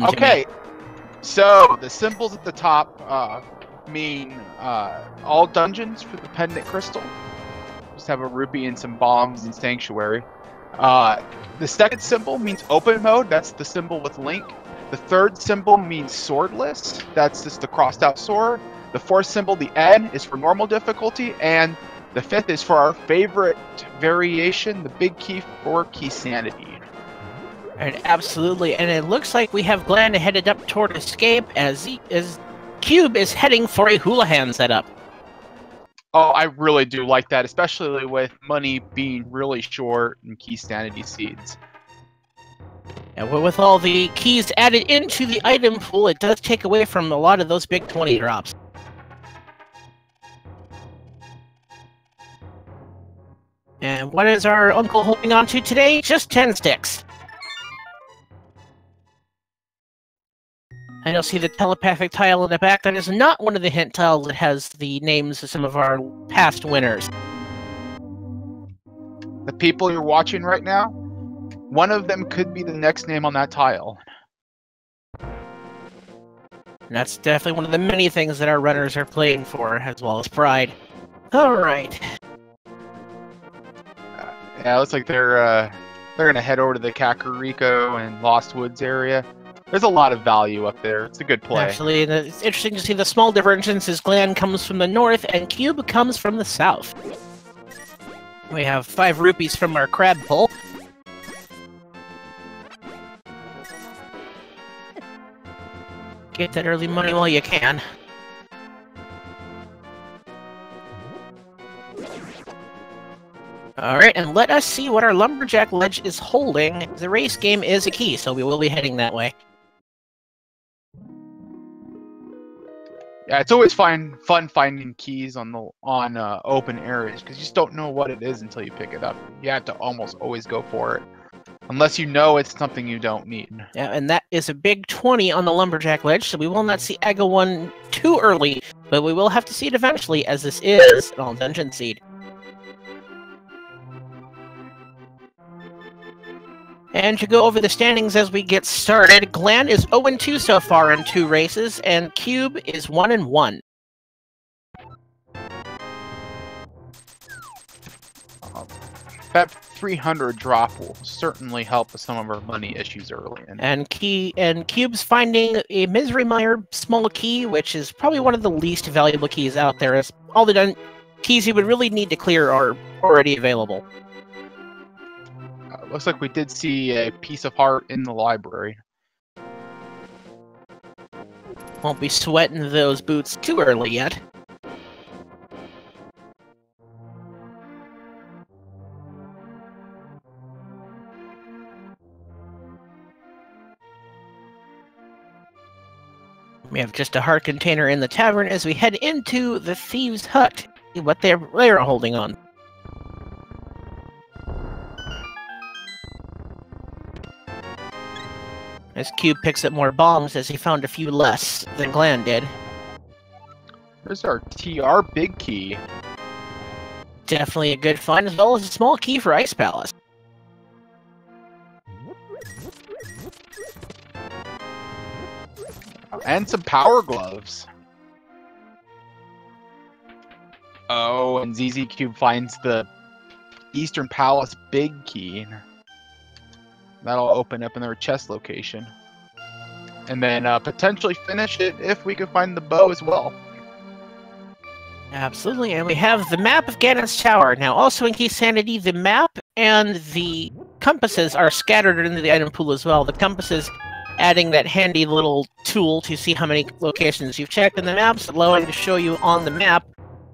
Okay, so the symbols at the top mean all dungeons for the pendant crystal. Just have a rupee and some bombs and sanctuary. The second symbol means open mode. That's the symbol with Link. The third symbol means swordless. That's just the crossed out sword. The fourth symbol, the N, is for normal difficulty. And the fifth is for our favorite variation, the big key for key sanity. And absolutely, and it looks like we have Glan headed up toward escape as Cube is heading for a Houlihan setup. Oh, I really do like that, especially with money being really short and key sanity seeds. And with all the keys added into the item pool, it does take away from a lot of those big 20 drops. And what is our uncle holding on to today? Just 10 sticks. And you'll see the telepathic tile in the back. That is not one of the hint tiles that has the names of some of our past winners. The people you're watching right now, one of them could be the next name on that tile. And that's definitely one of the many things that our runners are playing for, as well as pride. Alright. Yeah, it looks like they're gonna head over to the Kakariko and Lost Woods area. There's a lot of value up there. It's a good play. Actually, it's interesting to see the small divergence as Glan comes from the north and Cube comes from the south. We have 5 rupees from our crab pull. Get that early money while you can. Alright, and let us see what our Lumberjack Ledge is holding. The race game is a key, so we will be heading that way. Yeah, it's always fun finding keys on open areas because you just don't know what it is until you pick it up. You have to almost always go for it, unless you know it's something you don't need. Yeah, and that is a big 20 on the Lumberjack Ledge, so we will not see Aga 1 too early, but we will have to see it eventually, as this is an all-dungeon seed. And to go over the standings as we get started, Glan is 0-2 so far in 2 races, and Cube is 1-1. That 300 drop will certainly help with some of our money issues early. And Cube's finding a Misery Mire small key, which is probably one of the least valuable keys out there, as all the keys you would really need to clear are already available. Looks like we did see a piece of heart in the library. Won't be sweating those boots too early yet. We have just a heart container in the tavern as we head into the Thieves' Hut. See what they're holding on. As Cube picks up more bombs as he found a few less than Glan did. There's our TR big key. Definitely a good find, as well as a small key for Ice Palace. And some power gloves. Oh, and ZzCube finds the Eastern Palace big key. That'll open up in their chest location. And then potentially finish it if we could find the bow as well. Absolutely, and we have the map of Ganon's Tower. Now, also in Key Sanity, the map and the compasses are scattered into the item pool as well. The compasses adding that handy little tool to see how many locations you've checked, and the maps allowing to show you on the map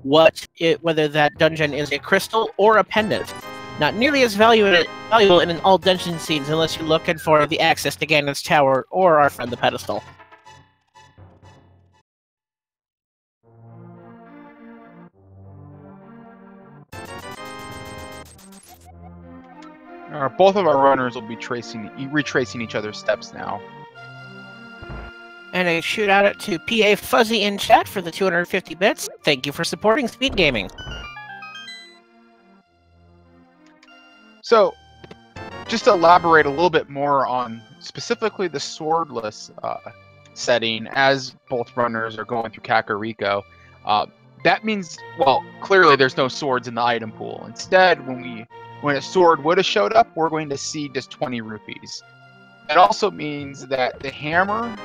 whether that dungeon is a crystal or a pendant. Not nearly as valuable in all dungeon scenes unless you're looking for the access to Ganon's Tower or our friend the Pedestal. Both of our runners will be retracing each other's steps now. And a shoot out to PA Fuzzy in chat for the 250 bits. Thank you for supporting Speed Gaming. So, just to elaborate a little bit more on specifically the swordless setting, as both runners are going through Kakariko, that means, well, clearly there's no swords in the item pool. Instead, when a sword would have showed up, we're going to see just 20 rupees. That also means that the hammer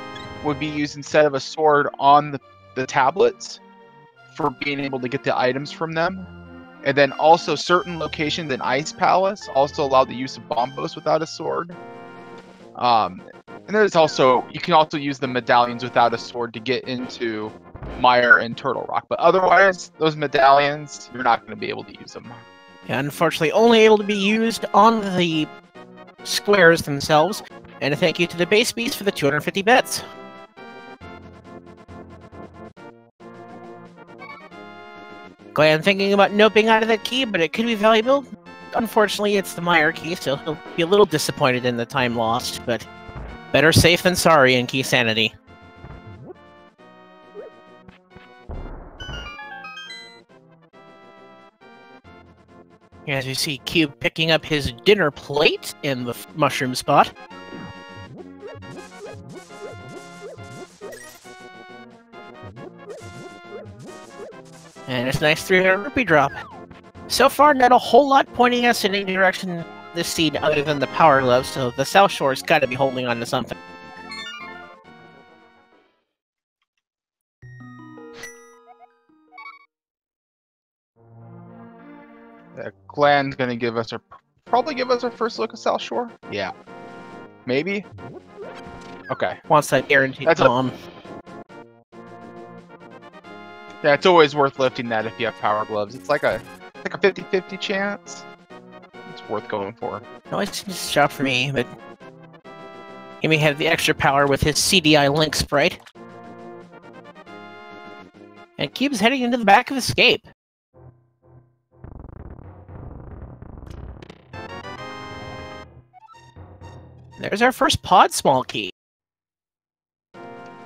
would be used instead of a sword on the tablets for being able to get the items from them. And then also certain locations in Ice Palace also allow the use of bombos without a sword. And there's also, you can also use the medallions without a sword to get into Mire and Turtle Rock. But otherwise, those medallions, you're not going to be able to use them. Yeah, unfortunately, only able to be used on the squares themselves. And a thank you to the base beast for the 250 bits. Glan thinking about noping out of that key, but it could be valuable. Unfortunately, it's the Mire key, so he'll be a little disappointed in the time lost, but better safe than sorry in key sanity. As you see Cube picking up his dinner plate in the mushroom spot. And it's a nice 300 rupee drop. So far, not a whole lot pointing us in any direction this seed other than the power glove, so the South Shore's got to be holding on to something. Glan's gonna probably give us our first look at South Shore. Yeah, maybe. Okay. Wants that guaranteed bomb. Yeah, it's always worth lifting that if you have power gloves. It's like a 50-50 chance. It's worth going for. No, it's just a shot for me, but he may have the extra power with his CDI Link sprite. And Cube's heading into the back of Escape. There's our first pod small key.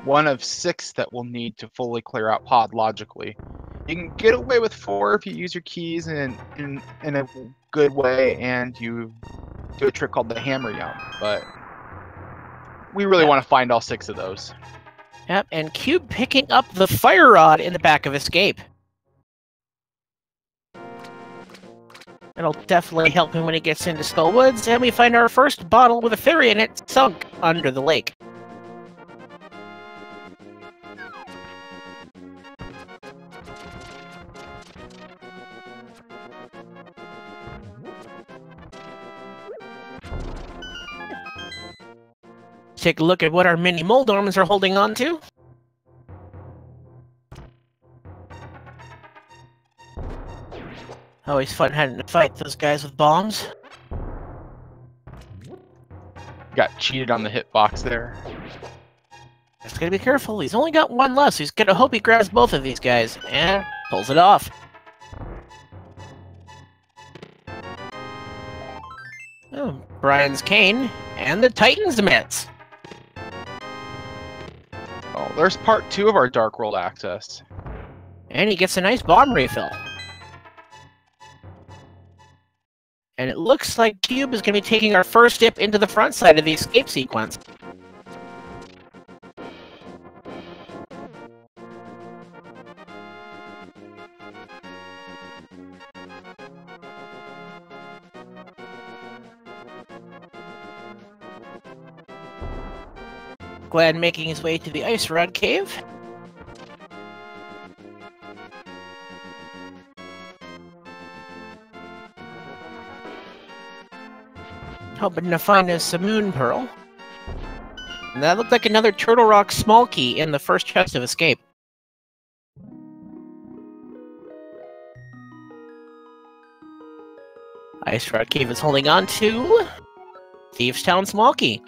One of 6 that we'll need to fully clear out pod logically. You can get away with 4 if you use your keys in a good way and you do a trick called the hammer yum, but we really want to find all 6 of those. Yep, and Cube picking up the fire rod in the back of Escape. It'll definitely help him when he gets into Skull Woods, and we find our first bottle with a fairy in it sunk under the lake. Take a look at what our mini Moldorms are holding on to. Always fun having to fight those guys with bombs. Got cheated on the hitbox there. Just gotta be careful. He's only got 1 left, so he's gonna hope he grabs both of these guys. And pulls it off. Oh, Brian's cane and the Titan's mitts. Oh, there's part 2 of our Dark World access. And he gets a nice bomb refill. And it looks like Cube is going to be taking our first dip into the front side of the escape sequence. Glan making his way to the Ice Rod Cave. Hoping to find a Simoon Pearl. And that looked like another Turtle Rock small key in the first chest of Escape. Ice Rod Cave is holding on to Thieves Town small key.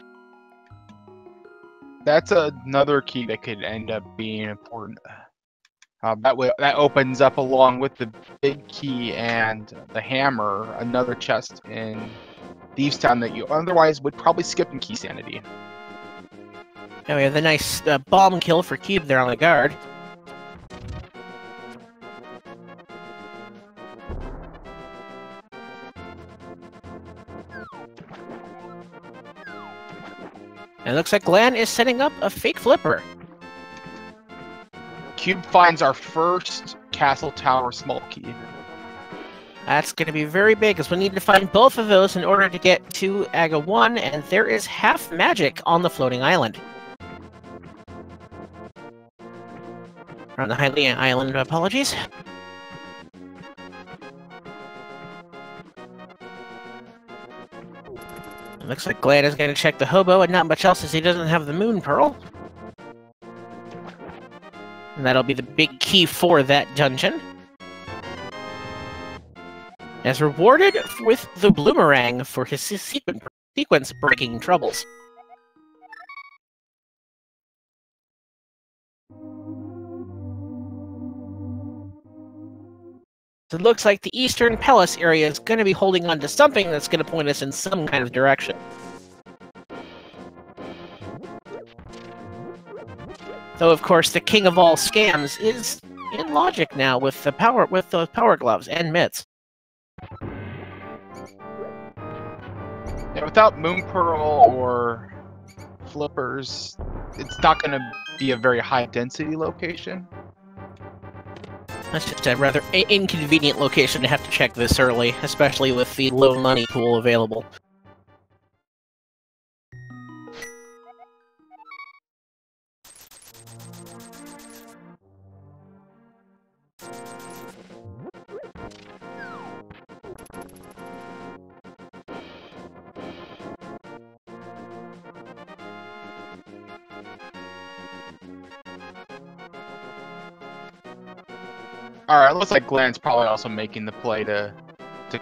That's another key that could end up being important. That opens up, along with the big key and the hammer, another chest in Thieves Town that you otherwise would probably skip in key sanity. And we have the nice bomb kill for Cube there on the guard. And it looks like Glan is setting up a fake flipper. Cube finds our first castle tower small key. That's going to be very big, because we need to find both of those in order to get to Aga 1, and there is half magic on the floating island. On the Hylian Island, apologies. Looks like Glan is going to check the hobo and not much else, as he doesn't have the moon pearl. And that'll be the big key for that dungeon. As rewarded with the bloomerang for his sequence-breaking troubles. So it looks like the Eastern Palace area is going to be holding on to something that's going to point us in some kind of direction. Though, of course, the king of all scams is in logic now with the those power gloves and mitts. Yeah, without Moon Pearl or flippers, it's not going to be a very high density location. That's just a rather inconvenient location to have to check this early, especially with the low money pool available. Alright, looks like Glan's probably also making the play to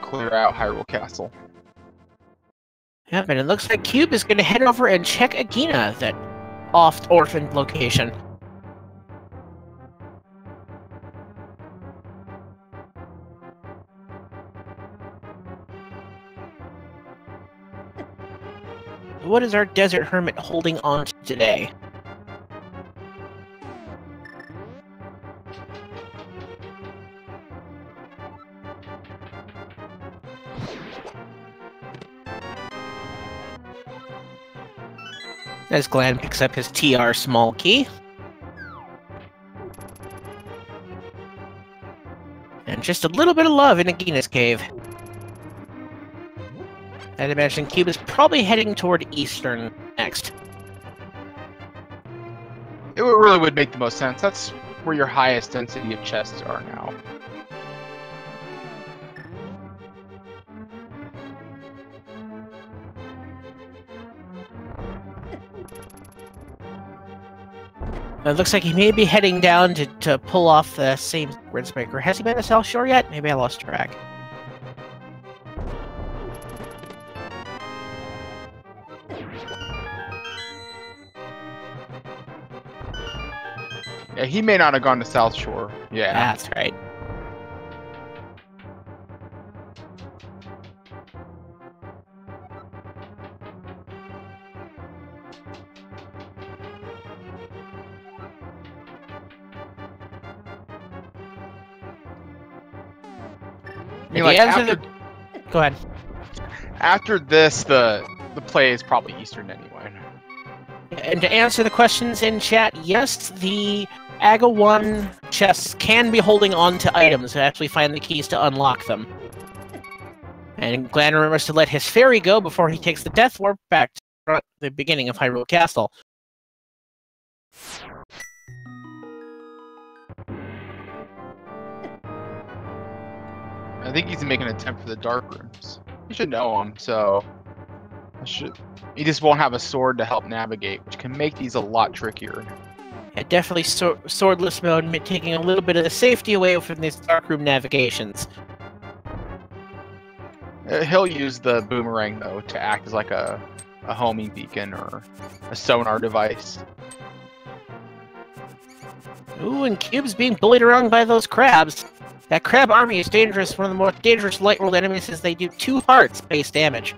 clear out Hyrule Castle. Yep, and it looks like Cube is going to head over and check Agina, that oft-orphaned location. What is our Desert Hermit holding on to today? As Glan picks up his TR small key. And just a little bit of love in Agina's cave. I'd imagine Cube is probably heading toward Eastern next. It really would make the most sense. That's where your highest density of chests are now. It looks like he may be heading down to pull off the same Grid's Breaker. Has he been to South Shore yet? Maybe I lost track. Yeah, he may not have gone to South Shore. Yeah. That's right. I mean, like, Go ahead. After this, the play is probably Eastern anyway. And to answer the questions in chat, yes, the Aga 1 chests can be holding on to items to actually find the keys to unlock them. And Glan remembers to let his fairy go before he takes the Death Warp back to the beginning of Hyrule Castle. I think he's making an attempt for the Dark Rooms. You should know him, so... He just won't have a sword to help navigate, which can make these a lot trickier. Yeah, definitely swordless mode, taking a little bit of the safety away from these darkroom navigations. He'll use the boomerang, though, to act as like a homing beacon or a sonar device. Ooh, and Cube's being bullied around by those crabs. That crab army is dangerous. One of the more dangerous light world enemies is they do 2 hearts base damage.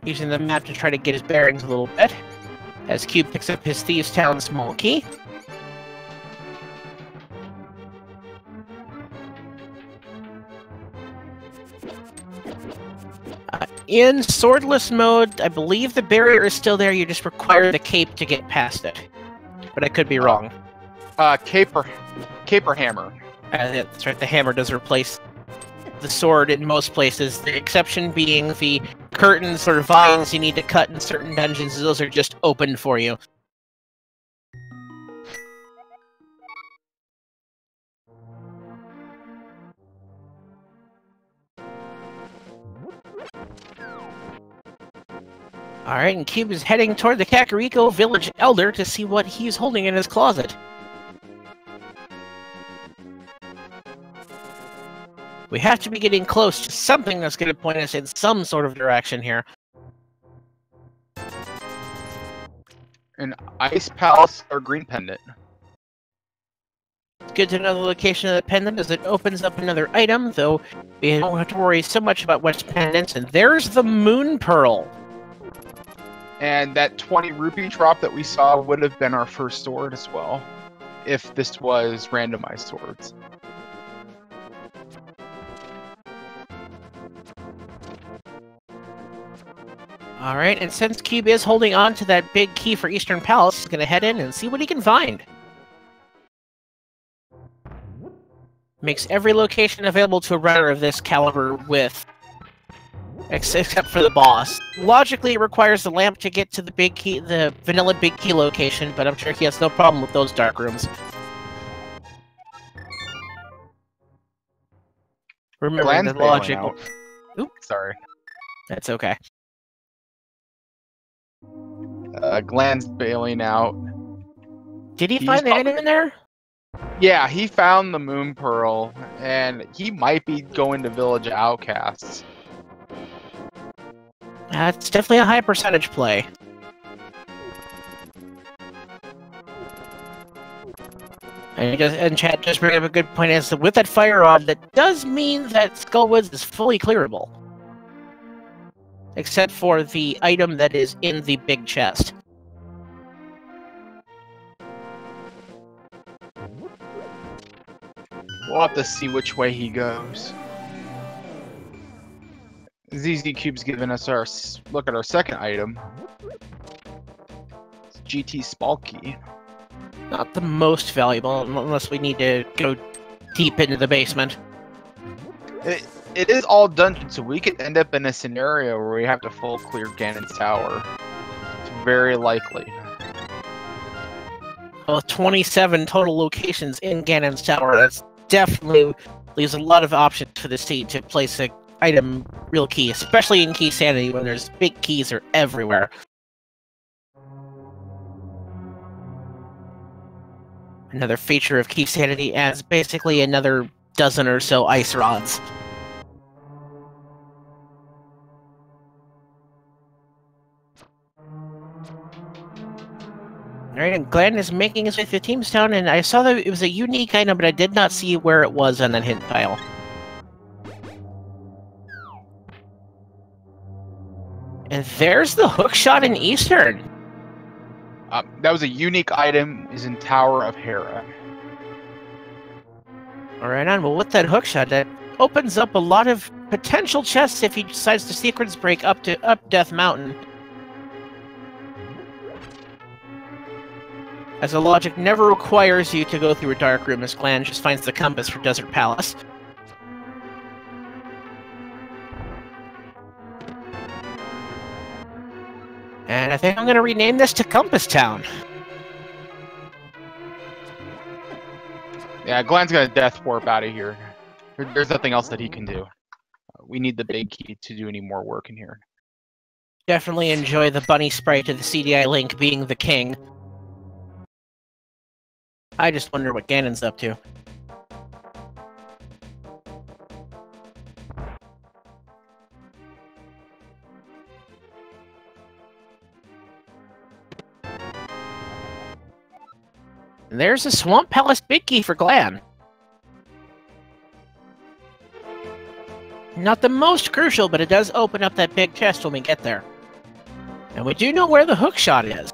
Using the map to try to get his bearings a little bit, as Cube picks up his Thieves' Town small key. In swordless mode, I believe the barrier is still there, you just require the cape to get past it. But I could be wrong. Caper hammer. That's right, the hammer does replace the sword in most places, the exception being the curtains or vines you need to cut in certain dungeons, those are just open for you. Alright, and Cube is heading toward the Kakariko Village Elder to see what he's holding in his closet. We have to be getting close to something that's going to point us in some sort of direction here. An ice palace or green pendant. It's good to know the location of the pendant as it opens up another item, though we don't have to worry so much about what's pendants. And there's the Moon Pearl. And that 20 rupee drop that we saw would have been our first sword as well, if this was randomized swords. Alright, and since Cube is holding on to that big key for Eastern Palace, he's going to head in and see what he can find. Makes every location available to a runner of this caliber with... except for the boss. Logically, it requires the lamp to get to the big key, the vanilla big key location, but I'm sure he has no problem with those dark rooms. Remember Glan's the logic. Oop, sorry. That's okay. Glan's bailing out. Did he find the item in there? Yeah, he found the Moon Pearl, and he might be going to Village Outcasts. It's definitely a high percentage play. And chat just bring up a good point is that with that fire rod, that does mean that Skullwoods is fully clearable. Except for the item that is in the big chest. We'll have to see which way he goes. ZzCube's giving us our look at our second item. It's GT Spalky. Not the most valuable, unless we need to go deep into the basement. It is all dungeon, so we could end up in a scenario where we have to full clear Ganon's tower. It's very likely. Well, 27 total locations in Ganon's tower, that's definitely leaves a lot of options for this team to place a item real key, especially in Key Sanity when there's big keys are everywhere. Another feature of Key Sanity adds basically another dozen or so ice rods. Alright, and Glan is making his way through Teamstown, and I saw that it was a unique item, but I did not see where it was on that hint tile. And there's the hookshot in Eastern! That was a unique item, is in Tower of Hera. Alright on, well with that hookshot, that opens up a lot of potential chests if he decides to sequence break up Death Mountain. As the logic never requires you to go through a dark room, as Glan just finds the compass for Desert Palace. And I think I'm going to rename this to Compass Town. Yeah, Glan's gonna death warp out of here. There's nothing else that he can do. We need the big key to do any more work in here. Definitely enjoy the bunny sprite of the CDI Link being the king. I just wonder what Ganon's up to. And there's a Swamp Palace big key for Glan. Not the most crucial, but it does open up that big chest when we get there. And we do know where the hookshot is.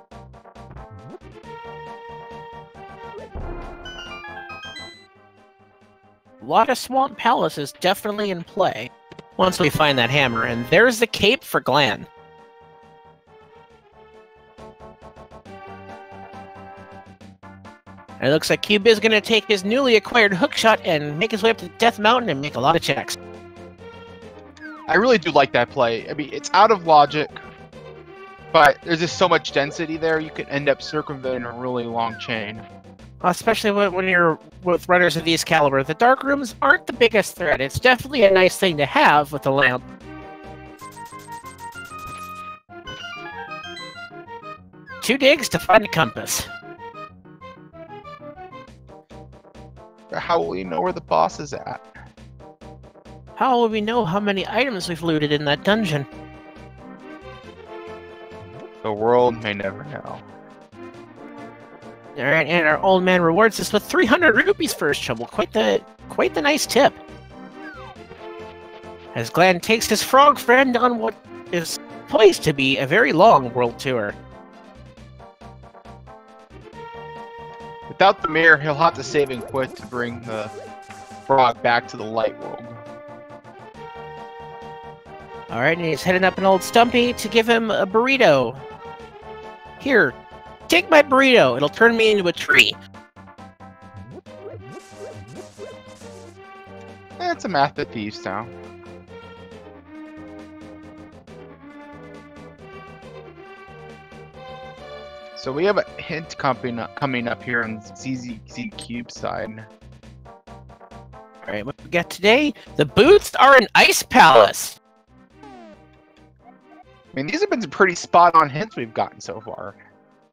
A lot of Swamp Palace is definitely in play. once we find that hammer. And there's the cape for Glan. And it looks like Cube is going to take his newly acquired hookshot and make his way up to Death Mountain and make a lot of checks. I really do like that play. I mean, it's out of logic, but there's just so much density there, you could end up circumventing a really long chain. Especially when you're with runners of these caliber. The dark rooms aren't the biggest threat. It's definitely a nice thing to have with the lamp. Two digs to find a compass. How will we know where the boss is at? How will we know how many items we've looted in that dungeon? The world may never know. Alright, and our old man rewards us with 300 rupees for his trouble. Quite the nice tip. As Glan takes his frog friend on what is poised to be a very long world tour. Without the mirror, he'll have to save and quit to bring the frog back to the light world. Alright, and he's heading up an old Stumpy to give him a burrito. Here, take my burrito. It'll turn me into a tree. It's a math at Thieves Town. So we have a hint coming up here on ZzCube side. Alright, what we got today? The boots are an ice palace. I mean, these have been some pretty spot-on hints we've gotten so far.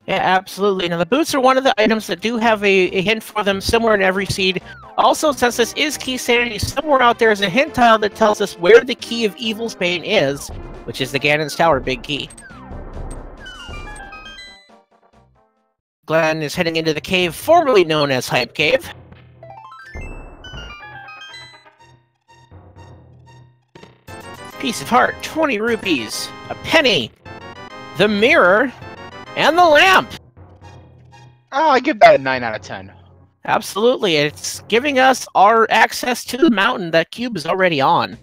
Yeah, absolutely. Now, the boots are one of the items that do have a hint for them somewhere in every seed. Also, since this is Key Sanity, somewhere out there is a hint tile that tells us where the Key of Evil's Bane is, which is the Ganon's Tower big key. Glan is heading into the cave formerly known as Hype Cave. Piece of heart, 20 rupees, a penny, the mirror, and the lamp! Oh, I give that a 9 out of 10. Absolutely, it's giving us our access to the mountain that Cube is already on.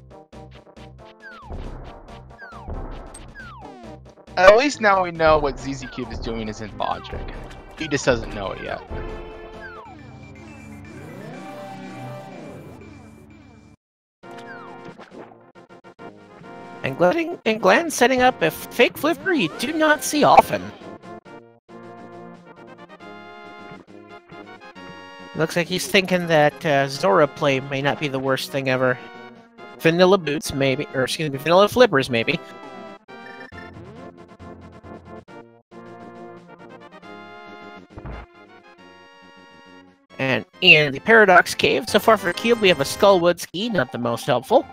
At least now we know what ZzCube is doing is in logic. He just doesn't know it yet. And Glan setting up a fake flipper you do not see often. Looks like he's thinking that Zora play may not be the worst thing ever. Vanilla boots, maybe. Or, excuse me, vanilla flippers, maybe. And in the Paradox Cave, so far for Cube, we have a Skullwood ski, not the most helpful.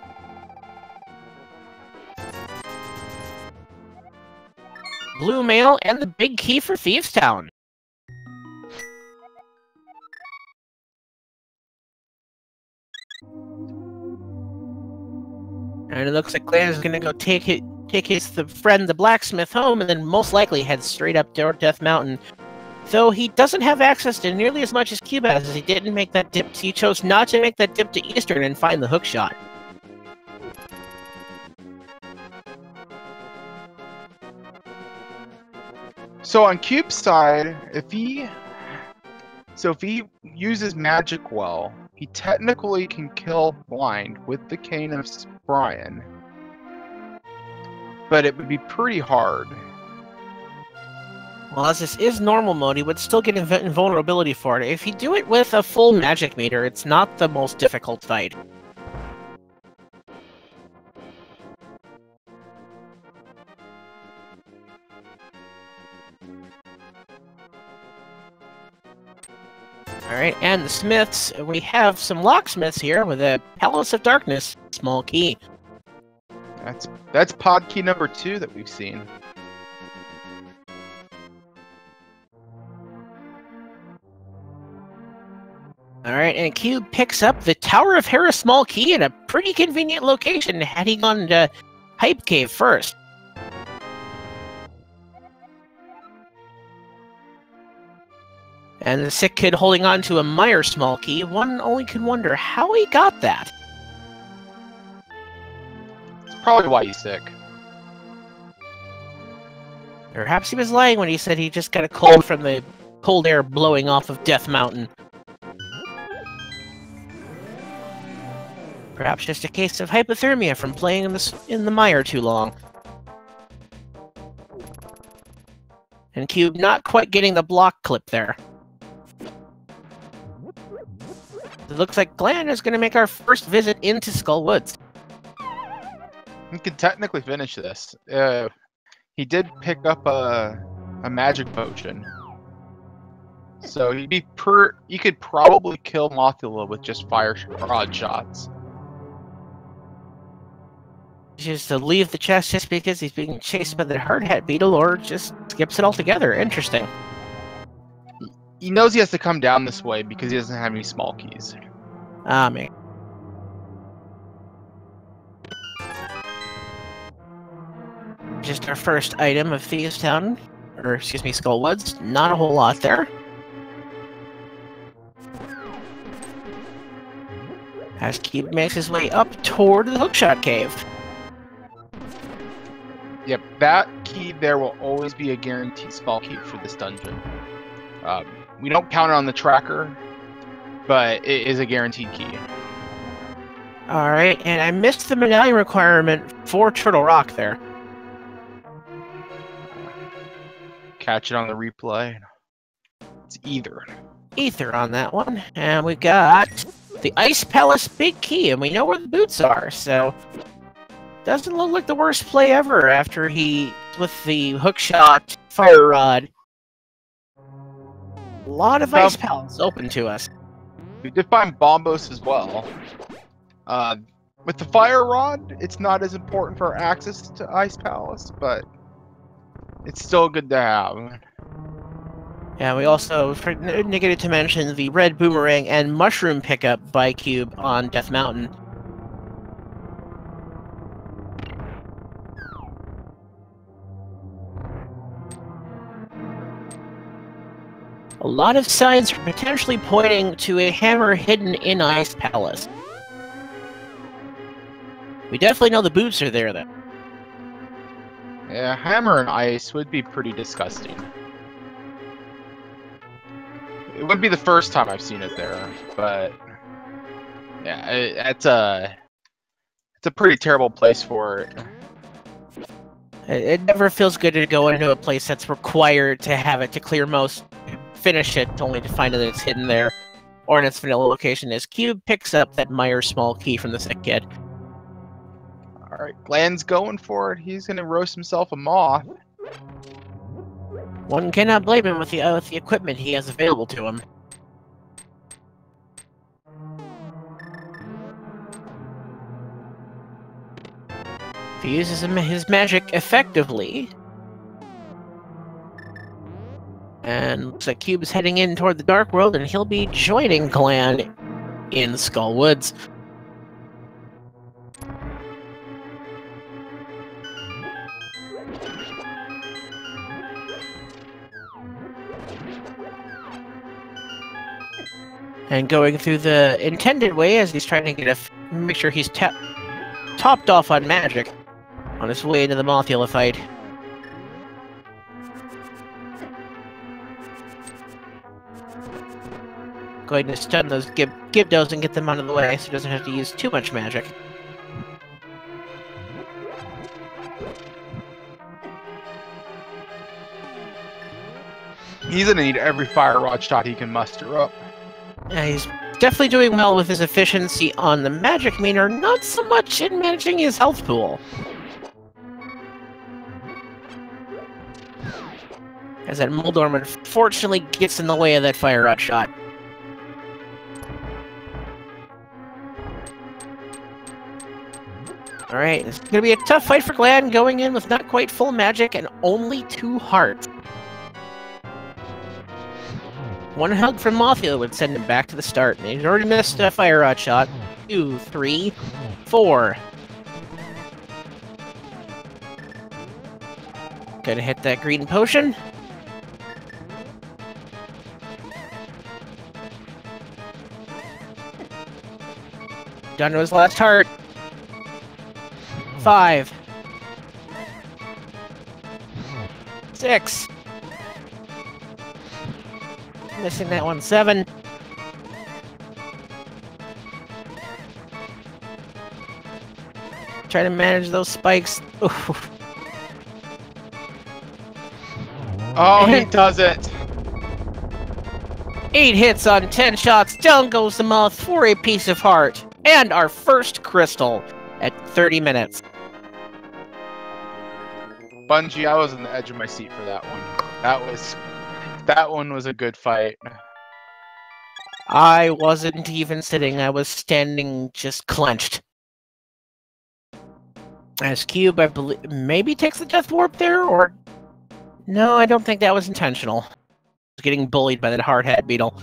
Blue mail, and the big key for Thieves Town. And it looks like Glan is gonna go take his friend the blacksmith home, and then most likely head straight up to Death Mountain. Though he doesn't have access to nearly as much as Cube has, as he didn't make that dip. He chose not to make that dip to Eastern and find the hookshot. So on Cube's side, if he uses Magic Well, he technically can kill Blind with the Cane of Brian, but it would be pretty hard. Well, as this is normal mode, he would still get invulnerability for it. If you do it with a full magic meter, it's not the most difficult fight. Alright, and the smiths. We have some locksmiths here with a Palace of Darkness small key. That's pod key number 2 that we've seen. Alright, and Cube picks up the Tower of Hera small key in a pretty convenient location had he gone to Hype Cave first. And the sick kid holding on to a Meyer small key, one only can wonder how he got that. probably why he's sick. Perhaps he was lying when he said he just got a cold from the cold air blowing off of Death Mountain. Perhaps just a case of hypothermia from playing in the mire too long. And Cube not quite getting the block clip there. It looks like Glan is going to make our first visit into Skull Woods. We could technically finish this. He did pick up a magic potion. So you could probably kill Mothula with just fire rod shots. Just to leave the chest just because he's being chased by the hard hat beetle, or just skips it altogether. Interesting. He knows he has to come down this way because he doesn't have any small keys. Ah, man. Just our first item of Thieves Town, or excuse me, Skull Woods. Not a whole lot there. As Cube makes his way up toward the Hookshot Cave. Yep, that key there will always be a guaranteed small key for this dungeon. We don't count it on the tracker, but it is a guaranteed key. Alright, and I missed the medallion requirement for Turtle Rock there. Catch it on the replay. It's Ether. Ether on that one. And we've got the Ice Palace big key, and we know where the boots are, so... Doesn't look like the worst play ever after he, with the hookshot fire rod. A lot of Ice Palace open to us. We did find Bombos as well. With the fire rod, it's not as important for access to Ice Palace, but it's still good to have. Yeah, we also negated to mention the red boomerang and mushroom pickup by Cube on Death Mountain. A lot of signs are potentially pointing to a hammer hidden in Ice Palace. We definitely know the boots are there, though. Yeah, hammer and ice would be pretty disgusting. It wouldn't be the first time I've seen it there, but yeah, it's a pretty terrible place for it. It never feels good to go into a place that's required to have it to clear most. Finish it only to find that it's hidden there, or in its vanilla location. As Cube picks up that Meyer small key from the sick kid. Alright, Glan's going for it. He's gonna roast himself a moth. One cannot blame him with the equipment he has available to him. If he uses his magic effectively... And looks like Cube's heading in toward the Dark World, and he'll be joining Glan in Skull Woods. And going through the intended way as he's trying to get make sure he's topped off on magic on his way to the Mothula fight. Going to stun those Gibdos and get them out of the way so he doesn't have to use too much magic. He's gonna need every fire rod shot he can muster up. Yeah, he's definitely doing well with his efficiency on the magic meter, not so much in managing his health pool. As that Moldorm unfortunately gets in the way of that fire rod shot. Alright, it's gonna be a tough fight for Glan, going in with not quite full magic and only 2 hearts. One hug from Mothula would send him back to the start, and he's already missed a fire rod shot. 2, 3, 4. Gonna hit that green potion. Down to his last heart. 5, 6. Missing that one. 7. Try to manage those spikes. Oof. Oh, he doesn't. 8 hits on 10 shots. Down goes the moth for a piece of heart. And our first crystal at 30 minutes. Bungie, I was on the edge of my seat for that one. That one was a good fight. I wasn't even sitting. I was standing just clenched. As Cube, I believe, maybe takes the death warp there, or... No, I don't think that was intentional. I was getting bullied by that hard hat beetle.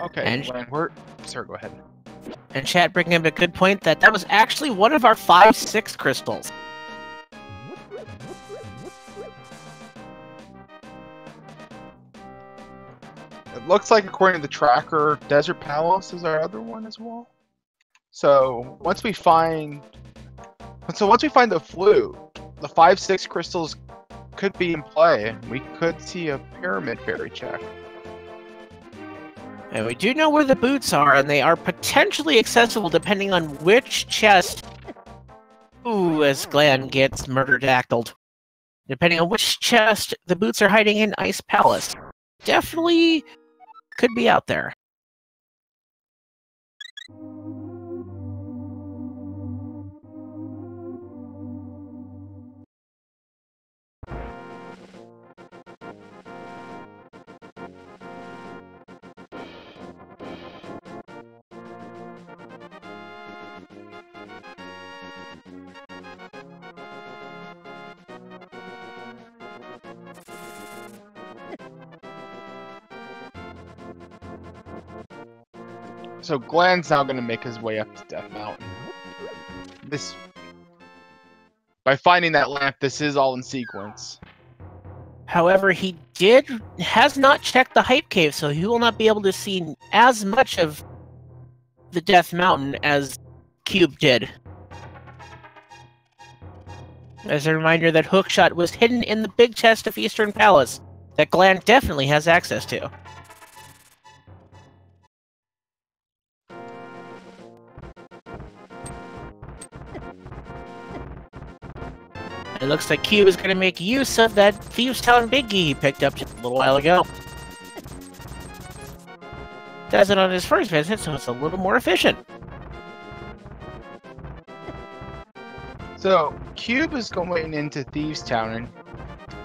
Okay, And- Glenn, Sir, go ahead. And chat bringing up a good point that was actually one of our 5-6 crystals. It looks like, according to the tracker, Desert Palace is our other one as well. So once we find the flute, the 5-6 crystals could be in play. We could see a pyramid fairy check. And we do know where the boots are, and they are potentially accessible depending on which chest. Ooh, as Glan gets murder-dactyled. Depending on which chest the boots are hiding in Ice Palace. Definitely could be out there. So Glan's now going to make his way up to Death Mountain. By finding that lamp, this is all in sequence. However, he has not checked the Hype Cave, so he will not be able to see as much of the Death Mountain as Cube did. As a reminder that Hookshot was hidden in the big chest of Eastern Palace, that Glan definitely has access to. It looks like Cube is going to make use of that Thieves Town Biggie he picked up just a little while ago. Does it on his first visit, so it's a little more efficient. So Cube is going into Thieves Town, and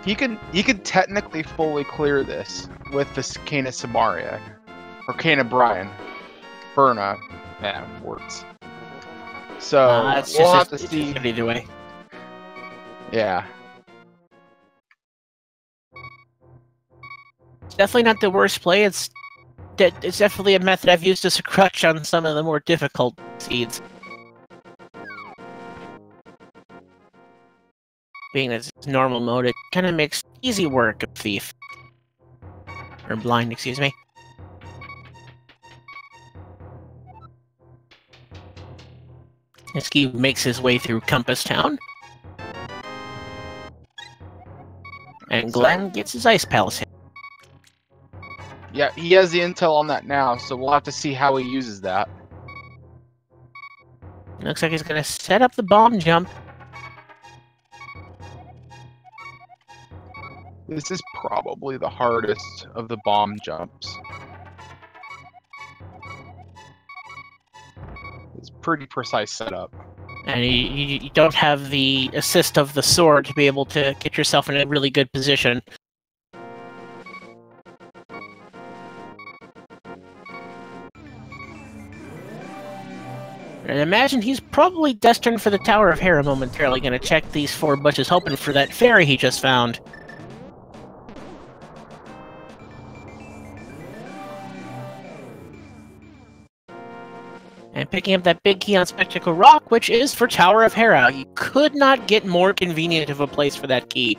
he can technically fully clear this with the Cana Samaria or Cana Brian, Berna, words. So we'll have to see. Either way. Yeah. It's definitely not the worst play. It's definitely a method I've used as a crutch on some of the more difficult seeds. Being that it's normal mode, it kind of makes easy work of Thief. Or Blind, excuse me. As he makes his way through Compass Town. And Glan gets his Ice Palace hit. Yeah, he has the intel on that now, so we'll have to see how he uses that. Looks like he's going to set up the bomb jump. This is probably the hardest of the bomb jumps. It's pretty precise setup. And you don't have the assist of the sword to be able to get yourself in a really good position. And imagine he's probably destined for the Tower of Hera momentarily, gonna check these 4 bushes, hoping for that fairy he just found. And picking up that big key on Spectacle Rock, which is for Tower of Hera. You could not get more convenient of a place for that key.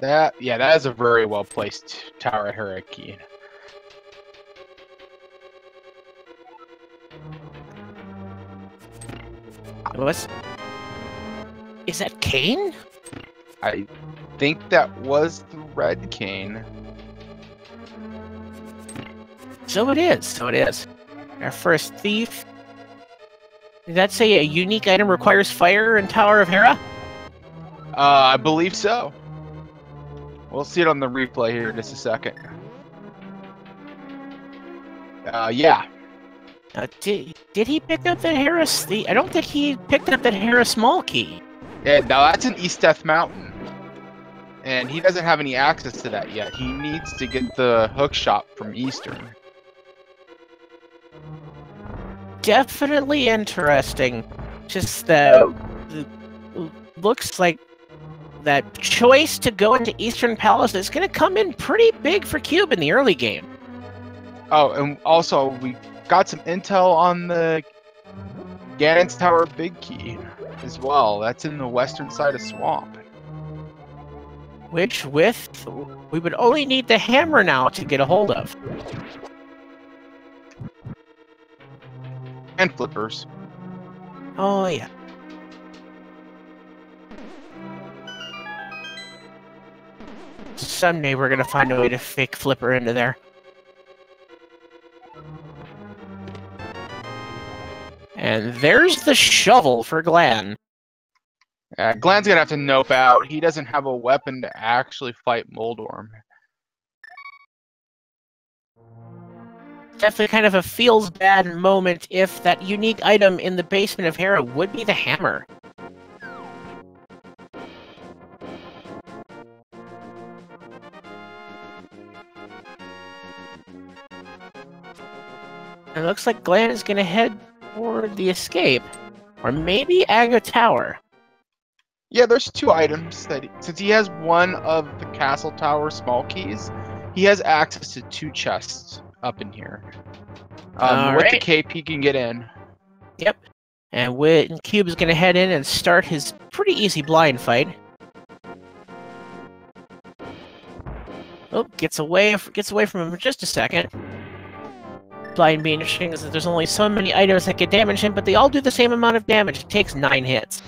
That is a very well placed Tower of Hera key. Is that Cain? I think that was the red cane. So it is. Our first thief. Did that say a unique item requires fire in Tower of Hera? I believe so. We'll see it on the replay here in just a second. Yeah. Did he pick up that Hera? I don't think he picked up that Hera small key. Yeah, now that's an East Death Mountain. And he doesn't have any access to that yet. He needs to get the hook shop from Eastern. Definitely interesting. Just that looks like that choice to go into Eastern Palace is going to come in pretty big for Cube in the early game. Oh, and also we got some intel on the Ganon's Tower Big Key as well. That's in the western side of Swamp. Which we would only need the hammer now to get a hold of. And flippers. Oh, yeah. Someday we're gonna find a way to fake Flipper into there. And there's the shovel for Glan. Glan's gonna have to nope out. He doesn't have a weapon to actually fight Moldorm. Definitely kind of a feels bad moment if that unique item in the basement of Hera would be the hammer. It looks like Glan is going to head toward the escape. Or maybe Aga Tower. Yeah, there's two items that, since he has one of the Castle Tower small keys, he has access to two chests up in here. With the cape, he can get in. Yep. And Cube is going to head in and start his pretty easy blind fight. Oh, gets away from him for just a second. Blind being interesting is that there's only so many items that can damage him, but they all do the same amount of damage. It takes 9 hits.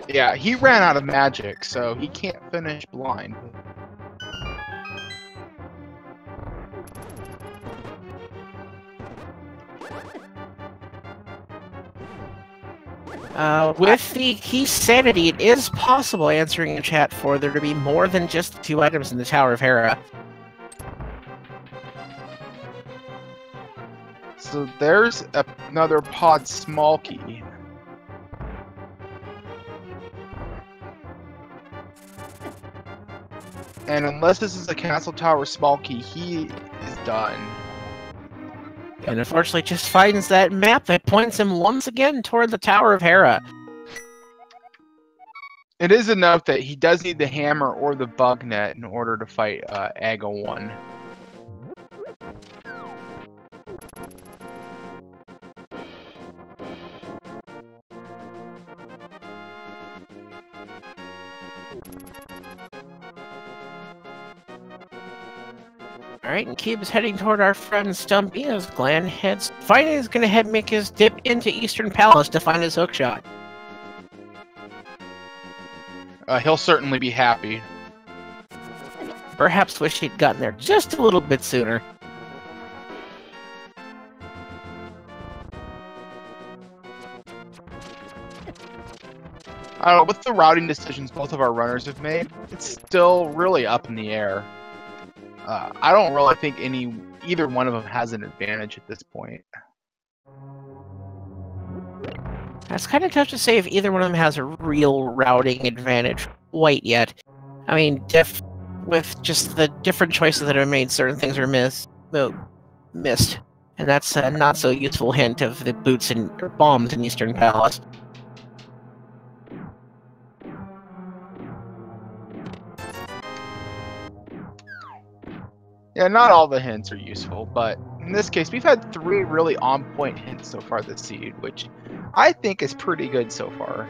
Yeah, he ran out of magic, so he can't finish blind. With the key sanity, it is possible, answering in chat, for there to be more than just the 2 items in the Tower of Hera. So there's another pod small key. And unless this is a Castle Tower small key, he is done. And unfortunately just finds that map that points him once again toward the Tower of Hera. It is enough that he does need the hammer or the bug net in order to fight Aga 1. Alright, and Cube is heading toward our friend Stumpy as Glan finally is going to make his dip into Eastern Palace to find his hookshot. He'll certainly be happy. Perhaps wish he'd gotten there just a little bit sooner. I don't know, with the routing decisions both of our runners have made, it's still really up in the air. I don't really think either one of them has an advantage at this point. It's kind of tough to say if either one of them has a real routing advantage quite yet. I mean, with just the different choices that are made, certain things are missed. And that's a not so useful hint of the boots and bombs in Eastern Palace. Yeah, not all the hints are useful, but in this case, we've had 3 really on-point hints so far this seed, which I think is pretty good so far.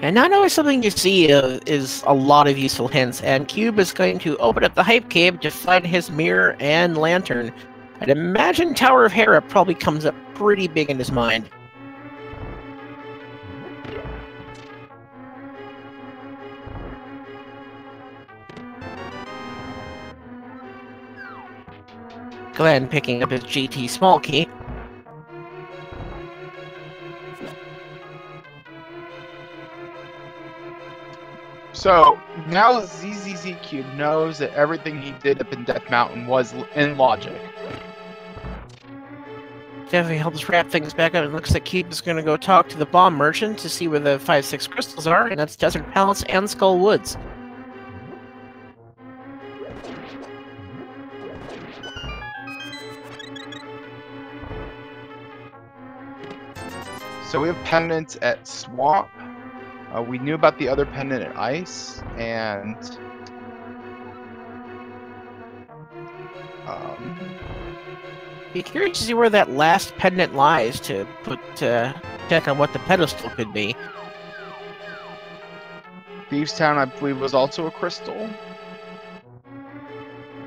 And not always something you see is a lot of useful hints, and Cube is going to open up the Hype Cave to find his mirror and lantern. I'd imagine Tower of Hera probably comes up pretty big in his mind. Glan picking up his GT small key. So now ZzZCube knows that everything he did up in Death Mountain was in logic. Definitely helps wrap things back up. It looks like Cube is going to go talk to the bomb merchant to see where the 5-6 crystals are, and that's Desert Palace and Skull Woods. So we have pendants at Swamp. We knew about the other pendant at Ice, and Be curious to see where that last pendant lies to put check on what the pedestal could be. Thieves Town, I believe, was also a crystal,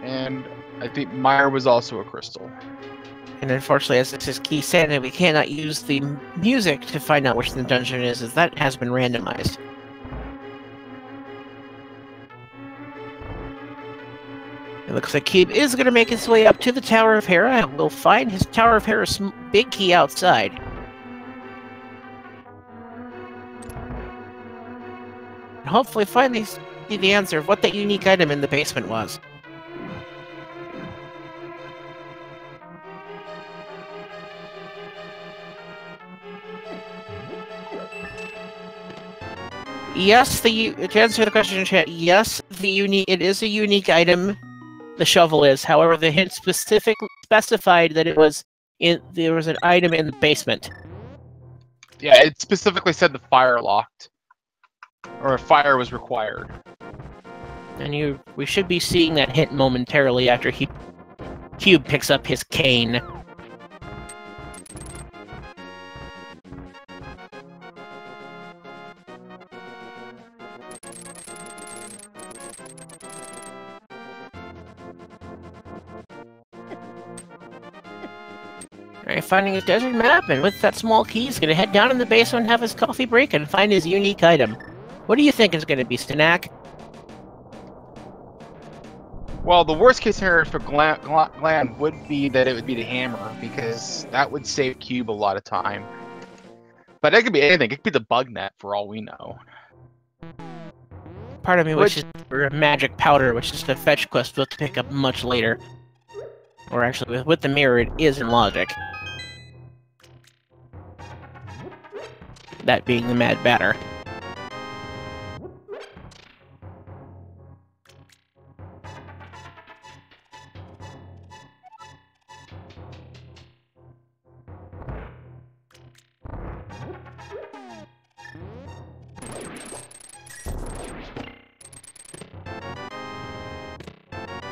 and I think Meyer was also a crystal. And unfortunately, as this is Key Santa, we cannot use the music to find out which the dungeon is, as that has been randomized. It looks like Cube is going to make his way up to the Tower of Hera, and we'll find his Tower of Hera big key outside. And hopefully finally see the answer of what that unique item in the basement was. Yes, to answer the question in chat, yes, it is a unique item. The shovel is. However, the hint specified that there was an item in the basement. Yeah, it specifically said the fire locked, or a fire was required. And we should be seeing that hint momentarily after Cube picks up his cane. Alright, finding a desert map, and with that small key, he's gonna head down in the basement, have his coffee break, and find his unique item. What do you think is gonna be, Stanak? Well, the worst case scenario for Glan would be that it would be the hammer, because that would save Cube a lot of time. But it could be anything. It could be the bug net, for all we know. Part of me wishes for a magic powder, which is the fetch quest we'll have to pick up much later. Or actually, with the mirror, it is in logic. That being the Mad Batter.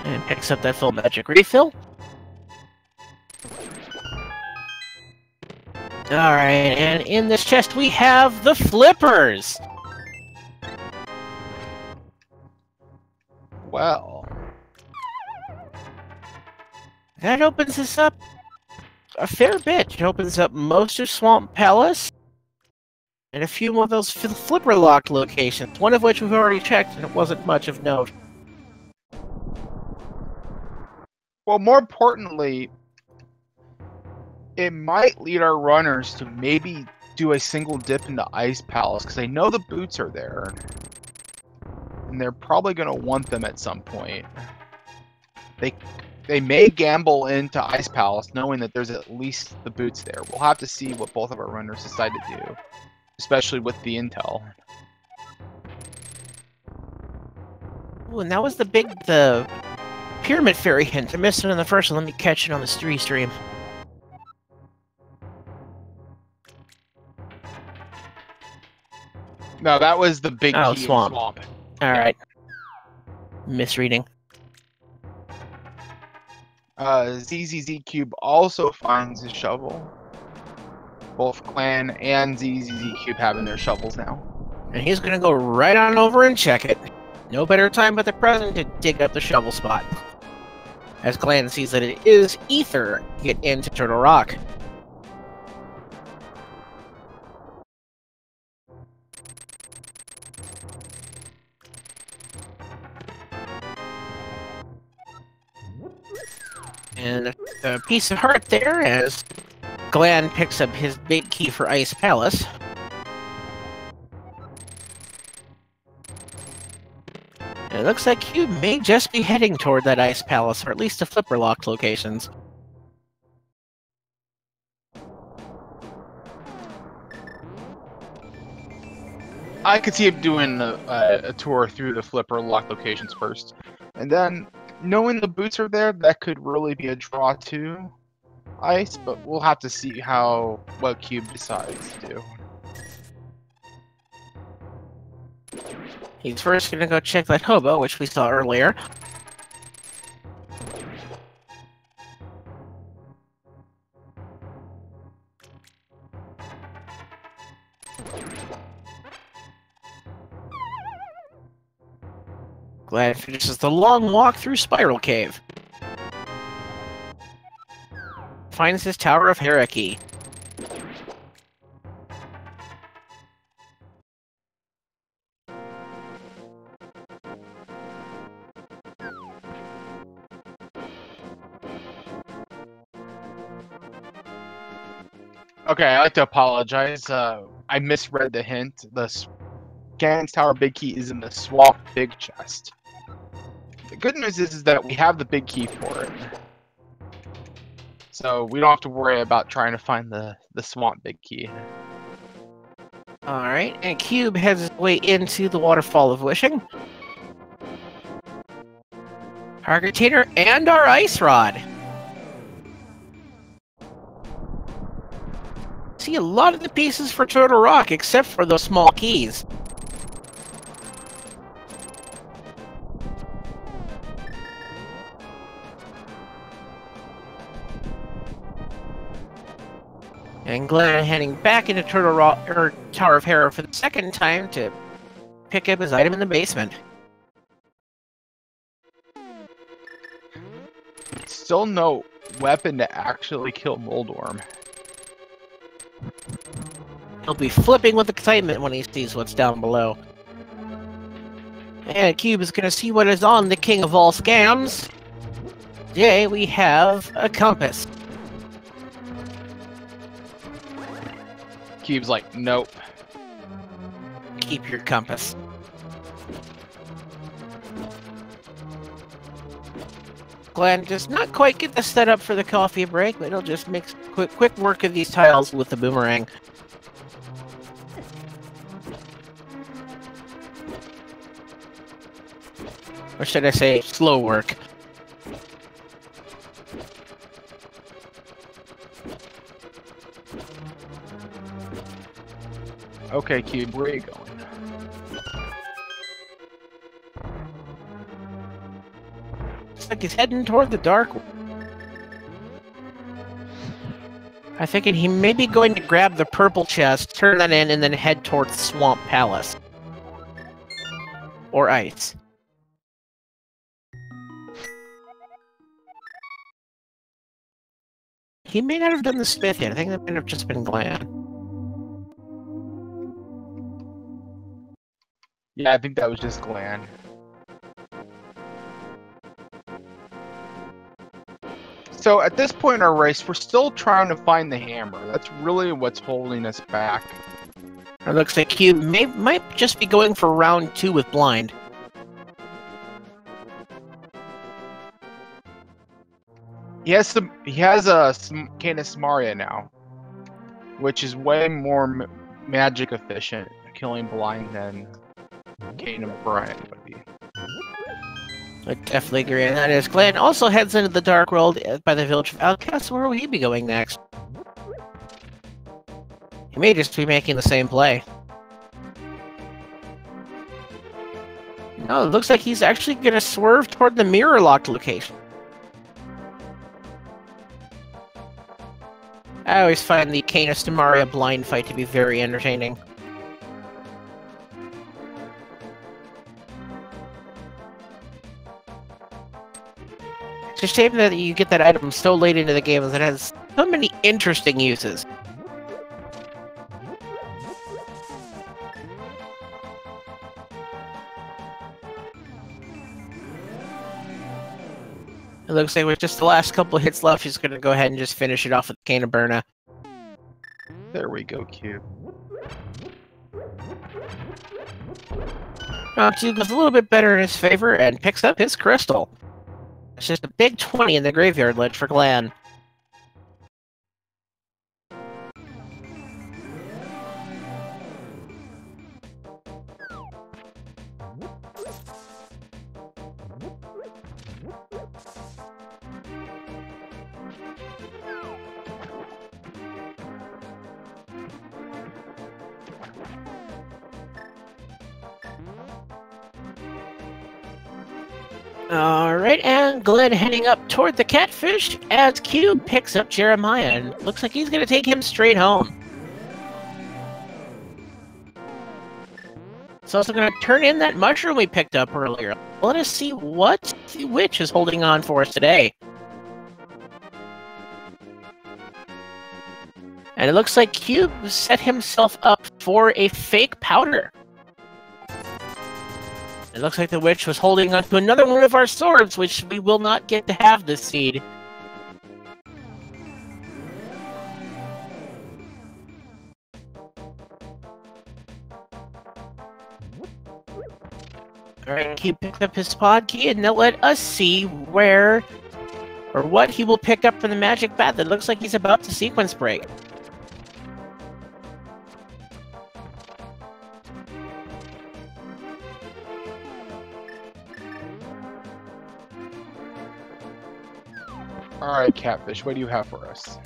And picks up that full magic refill. Alright, and in this chest we have the flippers! Well, that opens this up a fair bit. It opens up most of Swamp Palace, and a few more of those flipper locked locations, one of which we've already checked and it wasn't much of note. well, more importantly, it might lead our runners to maybe do a single dip into Ice Palace, because they know the boots are there. And they're probably going to want them at some point. They may gamble into Ice Palace knowing that there's at least the boots there. We'll have to see what both of our runners decide to do, especially with the intel. Ooh, and that was the Pyramid Fairy hint. I missed it on the first one. Let me catch it on the stream. No, that was the big key Swamp. in Swamp. Alright. Misreading. ZzZCube also finds his shovel. Both Glan and ZzZCube having their shovels now. And he's gonna go right on over and check it. No better time but the present to dig up the shovel spot. As Glan sees that it is ether to get into Turtle Rock. And a piece of heart there as Glan picks up his big key for Ice Palace. And it looks like Cube may just be heading toward that Ice Palace, or at least the flipper locked locations. I could see him doing a tour through the flipper lock locations first. And then, knowing the boots are there, that could really be a draw to Ice, but we'll have to see what Cube decides to do. He's first gonna go check that hobo, which we saw earlier. Glad finishes the long walk through Spiral Cave. Finds his Tower of Hierarchy. Okay, I'd like to apologize. I misread the hint. The Ganon's Tower Big Key is in the Swamp Big Chest. The good news is that we have the big key for it. So we don't have to worry about trying to find the Swamp Big Key. Alright, and Cube heads his way into the Waterfall of Wishing. Our container and our Ice Rod. See a lot of the pieces for Turtle Rock, except for those small keys. And Glan heading back into Turtle Rock, or Tower of Hera for the second time to pick up his item in the basement. Still no weapon to actually kill Moldworm. He'll be flipping with excitement when he sees what's down below. And Cube is going to see what is on the king of all scams. Today we have a compass. Cube's like, nope. Keep your compass. Glan does not quite get the setup for the coffee break, but he'll just make quick work of these tiles with the boomerang. Or should I say, slow work. Okay, Cube, where are you going? Looks like he's heading toward the dark. I think he may be going to grab the purple chest, turn that in, and then head towards Swamp Palace. Or Ice. He may not have done the smith yet. I think that might have just been Glan. Yeah, I think that was just Glan. So at this point in our race, we're still trying to find the hammer. That's really what's holding us back. It looks like Cube might just be going for round 2 with blind. He has a Canis Maria now, which is way more magic efficient, killing blind than Cane of Brian would be. I definitely agree on that. As Glan also heads into the Dark World by the village of Outcasts, where will he be going next? He may just be making the same play. No, it looks like he's actually going to swerve toward the mirror locked location. I always find the Canis to Mario blind fight to be very entertaining. It's a shame that you get that item so late into the game, as it has so many interesting uses. It looks like with just the last couple of hits left, he's going to go ahead and just finish it off with Cane of Burna. There we go, Cube. Cube goes a little bit better in his favor and picks up his crystal. It's just a big 20 in the graveyard ledge for Glan. Alright, and Glenn heading up toward the catfish as Cube picks up Jeremiah, and looks like he's going to take him straight home. It's also going to turn in that mushroom we picked up earlier. Let us see what the witch is holding on for us today. And it looks like Cube set himself up for a fake powder. It looks like the witch was holding onto another one of our swords, which we will not get to have this seed. Alright, Cube picked up his spot key, and now let us see where or what he will pick up from the magic bat that looks like he's about to sequence break. Alright, Catfish, what do you have for us?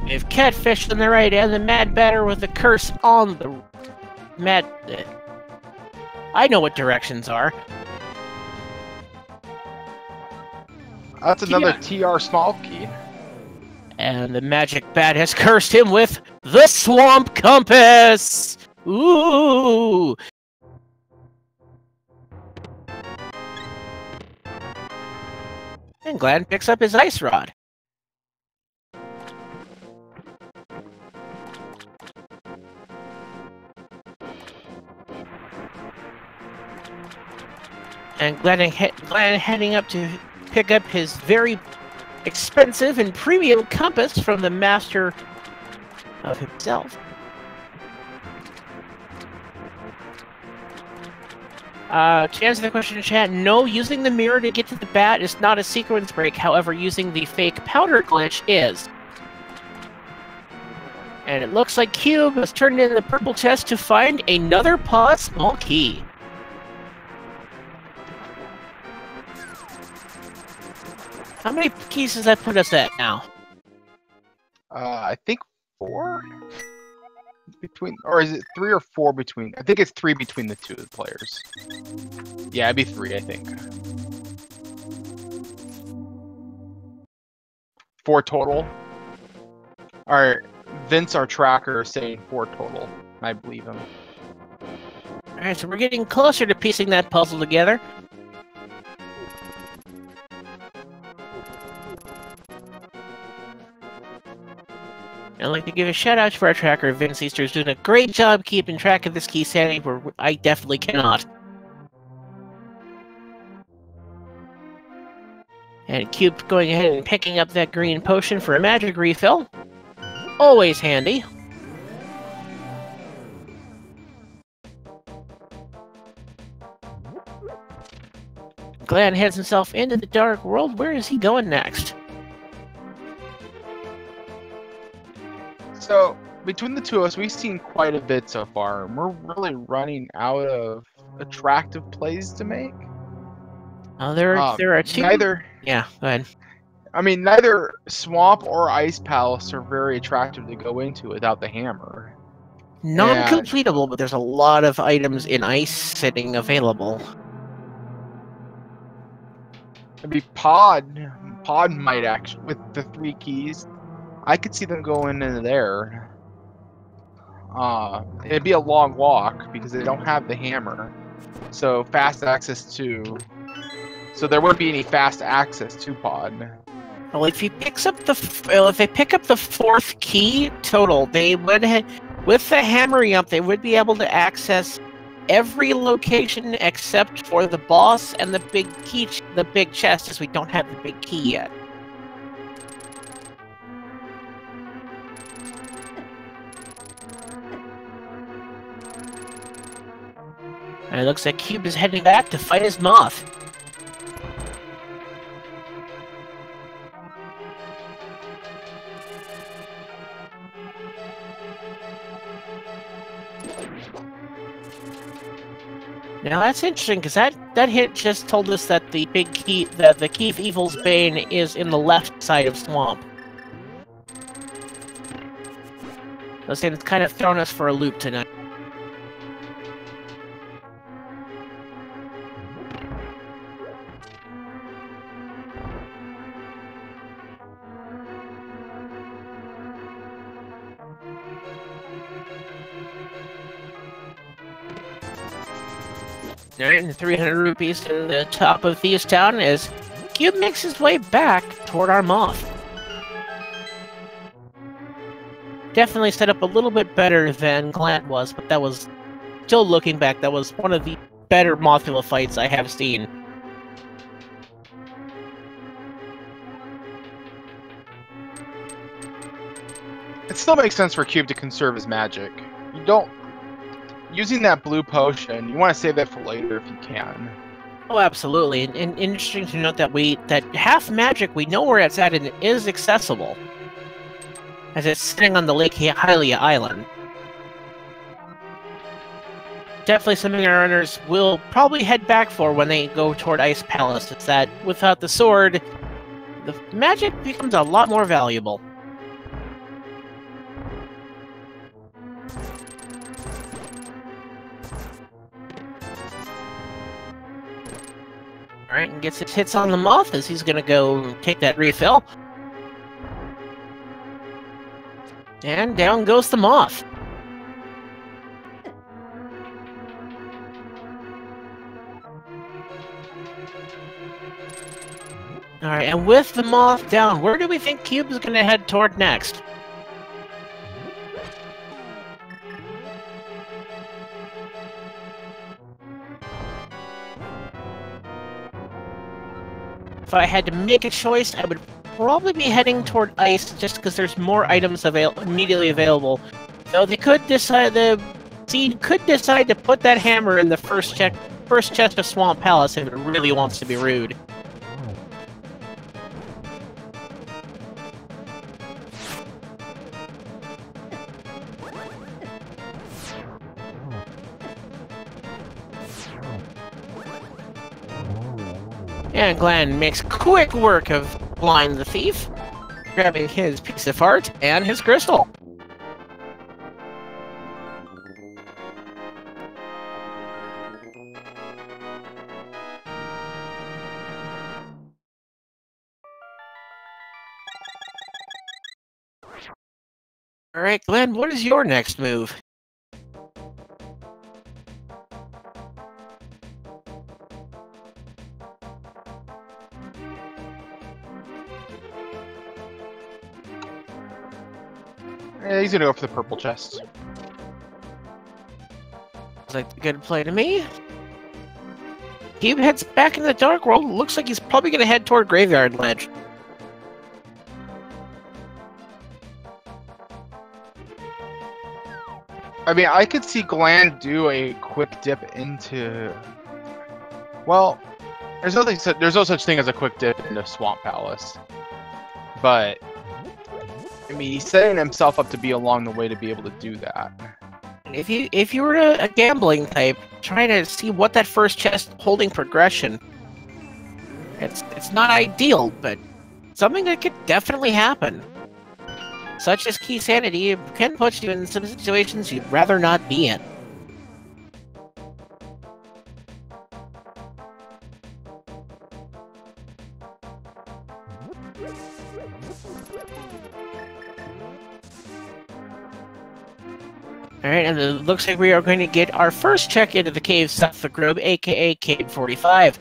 We have Catfish on the right and the Mad Batter with the curse on the Mad... I know what directions are. That's another TR small key. And the magic bat has cursed him with the Swamp Compass! Ooh! And Glan picks up his Ice Rod. And Glan heading up to pick up his very expensive and premium compass from the master of himself. To answer the question in chat, no, using the mirror to get to the bat is not a sequence break. However, using the fake powder glitch is. And it looks like Cube has turned in the purple chest to find another pod small key. How many keys does that put us at now? I think 4? Between, or is it 3 or 4 between? I think it's 3 between the two players. Yeah, it'd be 3, I think. 4 total. Alright, Vince, our tracker, is saying 4 total. I believe him. Alright, so we're getting closer to piecing that puzzle together. I'd like to give a shout out to our tracker, Vince Easter, who's doing a great job keeping track of this key sanity, where I definitely cannot. And Cube going ahead and picking up that green potion for a magic refill. Always handy. Glan heads himself into the dark world. Where is he going next? So, between the two of us, we've seen quite a bit so far, and we're really running out of attractive plays to make. Oh, there are two. Neither. Yeah, go ahead. I mean, neither Swamp or Ice Palace are very attractive to go into without the hammer. Non-completable, but there's a lot of items in Ice sitting available. Maybe Pod might actually, with the 3 keys, I could see them going into there. It'd be a long walk because they don't have the hammer. So fast access to... So there wouldn't be any fast access to Pod. Well, if he picks up if they pick up the 4th key total, they would with the hammering up, they would be able to access every location except for the boss and the big key, the big chest, as we don't have the big key yet. And it looks like Cube is heading back to fight his moth. Now that's interesting, because that hit just told us that the big key, the key of Evil's Bane is in the left side of Swamp. So it's kind of thrown us for a loop tonight. And 300 rupees to the top of Thieves Town as Cube makes his way back toward our moth. Definitely set up a little bit better than Glan was, but that was, still looking back, that was one of the better Mothula fights I have seen. It still makes sense for Cube to conserve his magic. You don't... Using that blue potion, you want to save that for later if you can. Oh, absolutely. And interesting to note that half magic, we know where it's at and it is accessible, as it's sitting on the Lake Hylia Island. Definitely something our runners will probably head back for when they go toward Ice Palace. It's that without the sword, the magic becomes a lot more valuable. Alright, and gets his hits on the moth as he's gonna go take that refill. And down goes the moth. Alright, and with the moth down, where do we think Cube is gonna head toward next? If I had to make a choice, I would probably be heading toward Ice, just because there's more items immediately available. Though they could decide, the Seed could decide to put that hammer in the first chest of Swamp Palace if it really wants to be rude. And Glan makes quick work of Blind the Thief, grabbing his piece of heart and his crystal. Alright, Glenn, what is your next move? He's gonna go for the purple chest. Looks like a good play to me. He heads back in the Dark World. Looks like he's probably gonna head toward Graveyard Ledge. I mean, I could see Glan do a quick dip into... Well, there's no such thing as a quick dip into Swamp Palace. But... I mean, he's setting himself up to be along the way to be able to do that. If you were a gambling type, trying to see what that first chest holding progression, it's not ideal, but something that could definitely happen. Such as key sanity can put you in some situations you'd rather not be in. Alright, and it looks like we are going to get our first check into the cave south of the Grove, aka Cave 45.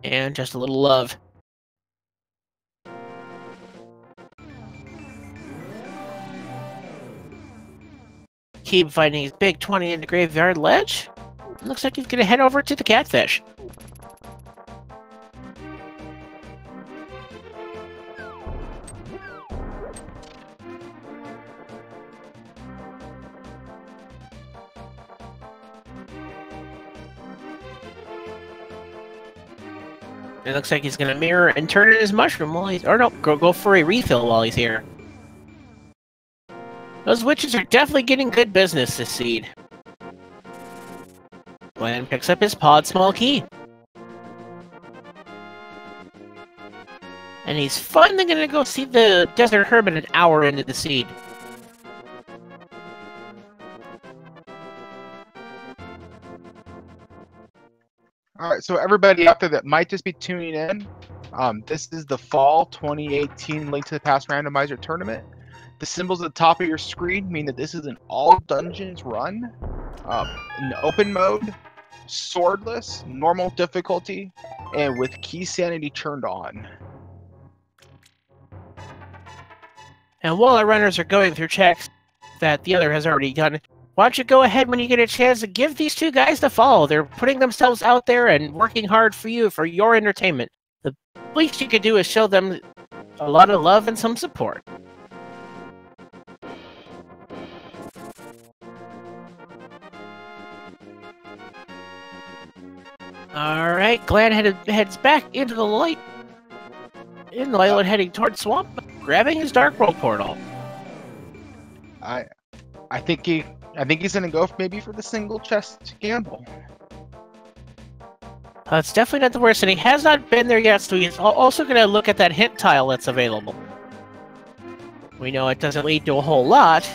And just a little love. Keep finding his big 20 in the graveyard ledge. Looks like he's gonna head over to the catfish. It looks like he's gonna mirror and turn in his mushroom while he's, or no, go for a refill while he's here. Those witches are definitely getting good business this seed. Glan picks up his pod small key. And he's finally gonna go see the desert hermit an hour into the seed. Alright, so everybody out there that might just be tuning in, this is the Fall 2018 Link to the Past Randomizer Tournament. The symbols at the top of your screen mean that this is an all dungeons run, in open mode, swordless, normal difficulty, and with key sanity turned on. And while our runners are going through checks that the other has already done, why don't you go ahead when you get a chance to give these two guys the follow. They're putting themselves out there and working hard for you, for your entertainment. The least you could do is show them a lot of love and some support. Alright, Glan heads back into the light. In the light, heading towards Swamp, grabbing his Dark World portal. I think he's gonna go maybe for the single chest gamble. It's definitely not the worst, and he has not been there yet, so he's also gonna look at that hint tile that's available. We know it doesn't lead to a whole lot.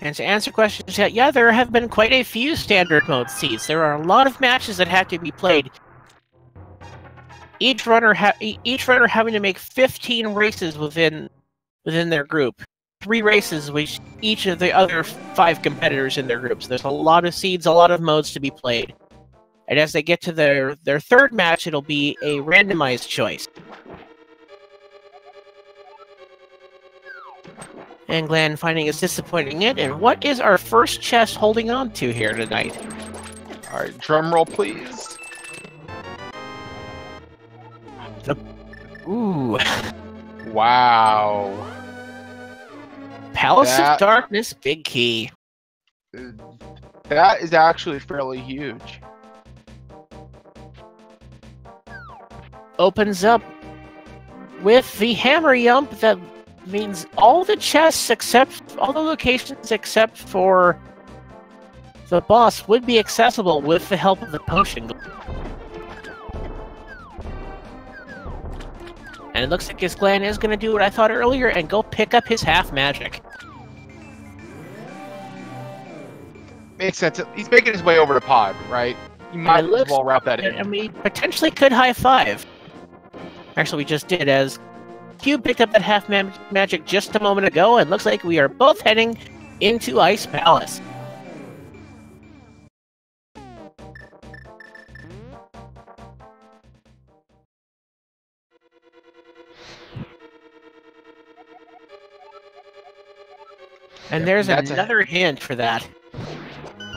And to answer questions, yeah, there have been quite a few standard mode seeds. There are a lot of matches that have to be played. Each runner having to make 15 races within their group. 3 races with each of the other 5 competitors in their groups. There's a lot of seeds, a lot of modes to be played. And as they get to their third match, it'll be a randomized choice. And Glan finding is disappointing it. And what is our first chest holding on to here tonight? Alright, drum roll please. Ooh. Wow. Palace of Darkness, big key. That is actually fairly huge. Opens up with the hammer yump that means all the chests all the locations except for the boss would be accessible with the help of the potion. And it looks like his Glan is going to do what I thought earlier and go pick up his half magic. Makes sense. He's making his way over to pod, right? You might as well wrap that in. And we potentially could high five. Actually, we just did, as Cube picked up that half magic just a moment ago, and looks like we are both heading into Ice Palace. And there's another hint for that.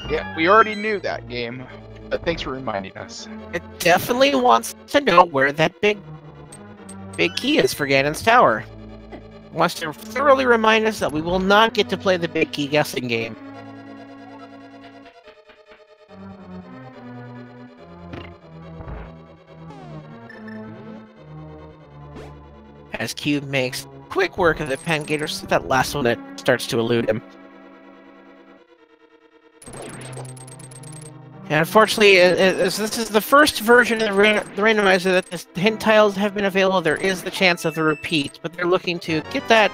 Yeah, we already knew that game, but thanks for reminding us. It definitely wants to know where that big key is for Ganon's Tower. It wants to thoroughly remind us that we will not get to play the big key guessing game. As Cube makes quick work of the pen gator, so that last one that starts to elude him. And unfortunately, as this is the first version of the randomizer that the hint tiles have been available, there is the chance of the repeat, but they're looking to get that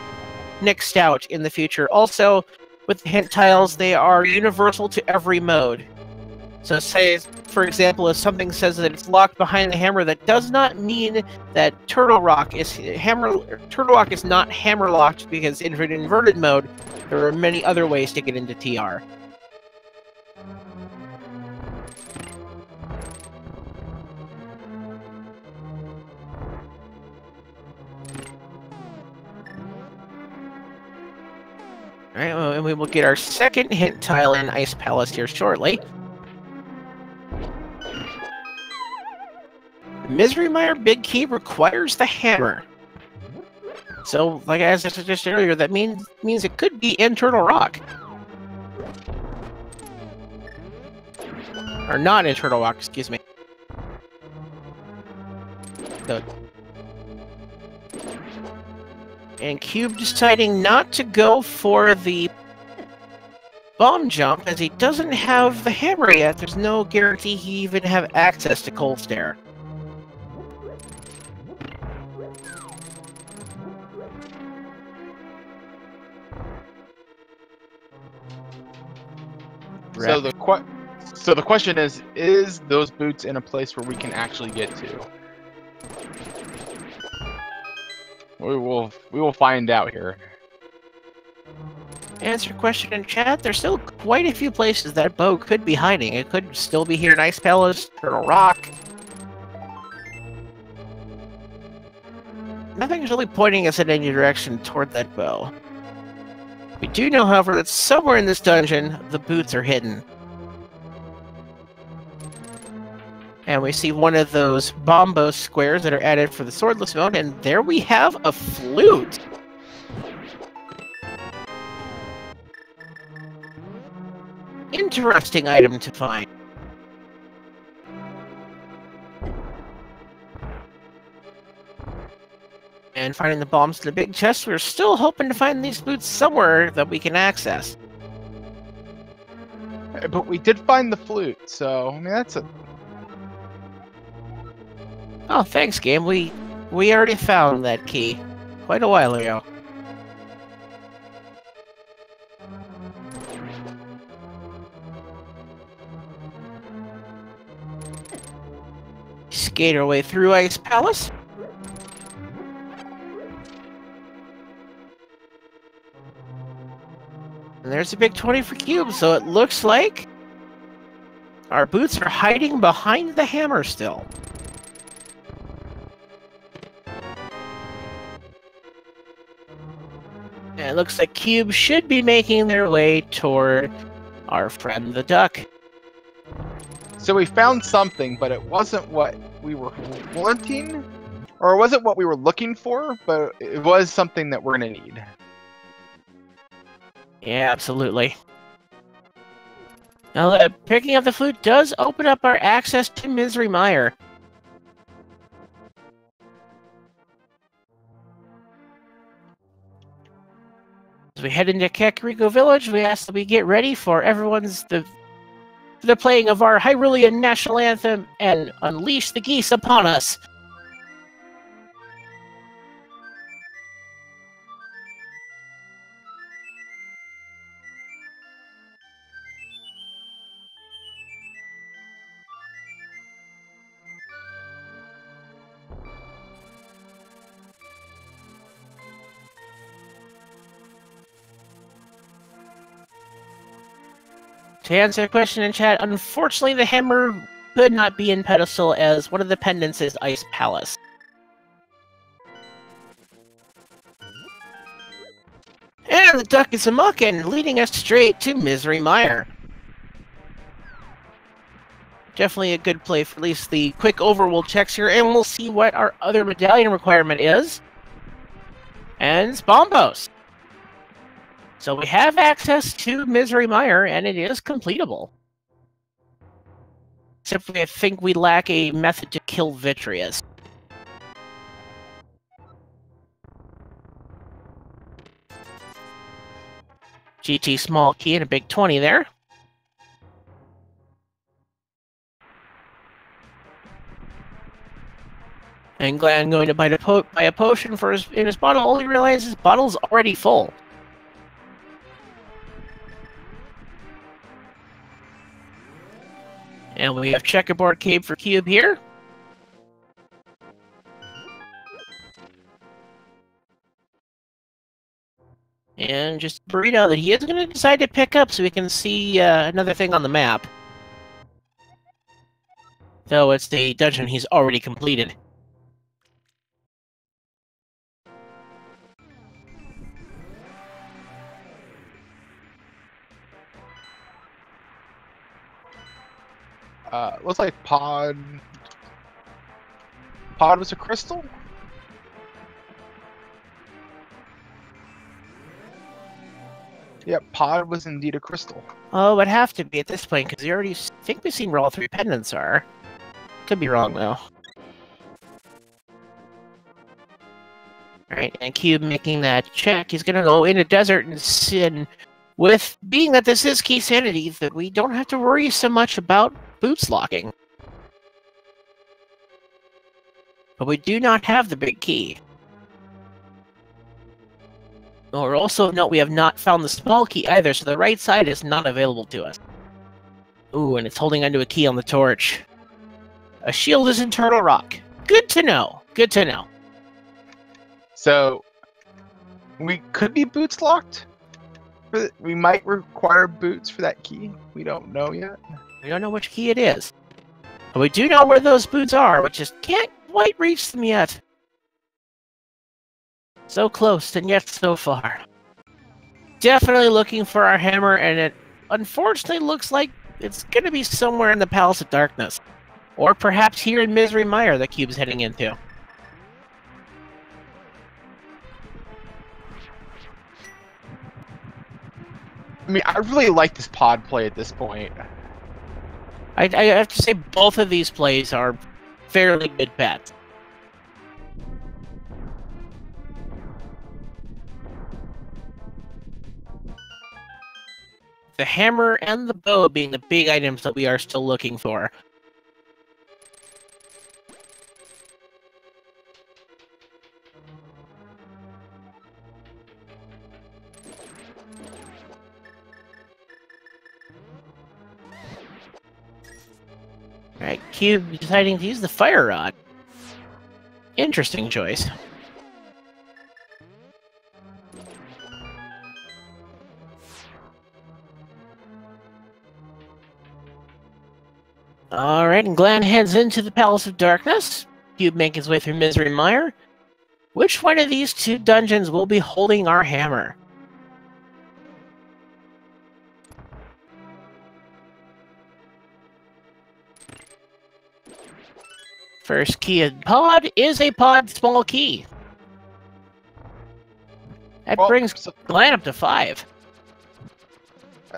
nixed out in the future. Also, with the hint tiles, they are universal to every mode. So say, for example, if something says that it's locked behind the hammer, that does not mean that Turtle Rock is not hammer locked, because in inverted mode, there are many other ways to get into TR. Alright, well, and we will get our second hint tile in Ice Palace here shortly. Misery Mire Big Key requires the hammer. So, like as I suggested earlier, that means it could be in Turtle Rock. Or not in Turtle Rock, excuse me. So, and Cube deciding not to go for the bomb jump, as he doesn't have the hammer yet. There's no guarantee he even have access to Cold Stare. So the question is those boots in a place where we can actually get to? We will find out here. Answer question in chat. There's still quite a few places that bow could be hiding. It could still be here in Ice Palace, Turtle Rock. Nothing's really pointing us in any direction toward that bow. We do know, however, that somewhere in this dungeon, the boots are hidden. And we see one of those bombo squares that are added for the swordless mode, and there we have a flute! Interesting item to find. And finding the bombs in the big chest, we're still hoping to find these boots somewhere that we can access. But we did find the flute, so I mean that's a... Oh, thanks, game. We already found that key quite a while ago. Skate our way through Ice Palace. And there's a big 20 for Cube, so it looks like our boots are hiding behind the hammer still. And it looks like Cube should be making their way toward our friend the duck. So we found something, but it wasn't what we were wanting, or it wasn't what we were looking for, but it was something that we're gonna need. Yeah, absolutely. Now, picking up the flute does open up our access to Misery Mire. As we head into Kakariko Village, we ask that we get ready for the playing of our Hyrulean national anthem and unleash the geese upon us. To answer a question in chat, unfortunately the hammer could not be in pedestal as one of the pendants is Ice Palace. And the duck is amuckin', leading us straight to Misery Mire. Definitely a good play for at least the quick overworld checks here, and we'll see what our other medallion requirement is. And it's Bombos. So we have access to Misery Mire, and it is completable. Except I think we lack a method to kill Vitreous. GT small key and a big 20 there. And Glan going to buy a potion for in his bottle, only realizes his bottle's already full. And we have checkerboard cave for Cube here. And just a burrito that he is going to decide to pick up so we can see another thing on the map. Though it's the dungeon he's already completed. Looks like Pod was a crystal? Yep, Pod was indeed a crystal. Oh, it would have to be at this point, because we already think we've seen where all 3 pendants are. Could be wrong, though. Alright, and Cube making that check. He's gonna go in a desert and sin. With being that this is key sanity, that we don't have to worry so much about boots locking. But we do not have the big key. Or also note we have not found the small key either, so the right side is not available to us. Ooh, and it's holding onto a key on the torch. A shield is in Turtle Rock. Good to know. Good to know. So, we could be boots locked? We might require boots for that key. We don't know yet. We don't know which key it is. But we do know where those boots are, but just can't quite reach them yet. So close, and yet so far. Definitely looking for our hammer, and it unfortunately looks like it's going to be somewhere in the Palace of Darkness. Or perhaps here in Misery Mire that Cube's heading into. I mean, I really like this pod play at this point. I have to say both of these plays are fairly good bets. The hammer and the bow being the big items that we are still looking for. Alright, Cube deciding to use the fire rod. Interesting choice. Alright, and Glan heads into the Palace of Darkness. Cube making his way through Misery Mire. Which one of these 2 dungeons will be holding our hammer? First key in pod is a pod small key. That brings Glan up to 5.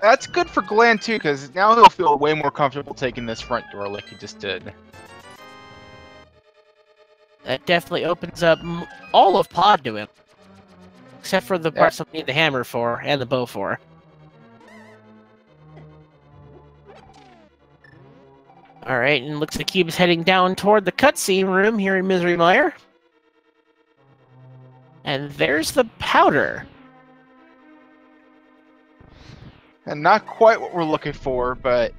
That's good for Glan too, because now he'll feel way more comfortable taking this front door like he just did. That definitely opens up all of pod to him. Except for the parts that we need the hammer for, and the bow for. Alright, and looks like Cube's heading down toward the cutscene room here in Misery Mire. And there's the powder. And not quite what we're looking for, but...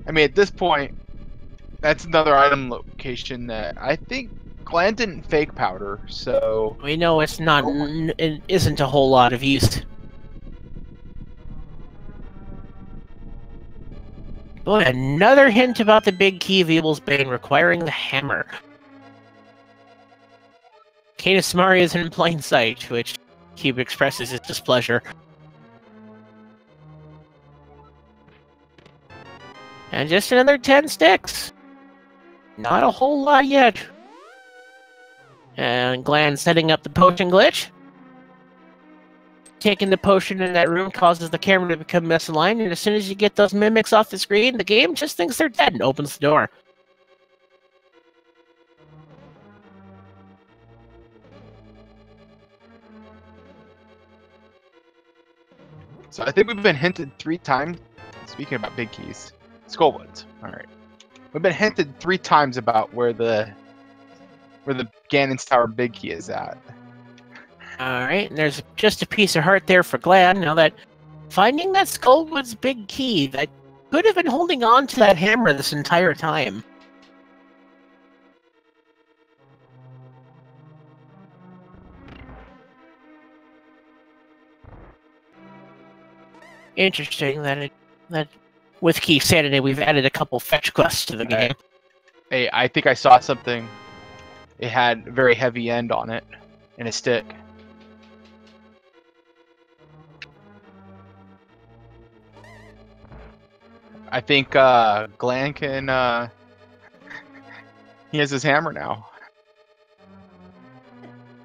I mean, at this point, that's another item location that I think Glan didn't fake powder, so... We know it's not, it isn't a whole lot of use. Boy, another hint about the big key of Evil's Bane requiring the hammer. Canis Mari is in plain sight, which Cube expresses his displeasure. And just another 10 sticks. Not a whole lot yet. And Glan setting up the potion glitch. Taking the potion in that room causes the camera to become misaligned, and as soon as you get those mimics off the screen, the game just thinks they're dead and opens the door. So I think we've been hinted 3 times. Speaking about big keys. Skullwoods. Alright. We've been hinted 3 times about where the Ganon's Tower big key is at. Alright, and there's just a piece of heart there for Glan. Now that finding that Skullwood's big key, that could have been holding on to that hammer this entire time. Interesting that with Keith Sanity we've added a couple fetch quests to the game. Hey, I think I saw something. It had a very heavy end on it and a stick. I think Glan can. He has his hammer now.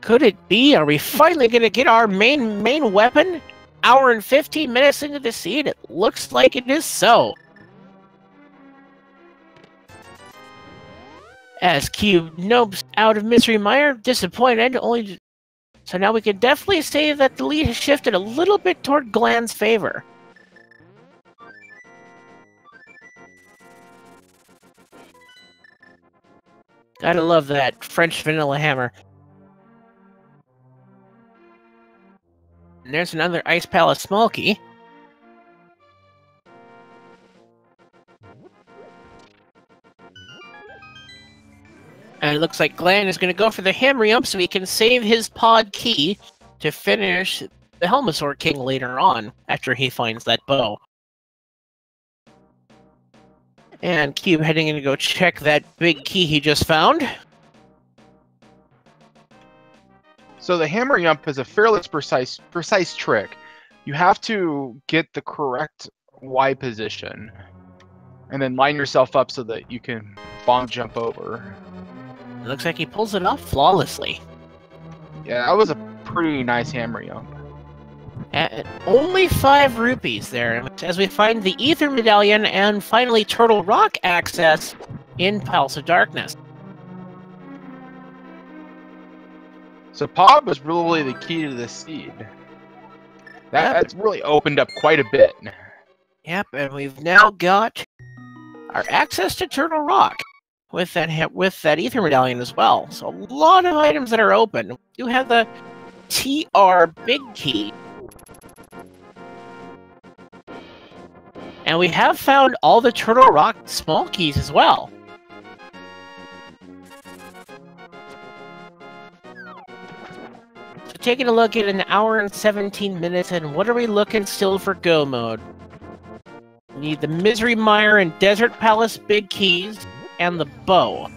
Could it be? Are we finally gonna get our main weapon? Hour and 15 minutes into the scene, it looks like it is so. As Cube nopes out of Misery Mire, disappointed, so now we can definitely say that the lead has shifted a little bit toward Glan's favor. Gotta love that French vanilla hammer. And there's another Ice Palace small key. And it looks like Glan is going to go for the hammer jump so he can save his pod key to finish the Helmasaur King later on, after he finds that bow. And Cube heading in to go check that big key he just found. So the hammer jump is a fairly precise trick. You have to get the correct Y position, and then line yourself up so that you can bomb jump over. It looks like he pulls it off flawlessly. Yeah, that was a pretty nice hammer jump. Only 5 rupees there, as we find the Ether Medallion and finally Turtle Rock access in Palace of Darkness. So Pod was really the key to the seed. That's really opened up quite a bit. Yep, and we've now got our access to Turtle Rock with that Ether Medallion as well. So a lot of items that are open. We do have the TR Big Key. And we have found all the Turtle Rock small keys as well. So taking a look at an hour and 17 minutes, and what are we looking still for go mode? We need the Misery Mire and Desert Palace big keys, and the bow.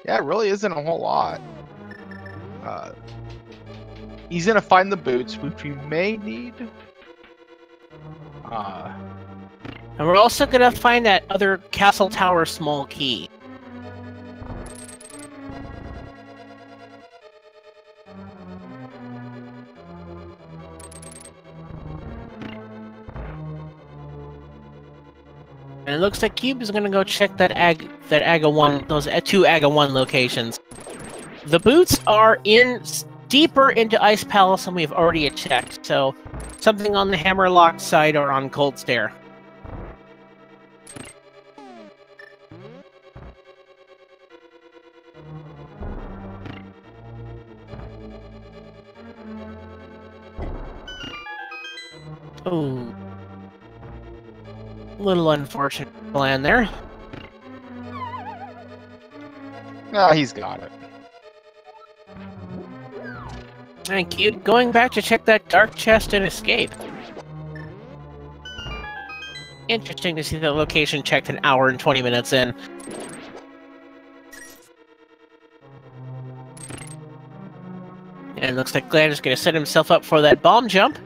Yeah, it really isn't a whole lot. He's gonna find the boots, which we may need. And we're also gonna find that other Castle Tower small key. And it looks like Cube is gonna go check that Aga 1, those 2 Aga 1 locations. The boots are deeper into Ice Palace than we've already checked, so something on the Hammerlock side or on Cold Stare. Ooh. Little unfortunate plan there. No, he's got it. Thank you. Going back to check that dark chest and escape. Interesting to see the location checked an hour and 20 minutes in. And it looks like Glan is going to set himself up for that bomb jump.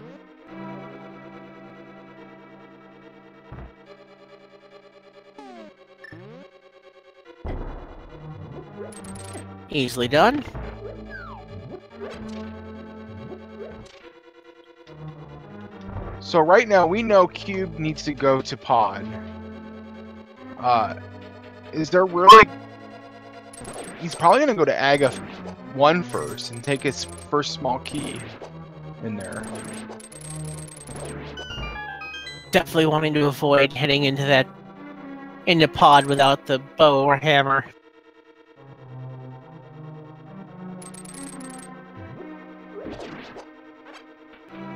Easily done. So right now we know Cube needs to go to Pod. Is there really? He's probably gonna go to Aga 1 first and take his first small key in there. Definitely wanting to avoid heading into Pod without the bow or hammer.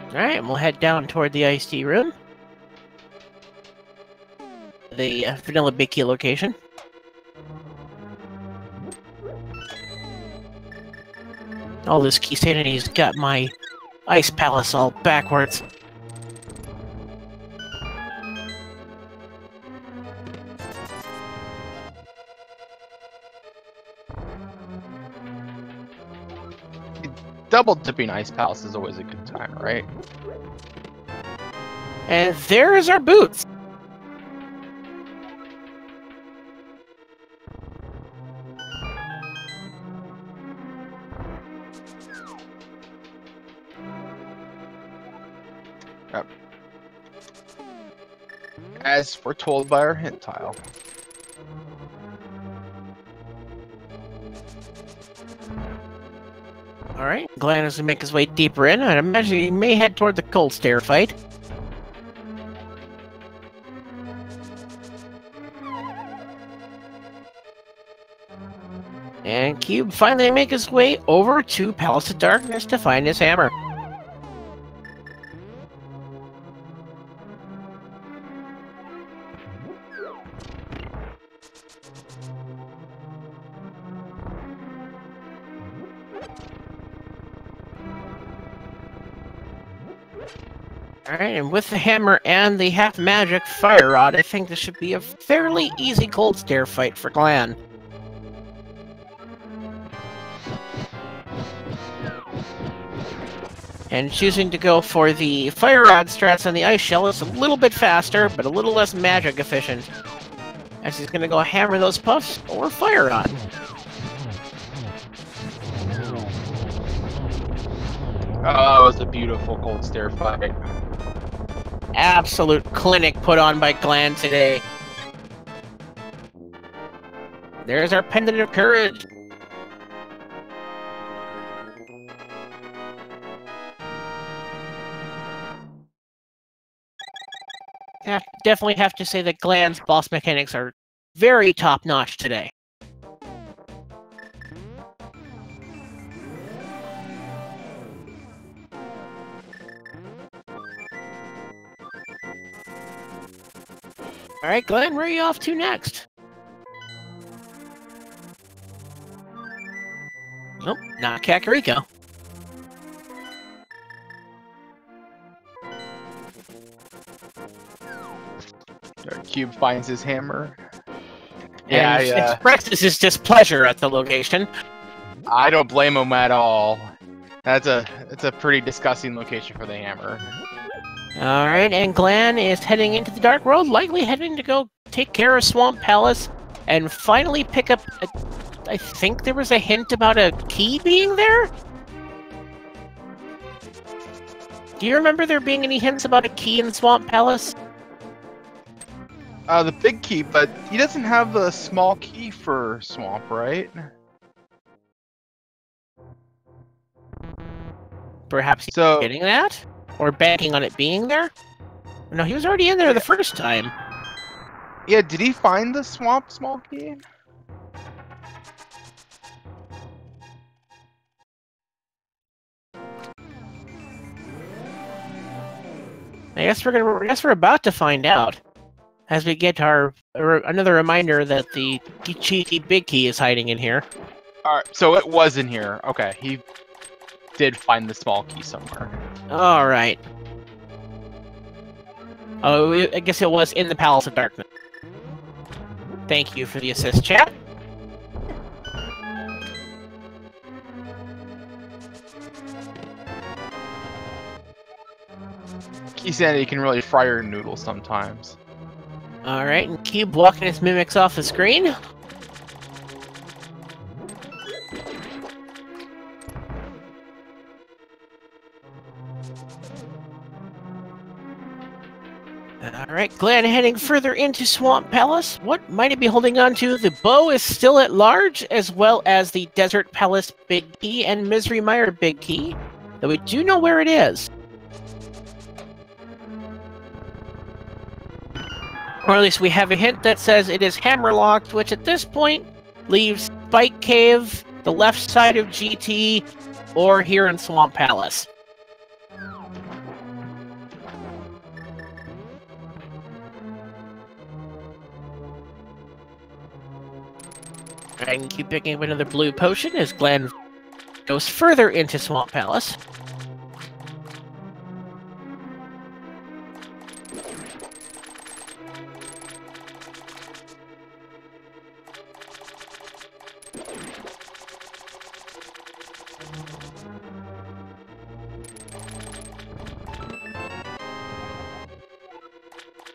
Alright, and we'll head down toward the iced tea room. The Vanilla Big Key location. All this key sanity's got my ice palace all backwards. Double dipping ice palace is always a good time, right? And there's our boots. Yep. As foretold by our hint tile. Alright, Glan has to make his way deeper in. I'd imagine he may head toward the cold stare fight. And Cube finally make his way over to Palace of Darkness to find his hammer. Alright, and with the hammer and the half-magic fire rod, I think this should be a fairly easy cold stare fight for Glan. And choosing to go for the fire rod strats on the ice shell is a little bit faster, but a little less magic efficient. As he's gonna go hammer those puffs or fire rod. Oh, it was a beautiful cold stare fight. Absolute clinic put on by Glan today. There's our pendant of courage. Definitely have to say that Glan's boss mechanics are very top-notch today. Alright, Glan, where are you off to next? Nope, not Kakariko. Cube finds his hammer. And expresses his displeasure at the location. I don't blame him at all. It's a pretty disgusting location for the hammer. Alright, and Glan is heading into the Dark World, likely heading to go take care of Swamp Palace, and finally pick up I think there was a hint about a key being there? Do you remember there being any hints about a key in Swamp Palace? The big key, but he doesn't have the small key for Swamp, right? Perhaps he's getting that? Or banking on it being there? No, he was already in there the first time. Yeah, did he find the Swamp small key? I guess we're about to find out. As we get our another reminder that the cheeky big key is hiding in here. Alright, so it was in here. Okay, he did find the small key somewhere. Alright. Oh, I guess it was in the Palace of Darkness. Thank you for the assist, chat. Key sanity can really fry your noodles sometimes. Alright, and Cube walking his mimics off the screen. Alright, Glan heading further into Swamp Palace. What might it be holding on to? The bow is still at large, as well as the Desert Palace Big Key and Misery Mire Big Key, though we do know where it is. Or at least we have a hint that says it is hammerlocked, which at this point leaves Spike Cave, the left side of GT, or here in Swamp Palace. And keep picking up another blue potion as Glan goes further into Swamp Palace.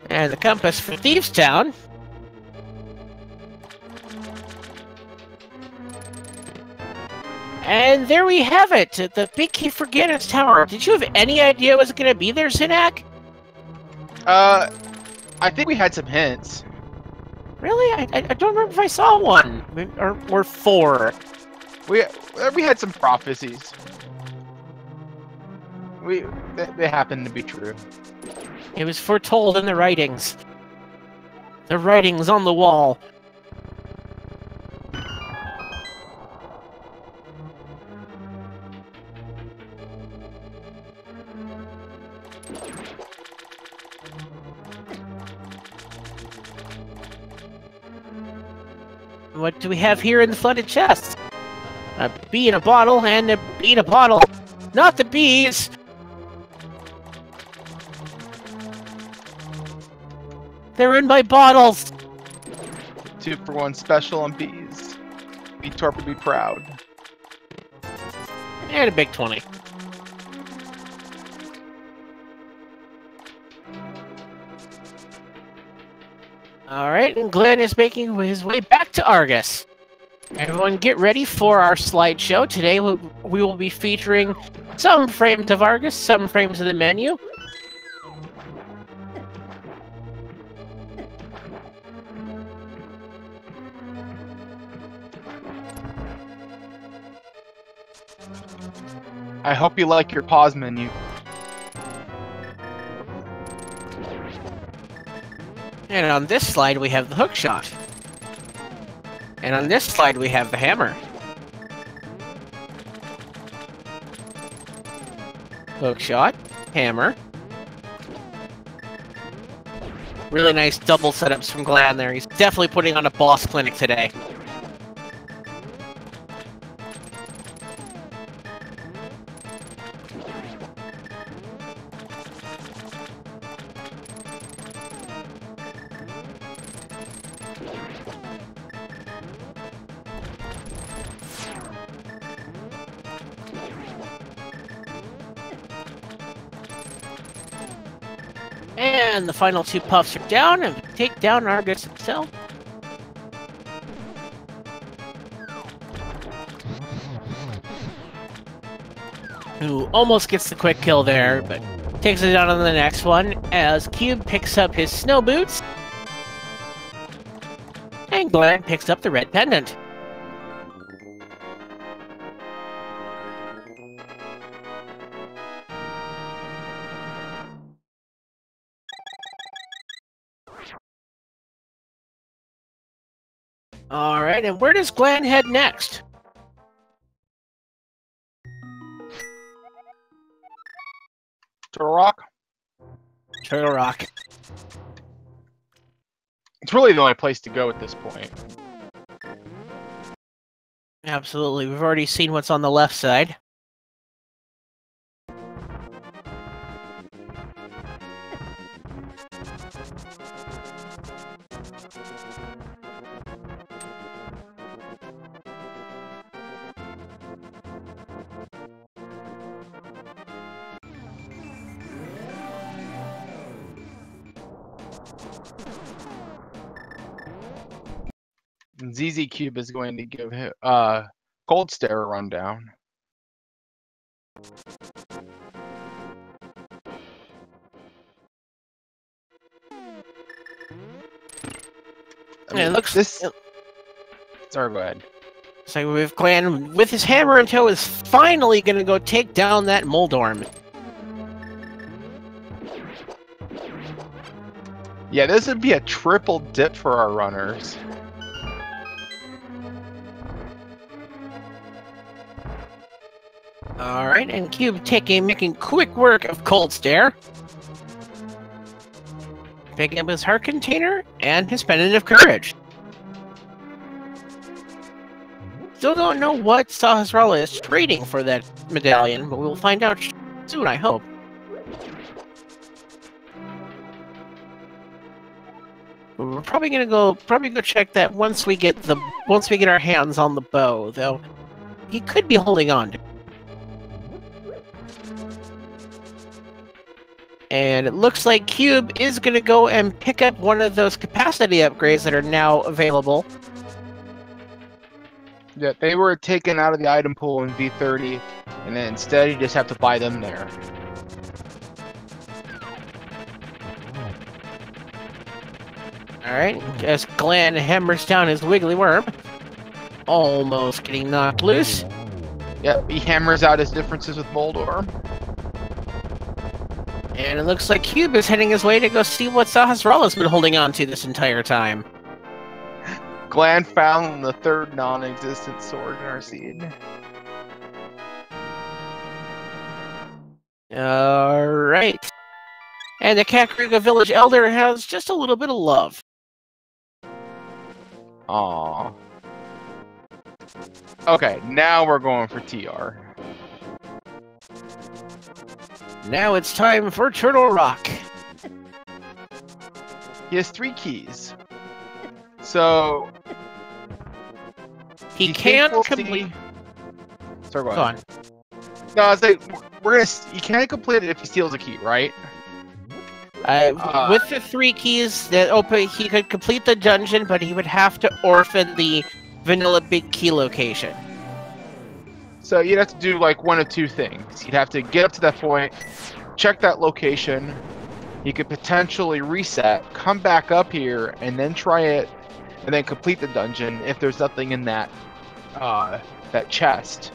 And the compass for Thieves Town. And there we have it, the big key for Ganon's Tower. Did you have any idea it was going to be there, Zinak? I think we had some hints. Really? I don't remember if I saw one. Or four. We had some prophecies. They happen to be true. It was foretold in the writings. The writings on the wall. What do we have here in the flooded chest? A bee in a bottle and a bee in a bottle. Not the bees! They're in my bottles! 2-for-1 special on bees. Be torpid, be proud. And a big 20. Alright, and Glan is making his way back to Argus. Everyone get ready for our slideshow. Today we will be featuring some frames of Argus, some frames of the menu. I hope you like your pause menu. And on this slide we have the hook shot. And on this slide we have the hammer. Hook shot, hammer. Really nice double setups from Glan there. He's definitely putting on a boss clinic today. And the final two puffs are down, and we take down Argus himself. Who almost gets the quick kill there, but takes it down on the next one, as Cube picks up his snow boots. And Glan picks up the red pendant. Alright, and where does Glan head next? Turtle Rock? Turtle Rock. It's really the only place to go at this point. Absolutely, we've already seen what's on the left side. ZzCube is going to give Cold Stare a rundown. It looks. Sorry, go ahead. So with Glan, with his hammer in tow, is finally going to go take down that Moldorm. Yeah, this would be a triple dip for our runners. Alright, and Cube making quick work of Cold Stare. Picking up his heart container and his pendant of courage. still don't know what Sahasrara is trading for that medallion, but we'll find out soon, I hope. But we're probably gonna go check that once we get our hands on the bow, though. He could be holding on to it. And it looks like Cube is gonna go and pick up one of those capacity upgrades that are now available. Yeah, they were taken out of the item pool in V30, and then instead you just have to buy them there. Alright, as Glan hammers down his wiggly worm. Almost getting knocked loose. Yep, he hammers out his differences with Moldor. And it looks like Cube is heading his way to go see what Sahasrara's been holding on to this entire time. Glan found the third non-existent sword in our seed. Alright. And the Kakariko Village Elder has just a little bit of love. Aww. Okay, now we're going for TR. Now it's time for Turtle Rock. He has 3 keys. So... He can't complete... Sorry, go Go on. No, I was like, you can't complete it if he steals a key, right? With the 3 keys that open, he could complete the dungeon, but he would have to orphan the vanilla big key location. So you'd have to do like one of 2 things. You'd have to get up to that point, check that location. You could potentially reset, come back up here, and then try it, and then complete the dungeon if there's nothing in that that chest.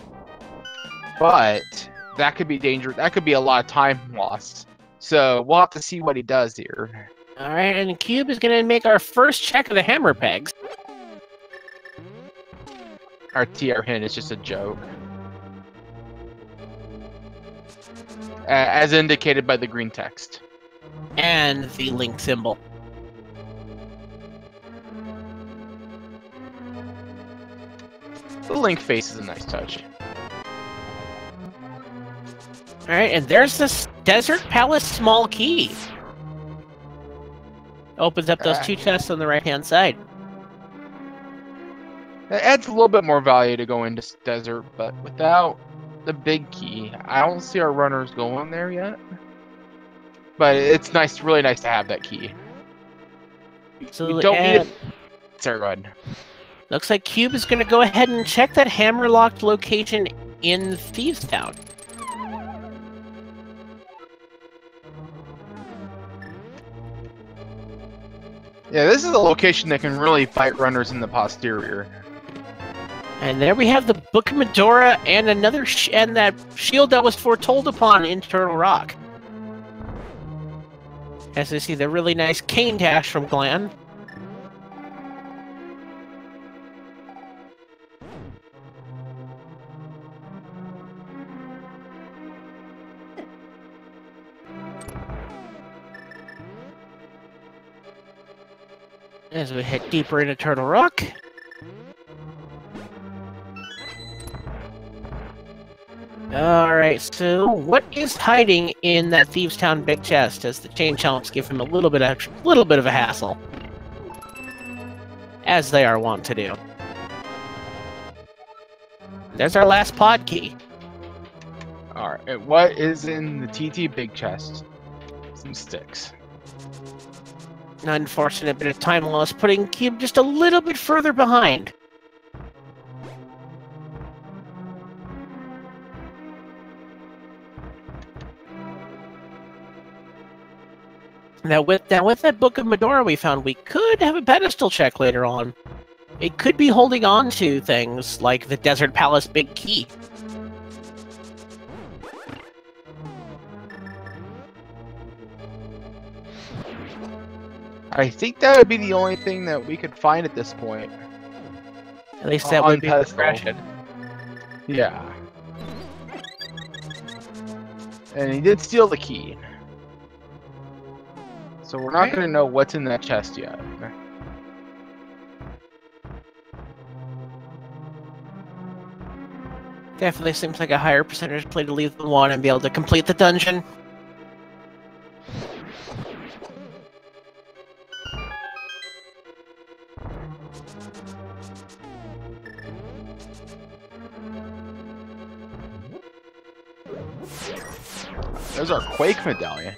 But that could be dangerous. That could be a lot of time lost. So we'll have to see what he does here. Alright, and Cube is going to make our first check of the hammer pegs. Our TR hint is just a joke. As indicated by the green text. And the link symbol. The link face is a nice touch. Alright, and there's this Desert Palace small key. Opens up those 2 chests on the right-hand side. It adds a little bit more value to go into desert, but without the big key, I don't see our runners going there yet. But it's nice, really nice to have that key. So we don't need it. Sorry, go ahead. Looks like Cube is going to go ahead and check that hammer-locked location in Thieves Town. Yeah, this is a location that can really fight runners in the posterior. And there we have the Book of Medora and another and that shield that was foretold upon in Turtle Rock. As we see the really nice cane dash from Glan. As we head deeper into Turtle Rock. Alright, so what is hiding in that Thieves Town big chest as the chain chomps give him a little bit of a hassle? As they are wont to do. There's our last pod key. Alright, what is in the TT big chest? Some sticks. An unfortunate bit of time loss, putting Cube just a little bit further behind. Now with that Book of Medora we found, we could have a pedestal check later on. It could be holding on to things like the Desert Palace Big Key. I think that would be the only thing that we could find at this point. At least that would be progression. Yeah. And he did steal the key. So we're not going to know what's in that chest yet. Definitely seems like a higher percentage play to leave than one and be able to complete the dungeon. There's our Quake medallion.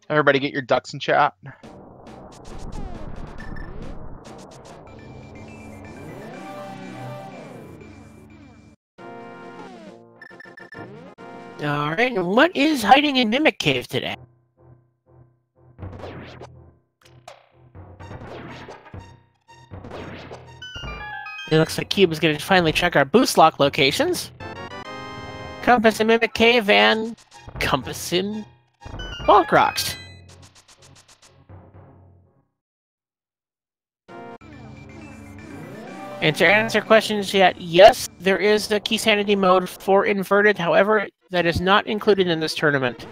Everybody get your ducks in chat. Alright, and what is hiding in Mimic Cave today? It looks like Cube is going to finally check our boost lock locations. Compass in Mimic Cave and Compass in Bonk Rocks. And to answer questions yet, yes, there is a key sanity mode for inverted. However, that is not included in this tournament.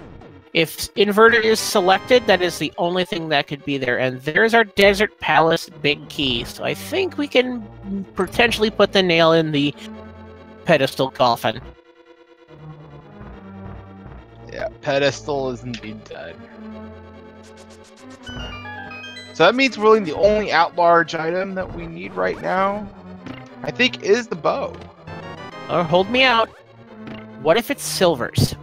If inverted is selected, that is the only thing that could be there. And there's our Desert Palace big key. So I think we can potentially put the nail in the pedestal coffin. Yeah, pedestal is indeed dead. So that means really the only at-large item that we need right now, I think, is the bow. Or hold me out. What if it's silvers?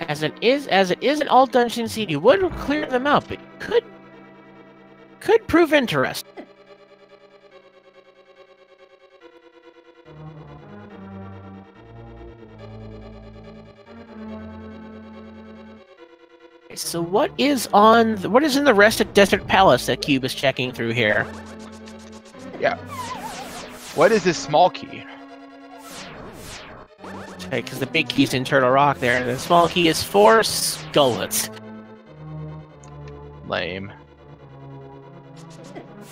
As it is an all dungeon seed, you would clear them out, but could prove interesting. So what is in the rest of Desert Palace that Cube is checking through here? Yeah. What is this small key? Okay, because the big key's in Turtle Rock there, and the small key is 4 skullets. Lame.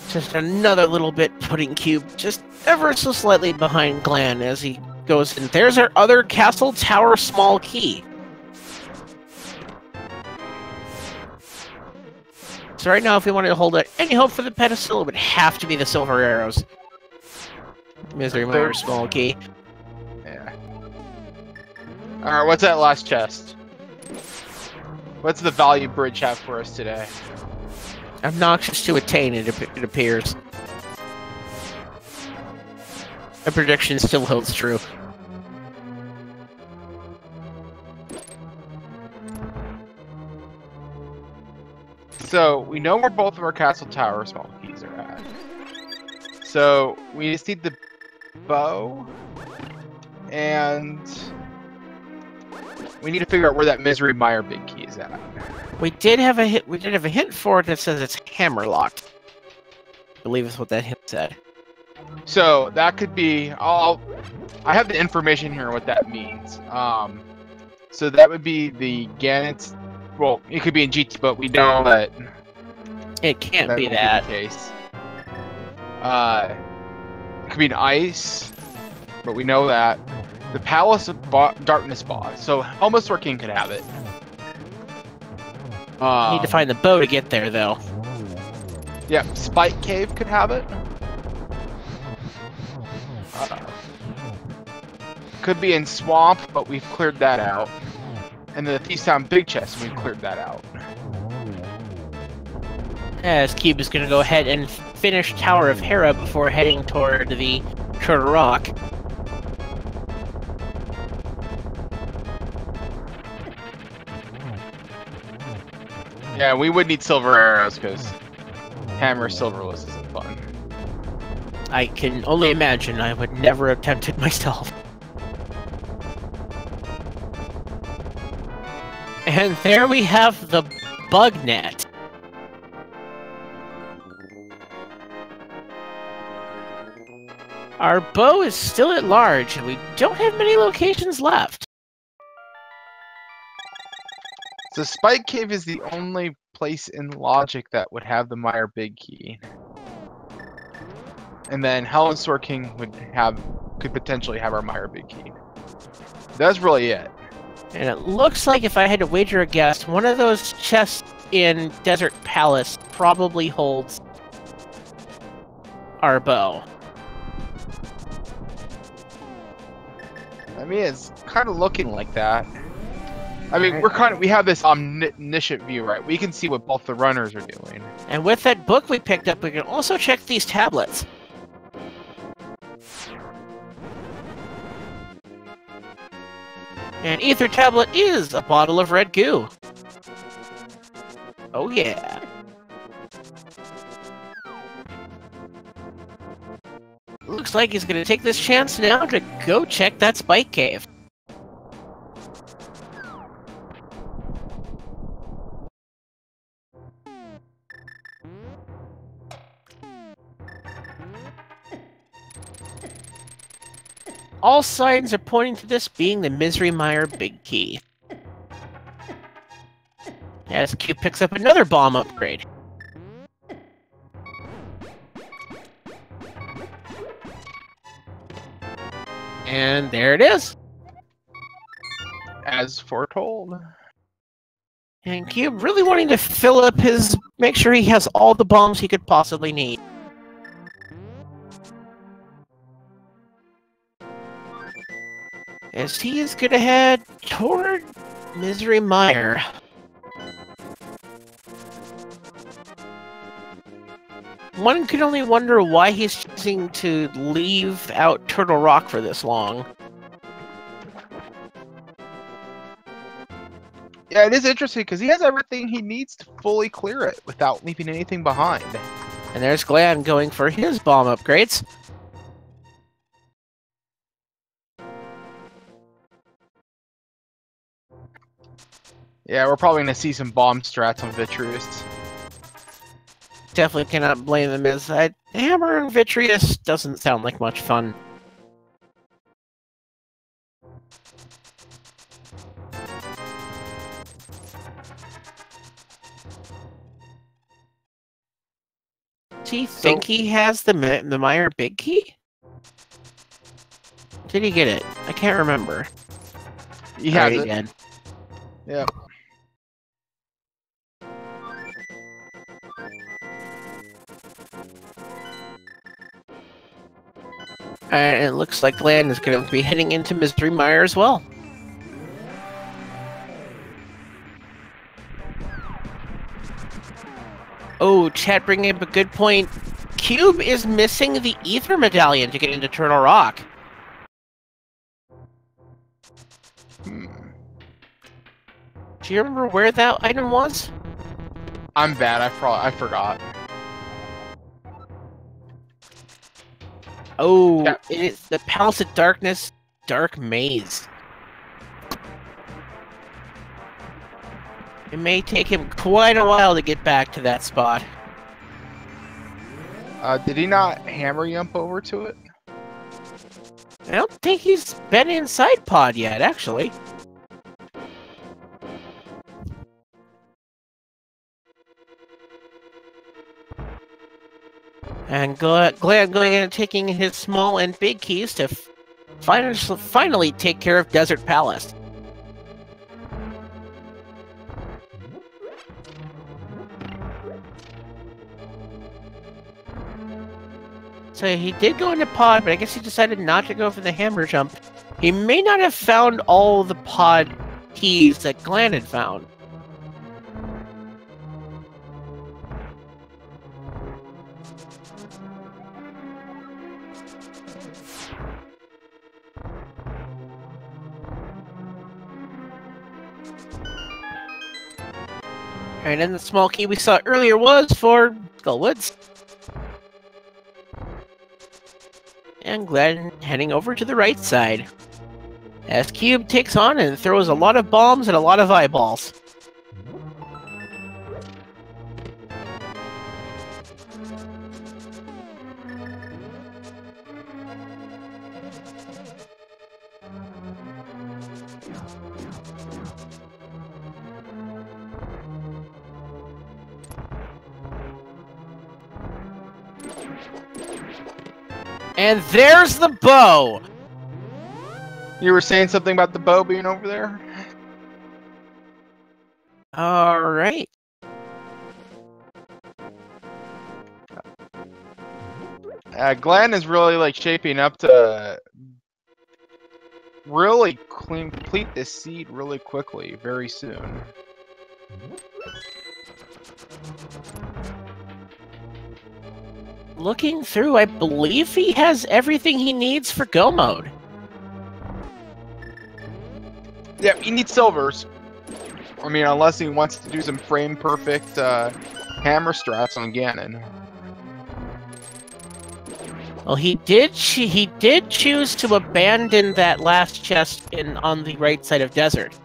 Just another little bit putting Cube just ever so slightly behind Glan as he goes in. There's our other castle tower small key. So right now, if we wanted to hold any hope for the pedestal, it would have to be the silver arrows. Misery Mire small key. Yeah. Alright, what's that last chest? What's the value bridge have for us today? Obnoxious to attain, it appears. A prediction still holds true. So, we know where both of our castle tower small keys are at. So, we just need the bow, and we need to figure out where that Misery Mire big key is at. We did have a hint for it that says it's hammer locked. I believe is what that hint said. So that could be. I have the information here what that means. So that would be the Gannett's. Well, it could be in GT, but we know that it can't be that. The case. It could be an ice, but we know that the Palace of Darkness boss. So Helmsor King could have it. Need to find the bow to get there, though. Yeah, Spike Cave could have it. Could be in Swamp, but we've cleared that out. And then the Thief's Town Big Chest, we've cleared that out. As Cube is going to go ahead and finish Tower of Hera before heading toward the Turtle Rock. Yeah, we would need silver arrows, because hammer silverless isn't fun. I can only imagine. I would never attempt it myself. And there we have the bug net. Our bow is still at large, and we don't have many locations left. So Spike Cave is the only place in logic that would have the Mire Big Key. And then Helmsor King could potentially have our Mire Big Key. That's really it. And it looks like, if I had to wager a guess, one of those chests in Desert Palace probably holds our bow. I mean, it's kind of looking like that. I mean, we have this omniscient view, right? We can see what both the runners are doing. And with that book we picked up, we can also check these tablets. And Ether Tablet is a bottle of red goo. Oh yeah. Looks like he's gonna take this chance now to go check that spike cave. All signs are pointing to this being the Misery Mire Big Key. As Q picks up another bomb upgrade. And there it is. As foretold. And Cube really wanting to fill up his... make sure he has all the bombs he could possibly need. As he is gonna head toward Misery Mire. One can only wonder why he's choosing to leave out Turtle Rock for this long. Yeah, it is interesting because he has everything he needs to fully clear it without leaving anything behind. And there's Glan going for his bomb upgrades. Yeah, we're probably going to see some bomb strats on Vitreous. Definitely cannot blame them, as Hammer and Vitreous doesn't sound like much fun. Do you think he has the Mire Big Key? Did he get it? I can't remember. He has it. Again. Yeah. And it looks like Glan is going to be heading into Misery Mire as well. Oh, chat bringing up a good point. Cube is missing the Ether Medallion to get into Turtle Rock. Do you remember where that item was? I'm bad. I forgot. Oh, Yeah. it is the Palace of Darkness Dark Maze. It may take him quite a while to get back to that spot. Did he not hammer jump over to it? I don't think he's been inside Pod yet, actually. And Glan going in and taking his small and big keys to finally take care of Desert Palace. So he did go into Pod, but I guess he decided not to go for the hammer jump. He may not have found all the Pod keys that Glan had found. And then the small key we saw earlier was for Skullwoods. And Glan heading over to the right side. As Cube takes on and throws a lot of bombs and a lot of eyeballs. And there's the bow! You were saying something about the bow being over there? All right. Glan is really like shaping up to really complete this seed really quickly, very soon. Looking through, I believe he has everything he needs for go mode. Yeah, he needs silvers. I mean, unless he wants to do some frame perfect hammer strats on Ganon. Well, he did choose to abandon that last chest on the right side of desert.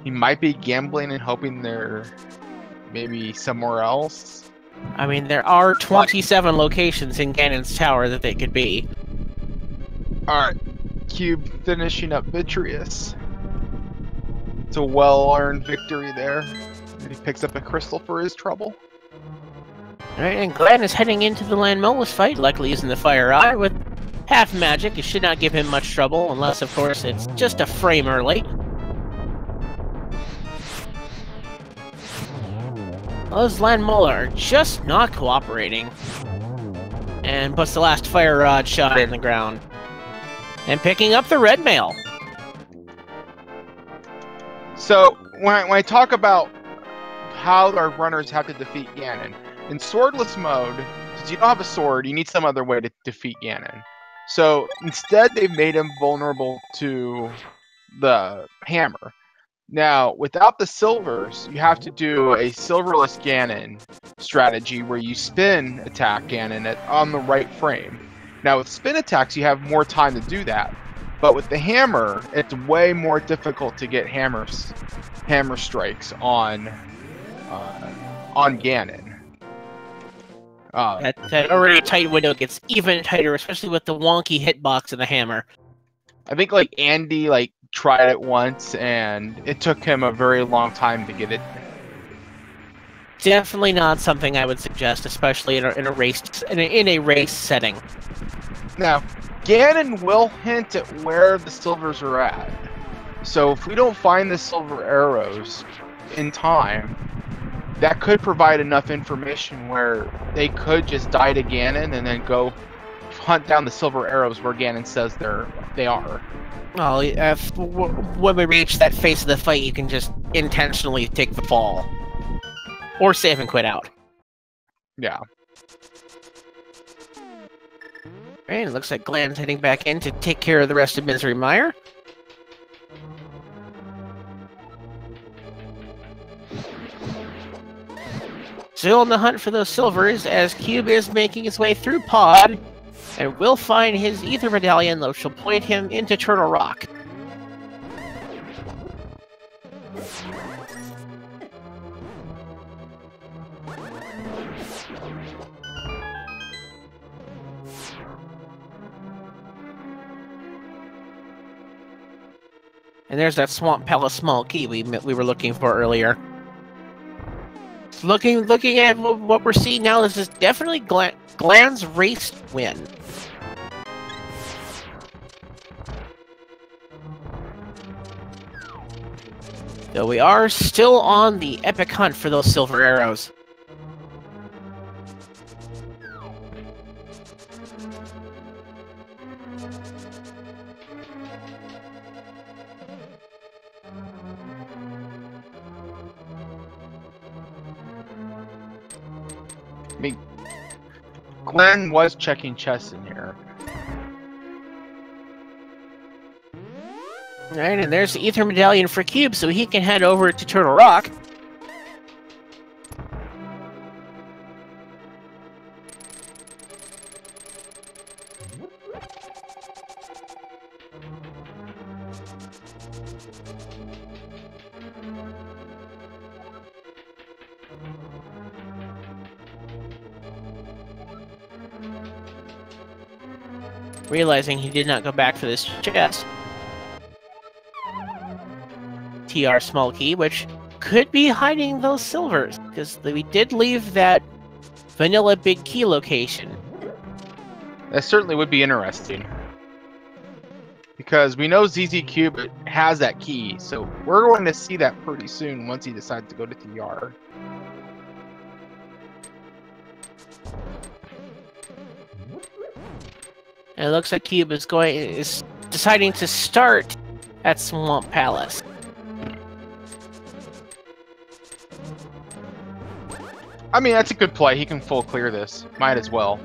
He might be gambling and hoping they're maybe somewhere else. I mean, there are 27 locations in Ganon's tower that they could be. Alright, Cube finishing up Vitreous. It's a well-earned victory there. And he picks up a crystal for his trouble. Alright, and Glan is heading into the Landmolus fight, likely using the Fire Eye with half magic. It should not give him much trouble, unless, of course, it's just a frame early. Those Landmola are just not cooperating. And puts the last Fire Rod shot in the ground. And picking up the red mail. So, when I talk about how our runners have to defeat Ganon, in swordless mode, since you don't have a sword, you need some other way to defeat Ganon. So, instead they've made him vulnerable to the hammer. Now, without the silvers, you have to do a silverless Ganon strategy where you spin attack Ganon on the right frame. Now, with spin attacks, you have more time to do that. But with the hammer, it's way more difficult to get hammer strikes on Ganon. That already tight window gets even tighter, especially with the wonky hitbox of the hammer. I think like Andy tried it once, and it took him a very long time to get it. Definitely not something I would suggest, especially in a race setting. Now, Ganon will hint at where the silvers are at. So if we don't find the silver arrows in time, that could provide enough information where they could just die to Ganon and then go hunt down the silver arrows where Ganon says they are. Well, when we reach that phase of the fight, you can just intentionally take the fall. Or save and quit out. Yeah. Alright, it looks like Glan's heading back in to take care of the rest of Misery Mire. Still on the hunt for those silvers, as Cube is making his way through Pod, and will find his Ether Medallion, though she'll point him into Turtle Rock. And there's that Swamp Palace small key we were looking for earlier. Looking at what we're seeing now, this is definitely Glan's race win. Though we are still on the epic hunt for those silver arrows. I mean, Glan was checking chests in here. Alright, and there's the Ether Medallion for Cube, so he can head over to Turtle Rock. Realizing he did not go back for this chest. TR small key, which could be hiding those silvers, because we did leave that vanilla big key location. That certainly would be interesting. Because we know ZzCube has that key, so we're going to see that pretty soon once he decides to go to TR. And it looks like Cube is deciding to start at Swamp Palace. I mean, that's a good play. He can full clear this. Might as well.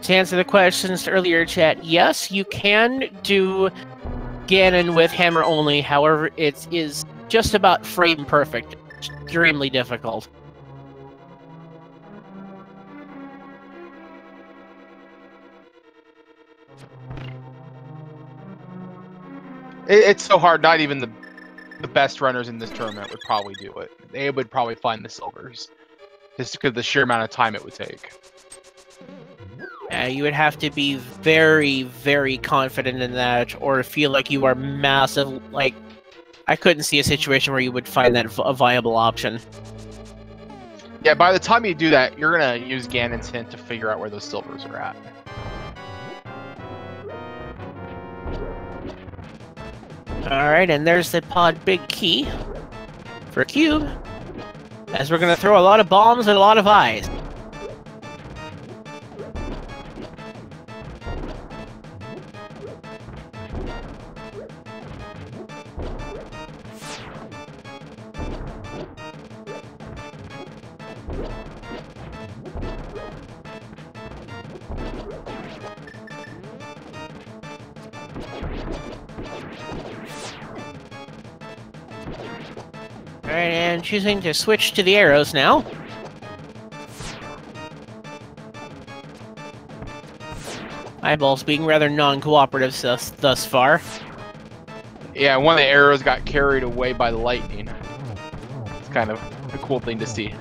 To answer the questions earlier, chat, yes, you can do Ganon with hammer only. However, it is just about frame perfect. Extremely difficult. It's so hard. Not even the best runners in this tournament would probably do it. They would probably find the silvers, just because of the sheer amount of time it would take. You would have to be very, very confident in that, or feel like you are massive. Like, I couldn't see a situation where you would find that a viable option. Yeah, by the time you do that, you're gonna use Ganon's hint to figure out where those silvers are at. Alright, and there's the pod big key for Cube, as we're gonna throw a lot of bombs and a lot of eyes. Alright, and choosing to switch to the arrows now. Eyeballs being rather non-cooperative thus far. Yeah, one of the arrows got carried away by the lightning. It's kind of a cool thing to see.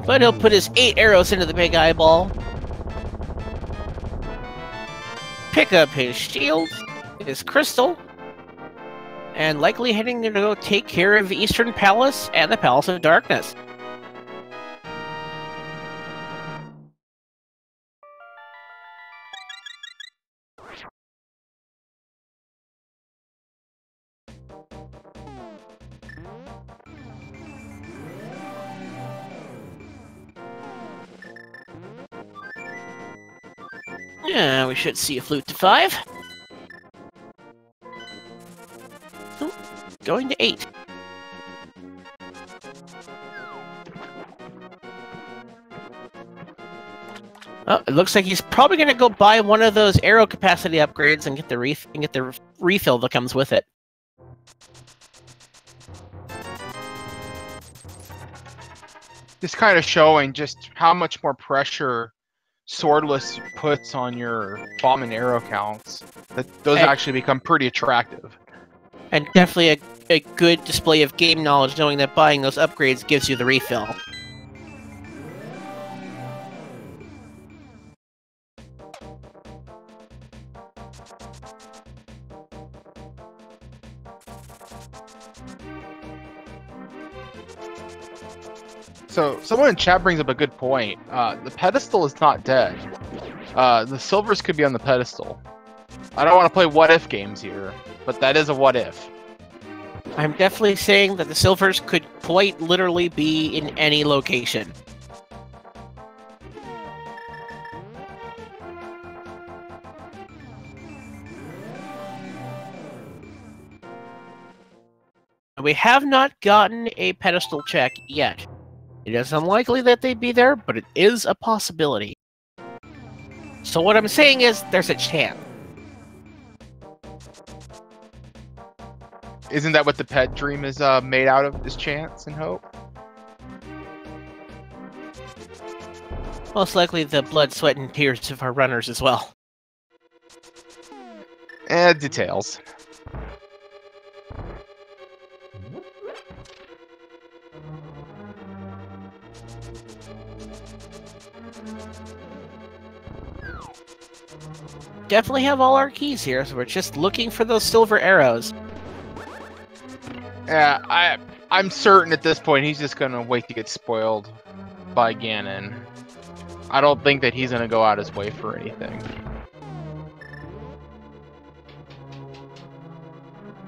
But he'll put his 8 arrows into the big eyeball. Pick up his shield, his crystal, and likely heading to go take care of the Eastern Palace and the Palace of Darkness. Yeah, we should see a flute to 5. Going to 8. Oh, it looks like he's probably going to go buy one of those arrow capacity upgrades and get the refill that comes with it. This kind of showing just how much more pressure Swordless puts on your bomb and arrow counts. That those actually become pretty attractive. And definitely a good display of game knowledge, knowing that buying those upgrades gives you the refill. So, someone in chat brings up a good point. The pedestal is not dead. The silvers could be on the pedestal. I don't want to play what-if games here, but that is a what-if. I'm definitely saying that the silvers could quite literally be in any location. We have not gotten a pedestal check yet. It is unlikely that they'd be there, but it is a possibility. So what I'm saying is, there's a chance. Isn't that what the pet dream is made out of, is chance and hope? Most likely the blood, sweat, and tears of our runners as well. Details. Definitely have all our keys here, so we're just looking for those silver arrows. Yeah, I'm certain at this point he's just gonna wait to get spoiled by Ganon. I don't think that he's gonna go out his way for anything.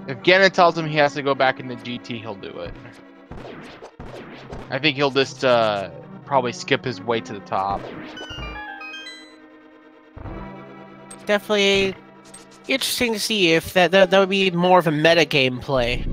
If Ganon tells him he has to go back into GT, he'll do it. I think he'll just probably skip his way to the top. Definitely interesting to see if that would be more of a meta gameplay.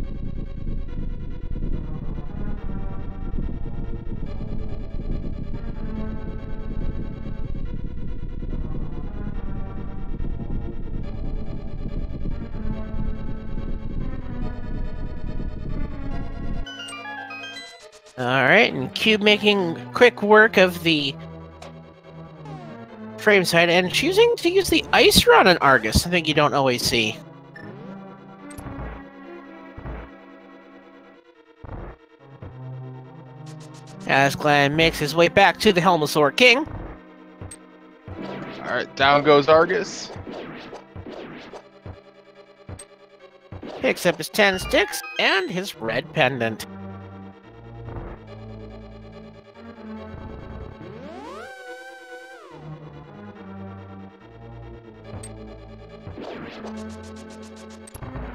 Alright, and Cube making quick work of the frame side and choosing to use the ice run on Argus, something you don't always see. As Glan makes his way back to the Helmosaur King. Alright, down goes Argus. Picks up his 10 sticks and his red pendant.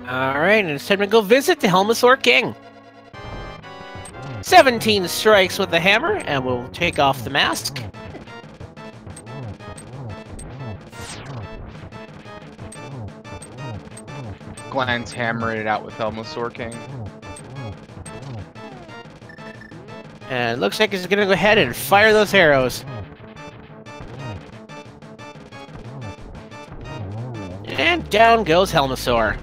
Alright, and it's time to go visit the Helmosaur King. 17 strikes with the hammer, and we'll take off the mask. Glan's hammering it out with Helmosaur King. And it looks like he's gonna go ahead and fire those arrows. And down goes Helmosaur.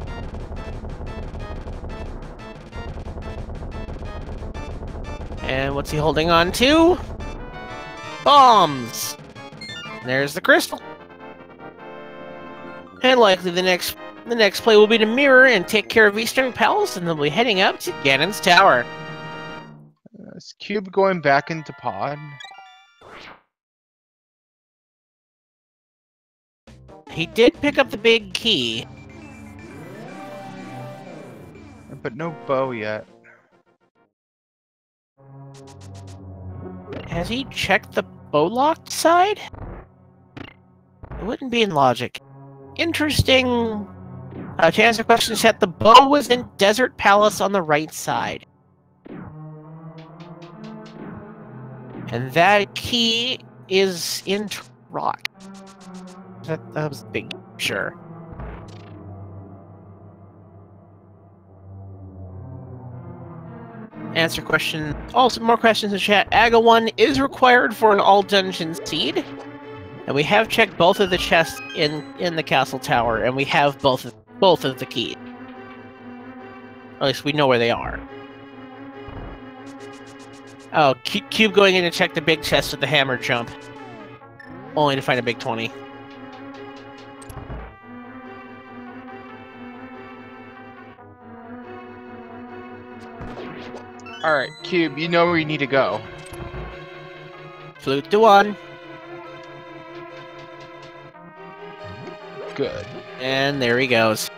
And what's he holding on to? Bombs! There's the crystal. And likely the next play will be to mirror and take care of Eastern Palace, and then we'll be heading up to Ganon's Tower. Is Cube going back into pod? He did pick up the big key. But no bow yet. Has he checked the bow-locked side? It wouldn't be in logic. Interesting. To answer the question, set the bow was in Desert Palace on the right side. And that key is in rock. That was big, sure. Answer question. Also, more questions in chat. Aga 1 is required for an all-dungeon seed. And we have checked both of the chests in the castle tower, and we have both of the keys. Or at least we know where they are. Oh, Cube going in to check the big chest with the hammer jump. Only to find a big 20. Alright, Cube, you know where you need to go. Flute to 1. Good. And there he goes.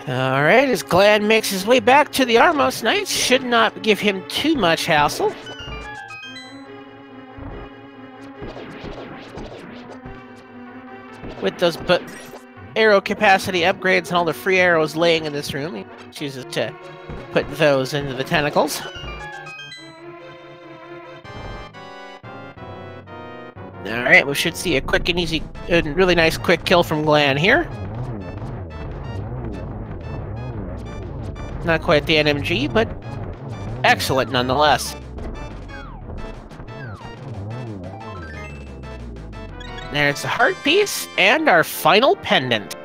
Alright, as Glan makes his way back to the Armos Knights, should not give him too much hassle. With those arrow capacity upgrades and all the free arrows laying in this room, he chooses to put those into the tentacles. Alright, we should see a quick and easy, really nice quick kill from Glan here. Not quite the NMG, but excellent nonetheless. There's the heart piece and our final pendant.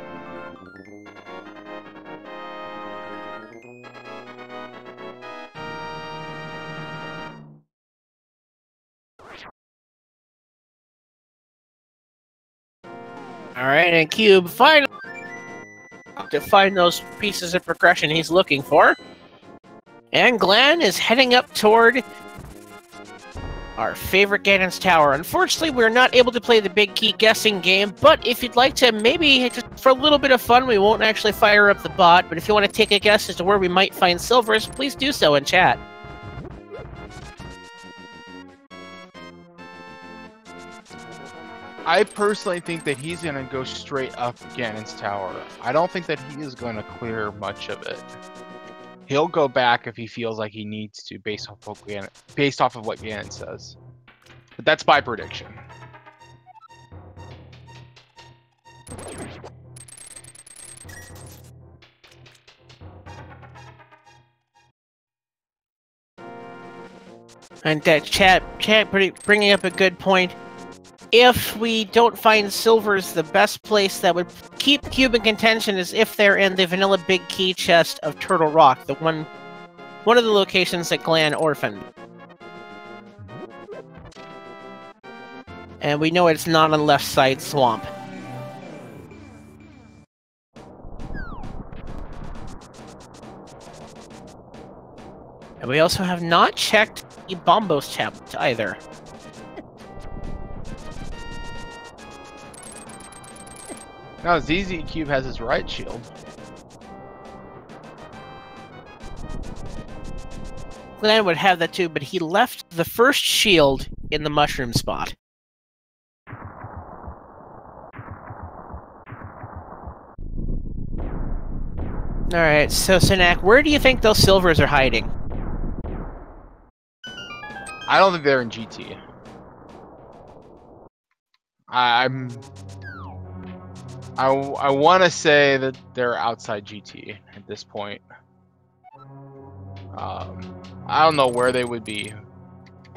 Alright, and Cube finally to find those pieces of progression he's looking for. And Glan is heading up toward Our favorite Ganon's Tower. Unfortunately, we're not able to play the big key guessing game, but if you'd like to, maybe just for a little bit of fun, we won't actually fire up the bot, but if you want to take a guess as to where we might find silvers, please do so in chat. I personally think that he's going to go straight up Ganon's Tower. I don't think that he is going to clear much of it. He'll go back if he feels like he needs to, based off of what Ganon says. But that's my prediction. And chat bringing up a good point. If we don't find silvers, the best place that would keep Cube in contention is if they're in the vanilla big key chest of Turtle Rock, the one of the locations that Glan orphaned. And we know it's not on left side swamp. And we also have not checked the Bombos tablet either. Now ZzCube has his right shield. Glan would have that too, but he left the first shield in the mushroom spot. Alright, so Sinak, where do you think those silvers are hiding? I don't think they're in GT. I want to say that they're outside GT at this point. I don't know where they would be.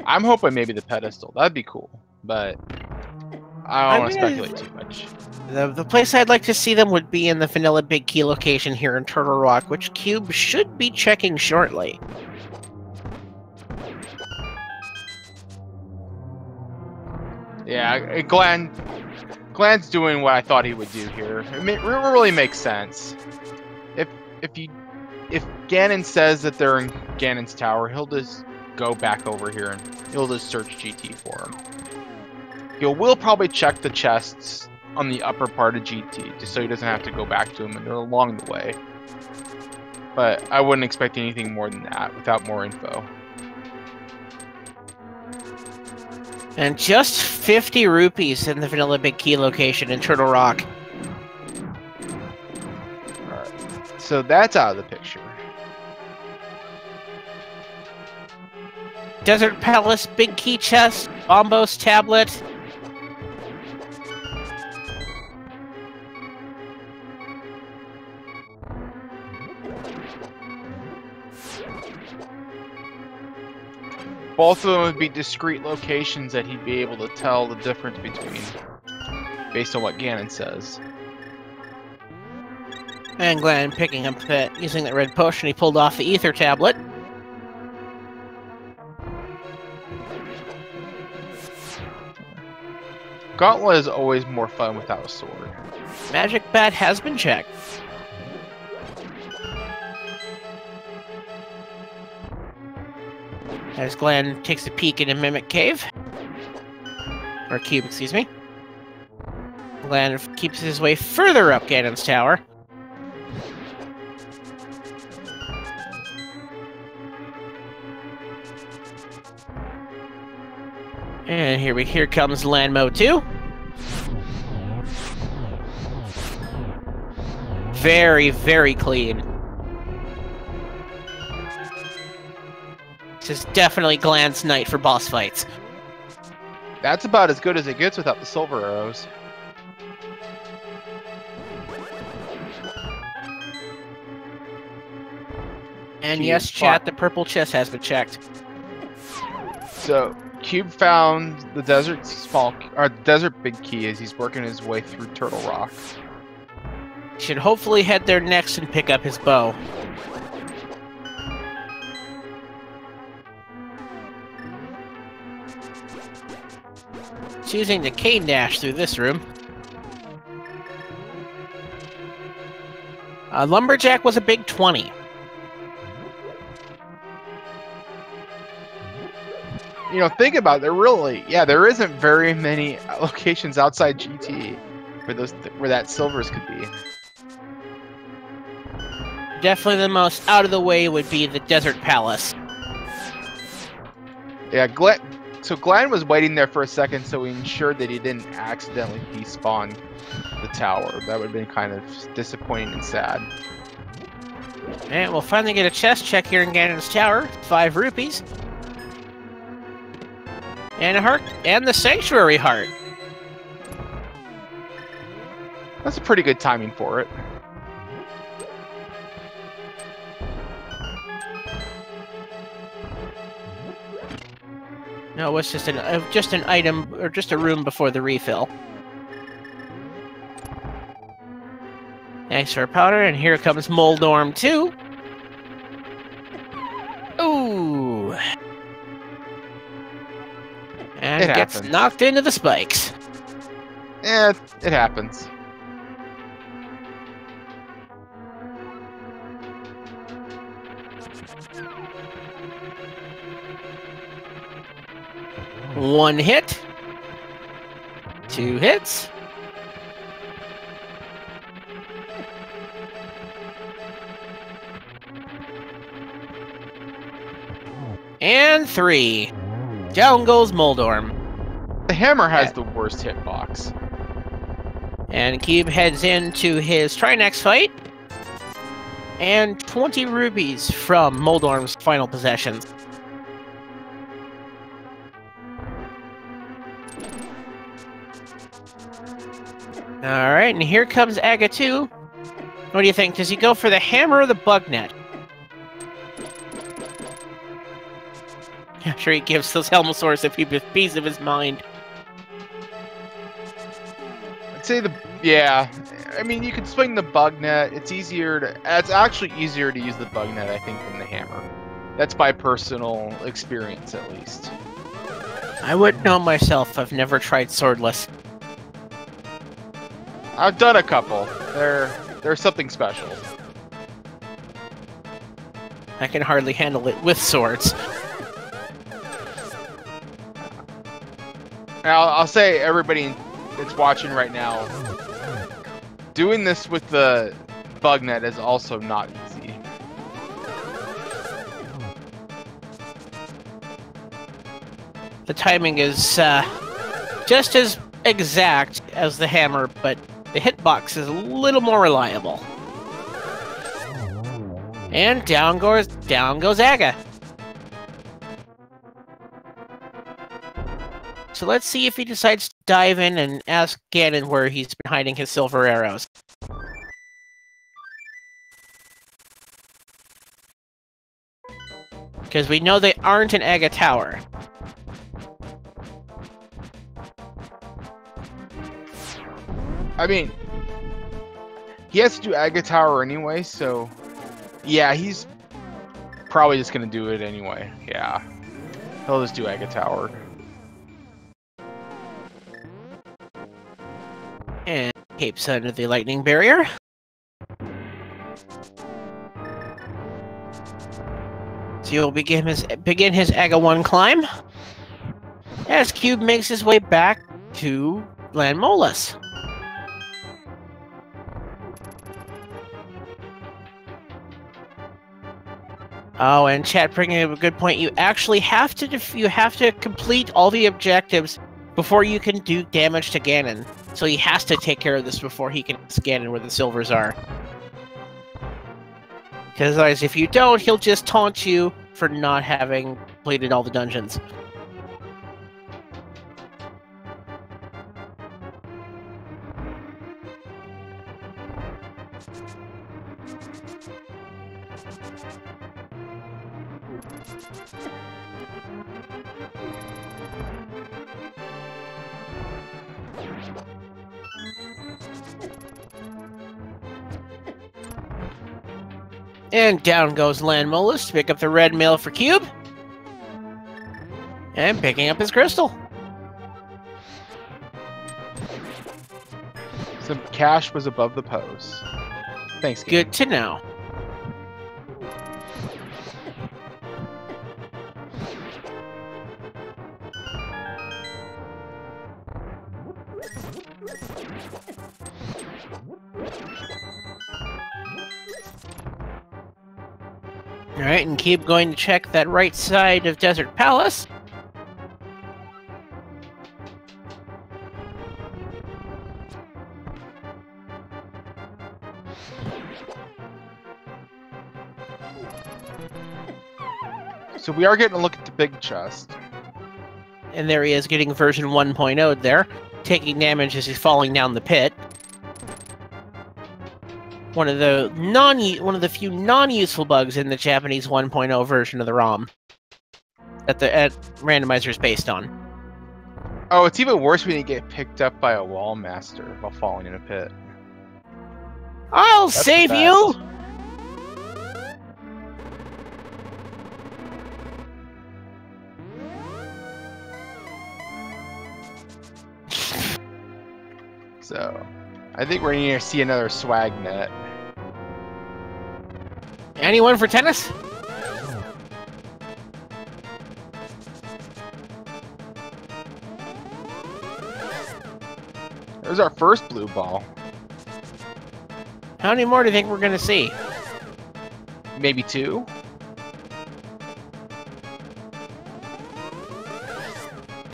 I'm hoping maybe the pedestal. That'd be cool, but I don't want to speculate too much. The place I'd like to see them would be in the vanilla big key location here in Turtle Rock, which Cube should be checking shortly. Yeah, Glan's doing what I thought he would do here. It really makes sense. If Ganon says that they're in Ganon's Tower, he'll just go back over here and he'll just search GT for him. We'll probably check the chests on the upper part of GT, just so he doesn't have to go back to them and they're along the way. But I wouldn't expect anything more than that without more info. And just 50 rupees in the vanilla big key location in Turtle Rock. Alright, so that's out of the picture. Desert Palace, big key chest, Bombos tablet. Both of them would be discrete locations that he'd be able to tell the difference between, based on what Ganon says. And Glan picking up that, using that red potion, he pulled off the ether tablet. Gauntlet is always more fun without a sword. Magic Bat has been checked. As Glan takes a peek in a Mimic Cave. Or Cube, excuse me. Glan keeps his way further up Ganon's Tower. And here comes land mode 2. Very, very clean. This is definitely Glan's night for boss fights. That's about as good as it gets without the silver arrows. And Cube yes, chat, the purple chest has been checked. So Cube found the desert big key as he's working his way through Turtle Rock. Should hopefully head there next and pick up his bow. Choosing to cane dash through this room. Lumberjack was a big 20. you know, think about it, there isn't very many locations outside GT where that silvers could be. Definitely the most out of the way would be the Desert Palace. Yeah, Glan was waiting there for a second so he ensured that he didn't accidentally despawn the tower. That would have been kind of disappointing and sad. And we'll finally get a chest check here in Ganon's Tower. 5 rupees. And a heart, and the Sanctuary Heart. That's a pretty good timing for it. No, it's just an item, or just a room before the refill. Thanks for powder, and here comes Moldorm 2. Ooh. And It gets happens. knocked into the spikes. Yeah, it happens. One hit. 2 hits. And 3. Down goes Moldorm. The hammer has the worst hitbox. And Cube heads into his Trinex fight. And 20 rupees from Moldorm's final possessions. Alright, and here comes Aga 2. What do you think? Does he go for the hammer or the bug net? I'm sure he gives those Helmosaurs a piece of his mind. I'd say yeah. I mean, you could swing the bug net. It's actually easier to use the bug net, I think, than the hammer. That's by personal experience, at least. I wouldn't know myself. I've never tried swordless. I've done a couple. They're something special. I can hardly handle it with swords. Now, I'll say everybody that's watching right now, doing this with the bug net is also not easy. The timing is just as exact as the hammer, but the hitbox is a little more reliable. And down goes Aga. So let's see if he decides to dive in and ask Ganon where he's been hiding his silver arrows. Because we know they aren't in Aga Tower. I mean, he has to do Aga Tower anyway, so yeah, he's probably just gonna do it anyway. Yeah, he'll just do Aga Tower. And capes under the lightning barrier. So he'll begin his Aga 1 climb as Cube makes his way back to Glan Molus. Oh, and chat bringing up a good point. You actually have to complete all the objectives before you can do damage to Ganon. So he has to take care of this before he can ask Ganon where the silvers are. Because otherwise, if you don't, he'll just taunt you for not having completed all the dungeons. And down goes Landmolus to pick up the red mail for Cube. And picking up his crystal. Some cash was above the pose. Thanks, Gabe. Good to know. Alright, and keep going to check that right side of Desert Palace. So we are getting a look at the big chest. And there he is, getting version 1.0 there, taking damage as he's falling down the pit. One of the few non-useful bugs in the Japanese 1.0 version of the ROM that Randomizer is based on. Oh, it's even worse when you get picked up by a wall master while falling in a pit. I'll That's save the you! best. So, I think we're going to see another swag net. Anyone for tennis? There's our first blue ball. How many more do you think we're gonna see? Maybe 2?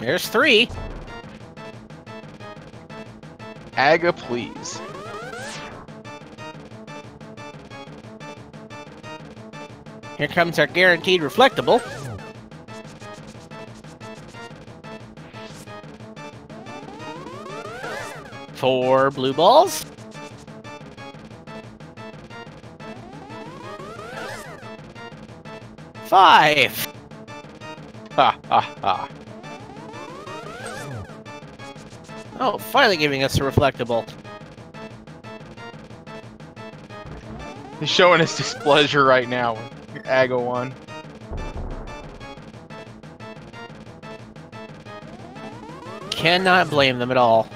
There's 3. Aga, please. Here comes our guaranteed reflectable. Four blue balls. Five. Ha ha ha. Oh, finally giving us a reflectable. He's showing his displeasure right now. Aga 1. Cannot blame them at all.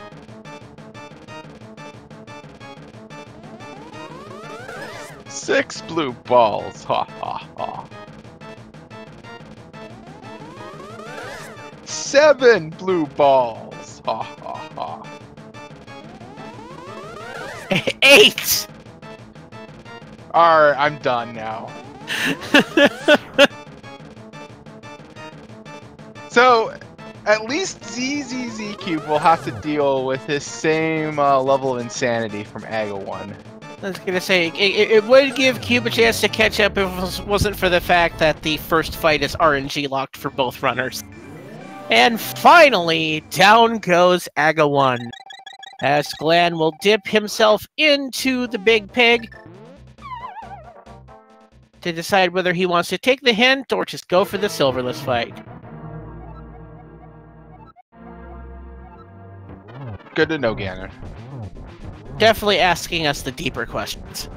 Six blue balls. Ha ha ha. 7 blue balls. Ha ha ha. 8! Alright, I'm done now. So, at least ZzZCube will have to deal with this same level of insanity from Aga 1. I was gonna say, it would give Cube a chance to catch up if it wasn't for the fact that the first fight is RNG locked for both runners. And finally, down goes Aga 1, as Glan will dip himself into the big pig to decide whether he wants to take the hint or just go for the silverless fight. Good to know, Ganon. Definitely asking us the deeper questions.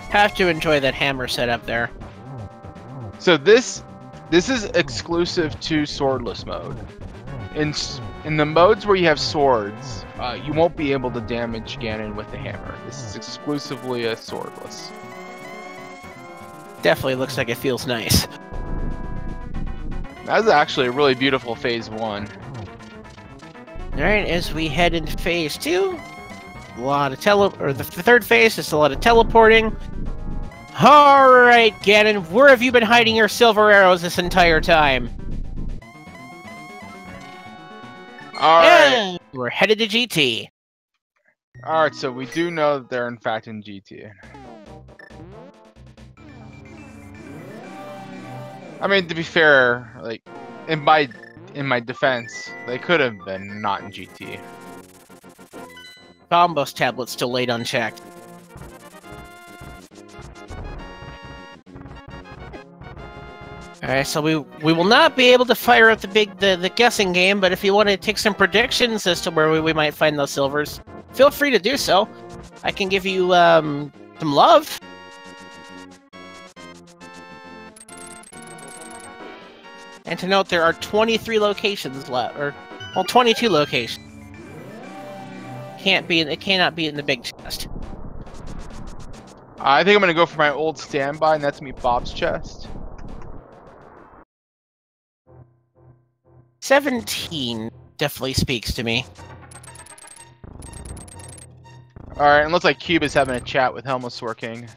Have to enjoy that hammer setup there. So this is exclusive to swordless mode. In the modes where you have swords, you won't be able to damage Ganon with the hammer. This is exclusively a swordless. Definitely looks like it feels nice. That's actually a really beautiful phase 1. Alright, as we head into phase 2, a lot of the third phase is a lot of teleporting. Alright, Ganon, where have you been hiding your silver arrows this entire time? Alright. And we're headed to GT. Alright, so we do know that they're in fact in GT. I mean, to be fair, like, in my defense, they could have been not in GT. Bombos tablet still laid unchecked. Alright, so we will not be able to fire up the guessing game, but if you want to take some predictions as to where we might find those silvers, feel free to do so. I can give you some love. And to note, there are 23 locations left, or well, 22 locations. It cannot be in the big chest. I think I'm gonna go for my old standby, and that's me Bob's chest. 17 definitely speaks to me. Alright, it looks like Cube is having a chat with Helmslor King.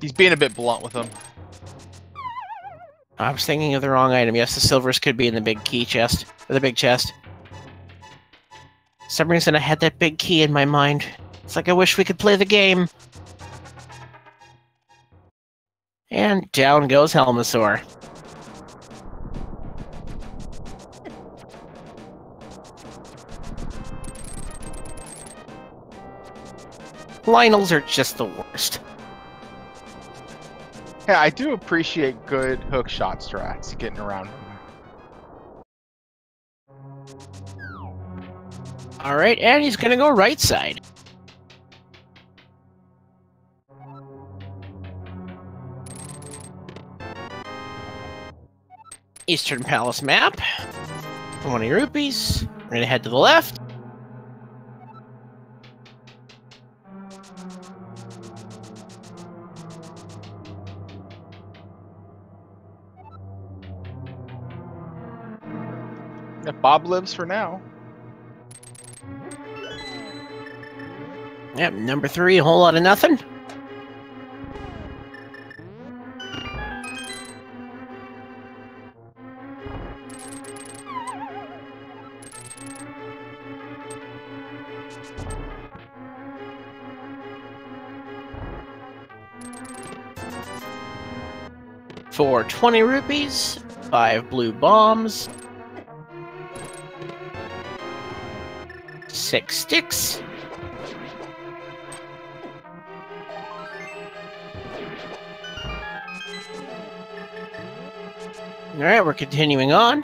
He's being a bit blunt with him. I was thinking of the wrong item. Yes, the silvers could be in the big key chest. Or the big chest. For some reason I had that big key in my mind. It's like I wish we could play the game. And down goes Helmslor. Lionels are just the worst. Yeah, I do appreciate good hook shot strats getting around him. Alright, and he's gonna go right side. Eastern Palace map. 20 rupees. We're gonna head to the left. If Bob lives for now. Yep, number 3, a whole lot of nothing. For 20 rupees, 5 blue bombs, 6 sticks. Alright, we're continuing on.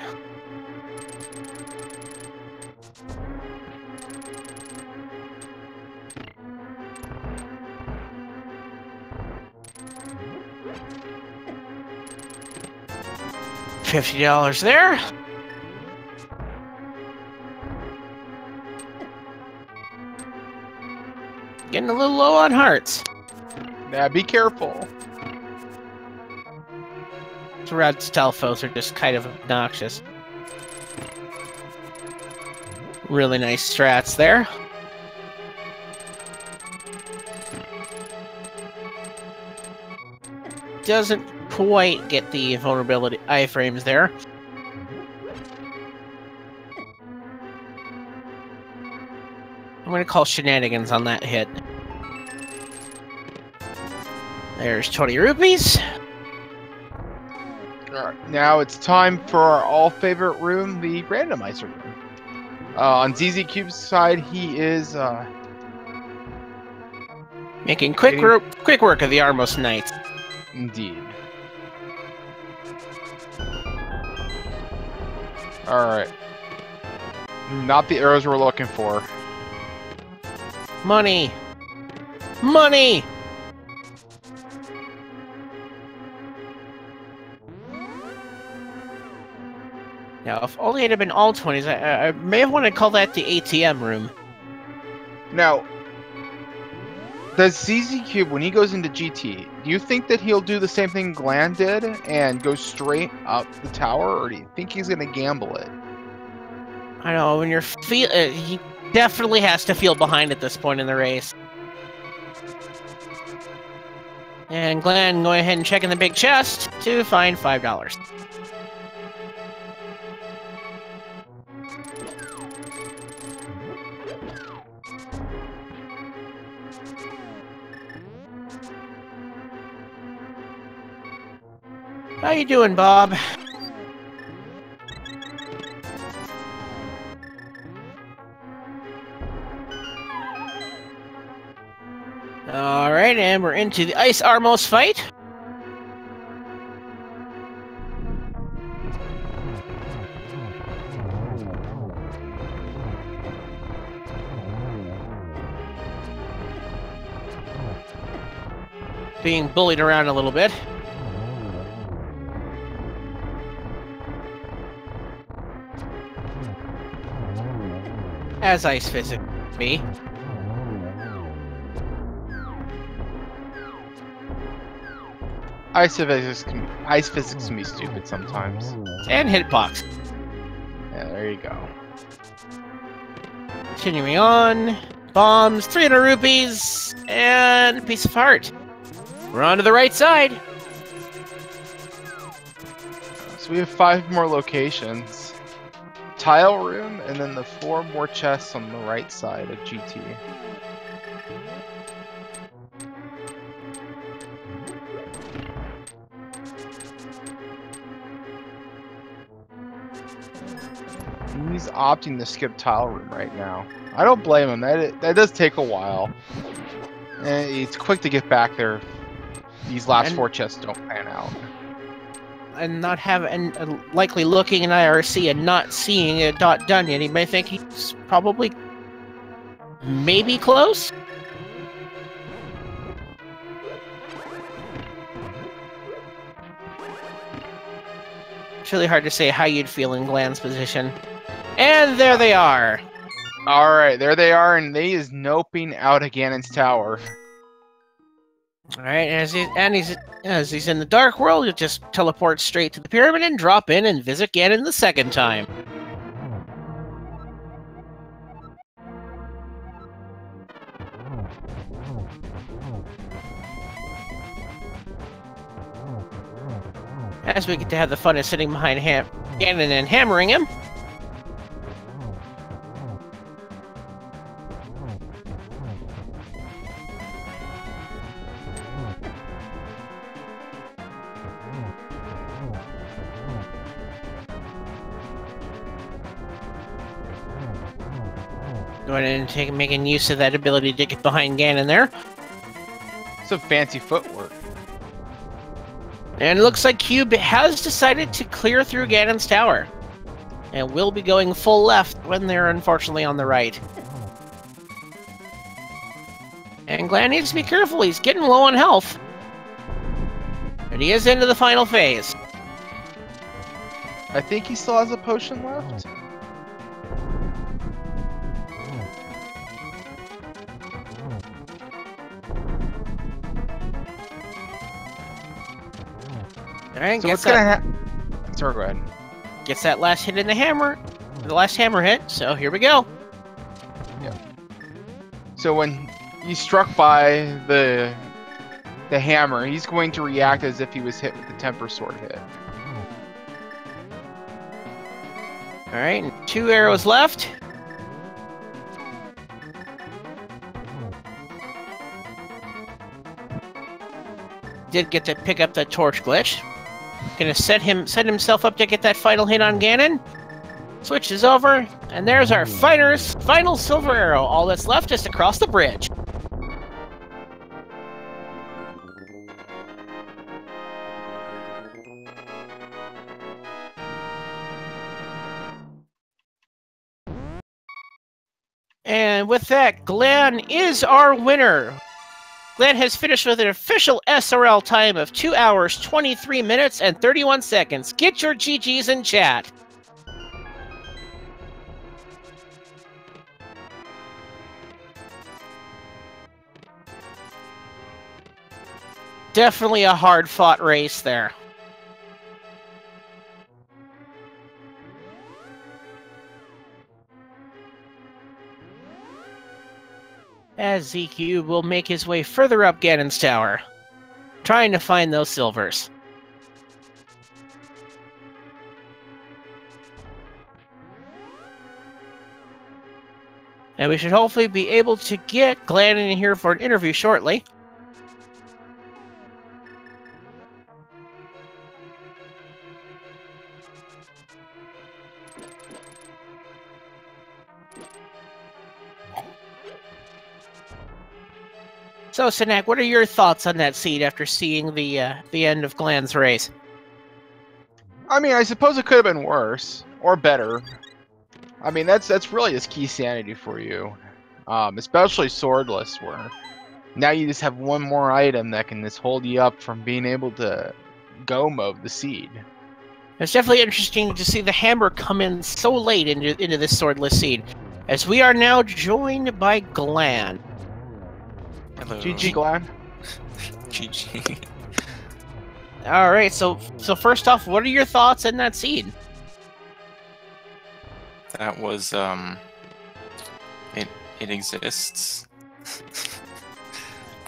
$50 there. Getting a little low on hearts. Yeah, be careful. Red Stelphos are just kind of obnoxious. Really nice strats there. Doesn't quite get the vulnerability iframes there. I'm gonna call shenanigans on that hit. There's 20 rupees. Alright, now it's time for our all-favorite room, the Randomizer room. On ZzCube's side, he is making quick work of the Armos Knights. Indeed. Alright. Not the arrows we're looking for. Money! Money! Now, if only it had been all 20s, I may have wanted to call that the ATM room. Now, does ZzCube, when he goes into GT, do you think that he'll do the same thing Glan did and go straight up the tower, or do you think he's going to gamble it? I know, when you're he definitely has to feel behind at this point in the race. And Glan going ahead and checking the big chest to find $5. How you doing, Bob? Alright, and we're into the Ice Armos fight. Being bullied around a little bit. As ice physics be. Ice physics can be stupid sometimes. And hitbox. Yeah, there you go. Continuing on. Bombs, 300 rupees, and a piece of heart. We're on to the right side. So we have 5 more locations. Tile room, and then the 4 more chests on the right side of GT. He's opting to skip tile room right now. I don't blame him. That does take a while. And it's quick to get back there. These last 4 chests don't pan out. And not having, likely looking in IRC and not seeing a dot done yet, he may think he's probably maybe close. It's really hard to say how you'd feel in Glan's position. And there they are. Alright, there they are, and they is noping out of Ganon's tower. Alright, as he's in the Dark World, he'll just teleport straight to the pyramid and drop in and visit Ganon the second time. As we get to have the fun of sitting behind Ganon and hammering him. Going in and making use of that ability to get behind Ganon there. Some fancy footwork. And it looks like Cube has decided to clear through Ganon's tower. And will be going full left when they're unfortunately on the right. And Glan needs to be careful, he's getting low on health. But he is into the final phase. I think he still has a potion left. Alright, so what's gonna happen? Sorry, go ahead. Gets that last hit in the hammer. The last hammer hit, so here we go. Yeah. So when he's struck by the hammer, he's going to react as if he was hit with the temper sword hit. Alright, 2 arrows left. Did get to pick up that torch glitch. Gonna set himself up to get that final hit on Ganon. Switches over, and there's our final silver arrow. All that's left is to cross the bridge. And with that, Glan is our winner. Glan has finished with an official SRL time of 2 hours, 23 minutes, and 31 seconds. Get your GGs in chat. Definitely a hard-fought race there. As ZzCube will make his way further up Ganon's tower, trying to find those silvers. And we should hopefully be able to get Glan in here for an interview shortly. So, Sinak, what are your thoughts on that seed after seeing the end of Glan's race? I mean, I suppose it could have been worse or better. I mean, that's really his key sanity for you, especially swordless, where now you just have one more item that can just hold you up from being able to go mode the seed. It's definitely interesting to see the hammer come in so late into this swordless seed, as we are now joined by Glan. Hello. GG, Glan. GG. All right, so first off, what are your thoughts on that seed? That was It exists.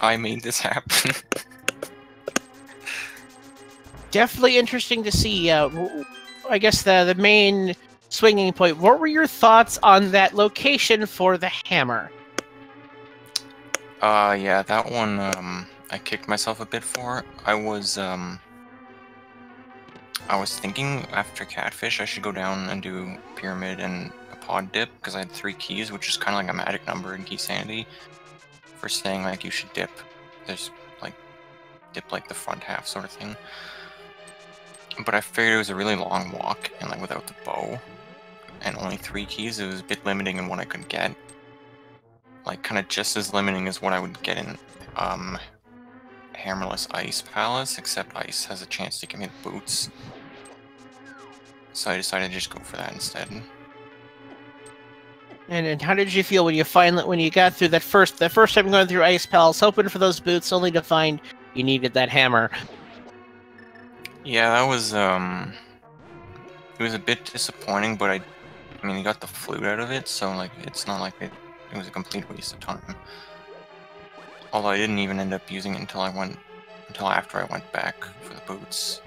I made this happen. Definitely interesting to see. I guess the main swinging point. What were your thoughts on that location for the hammer? Yeah, that one, I kicked myself a bit for. I was thinking after Catfish I should go down and do Pyramid and a Pod Dip, because I had 3 keys, which is kind of like a magic number in Key Sanity for saying, like, you should dip. There's, like, dip, like, the front half sort of thing. But I figured it was a really long walk, and, like, without the bow, and only 3 keys, it was a bit limiting in what I could get. Like, kind of just as limiting as what I would get in, Hammerless Ice Palace, except Ice has a chance to give me the boots. So I decided to just go for that instead. And how did you feel when you got through the first time going through Ice Palace, hoping for those boots, only to find you needed that hammer? Yeah, that was it was a bit disappointing, but I mean, you got the flute out of it, so like it's not like it was a complete waste of time. Although I didn't even end up using it until after I went back for the boots.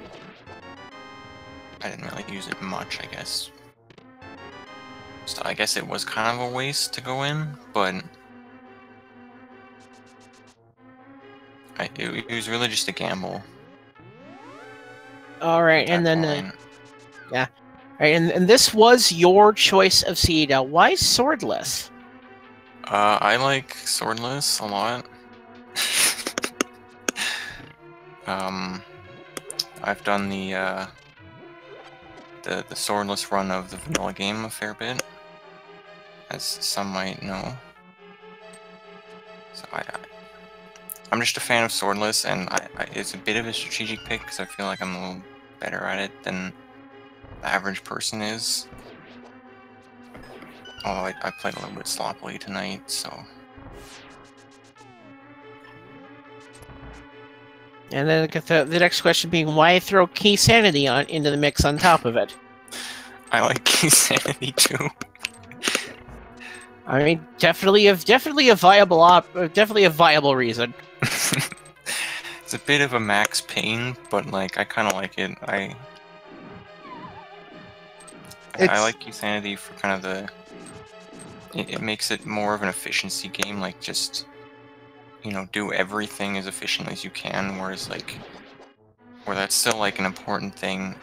I didn't really use it much, I guess. So I guess it was kind of a waste to go in, but it was really just a gamble. All right, and then yeah, right, and this was your choice of seed. Why swordless? I like swordless a lot. I've done the swordless run of the vanilla game a fair bit, as some might know. So I'm just a fan of swordless, and it's a bit of a strategic pick because I feel like I'm a little better at it than the average person is. Although I played a little bit sloppily tonight, so. And then the next question being, why throw Key Sanity into the mix on top of it? I like Key Sanity too. I mean, definitely a viable reason. It's a bit of a max pain, but like I kind of like it. I like Key Sanity for kind of the. It makes it more of an efficiency game, like just, you know, do everything as efficiently as you can, whereas like, where that's still like an important thing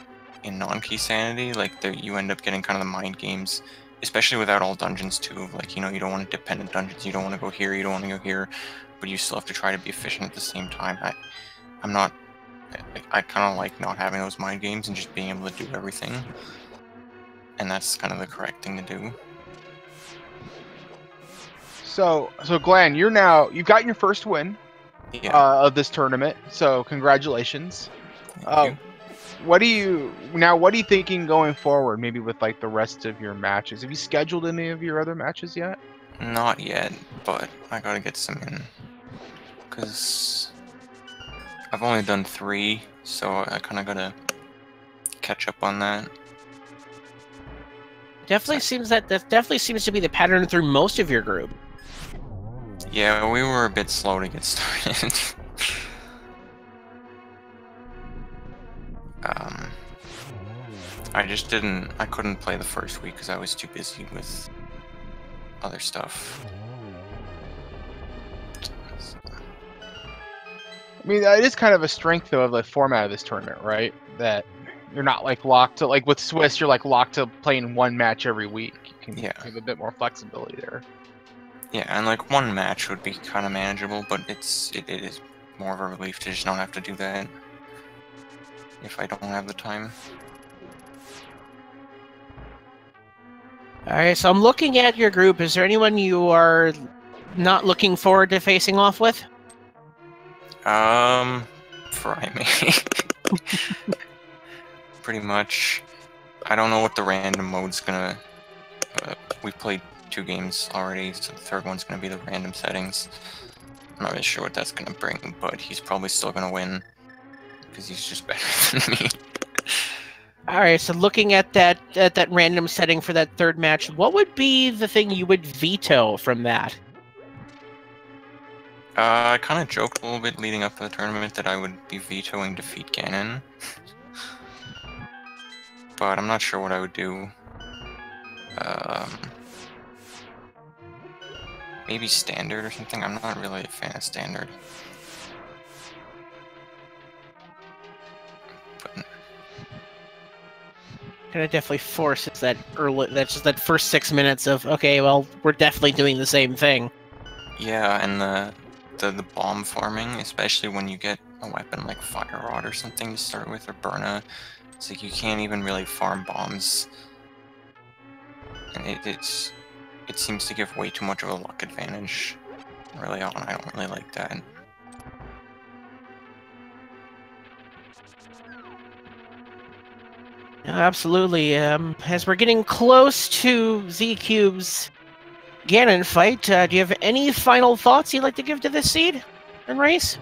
in non-Key Sanity, like you end up getting kind of the mind games, especially without all dungeons too, like, you know, you don't want to dependent dungeons, you don't want to go here, you don't want to go here, but you still have to try to be efficient at the same time. I kind of like not having those mind games and just being able to do everything, and that's kind of the correct thing to do. So Glan, you've gotten your first win of this tournament. So congratulations. Thank you. What are you thinking going forward? Maybe with like the rest of your matches. Have you scheduled any of your other matches yet? Not yet, but I gotta get some in, because I've only done 3, so I kind of gotta catch up on that. That definitely seems to be the pattern through most of your group. Yeah, we were a bit slow to get started. I couldn't play the first week because I was too busy with other stuff. I mean, it is kind of a strength though of the format of this tournament, right? That you're not like locked to, like with Swiss, you're like locked to playing one match every week. You can have a bit more flexibility there. Yeah, and like one match would be kind of manageable, but it is more of a relief to just not have to do that if I don't have the time. Alright, so I'm looking at your group. Is there anyone you are not looking forward to facing off with? Fry me. Pretty much. I don't know what the random mode's gonna... we played 2 games already, so the third one's gonna be the random settings. I'm not really sure what that's gonna bring, but he's probably still gonna win, because he's just better than me. All right, so looking at that random setting for that third match, what would be the thing you would veto from that? I kind of joked a little bit leading up to the tournament that I would be vetoing defeat Ganon. But I'm not sure what I would do. Maybe standard or something? I'm not really a fan of standard. But Kind of definitely forces that that's just that first 6 minutes of, okay, well, we're definitely doing the same thing. yeah, and the bomb farming, especially when you get a weapon like Fire Rod or something to start with, or Burna, it's like you can't even really farm bombs. And it seems to give way too much of a luck advantage early on. I don't really like that. Absolutely. As we're getting close to ZZCube's Ganon fight, do you have any final thoughts you'd like to give to this seed and race?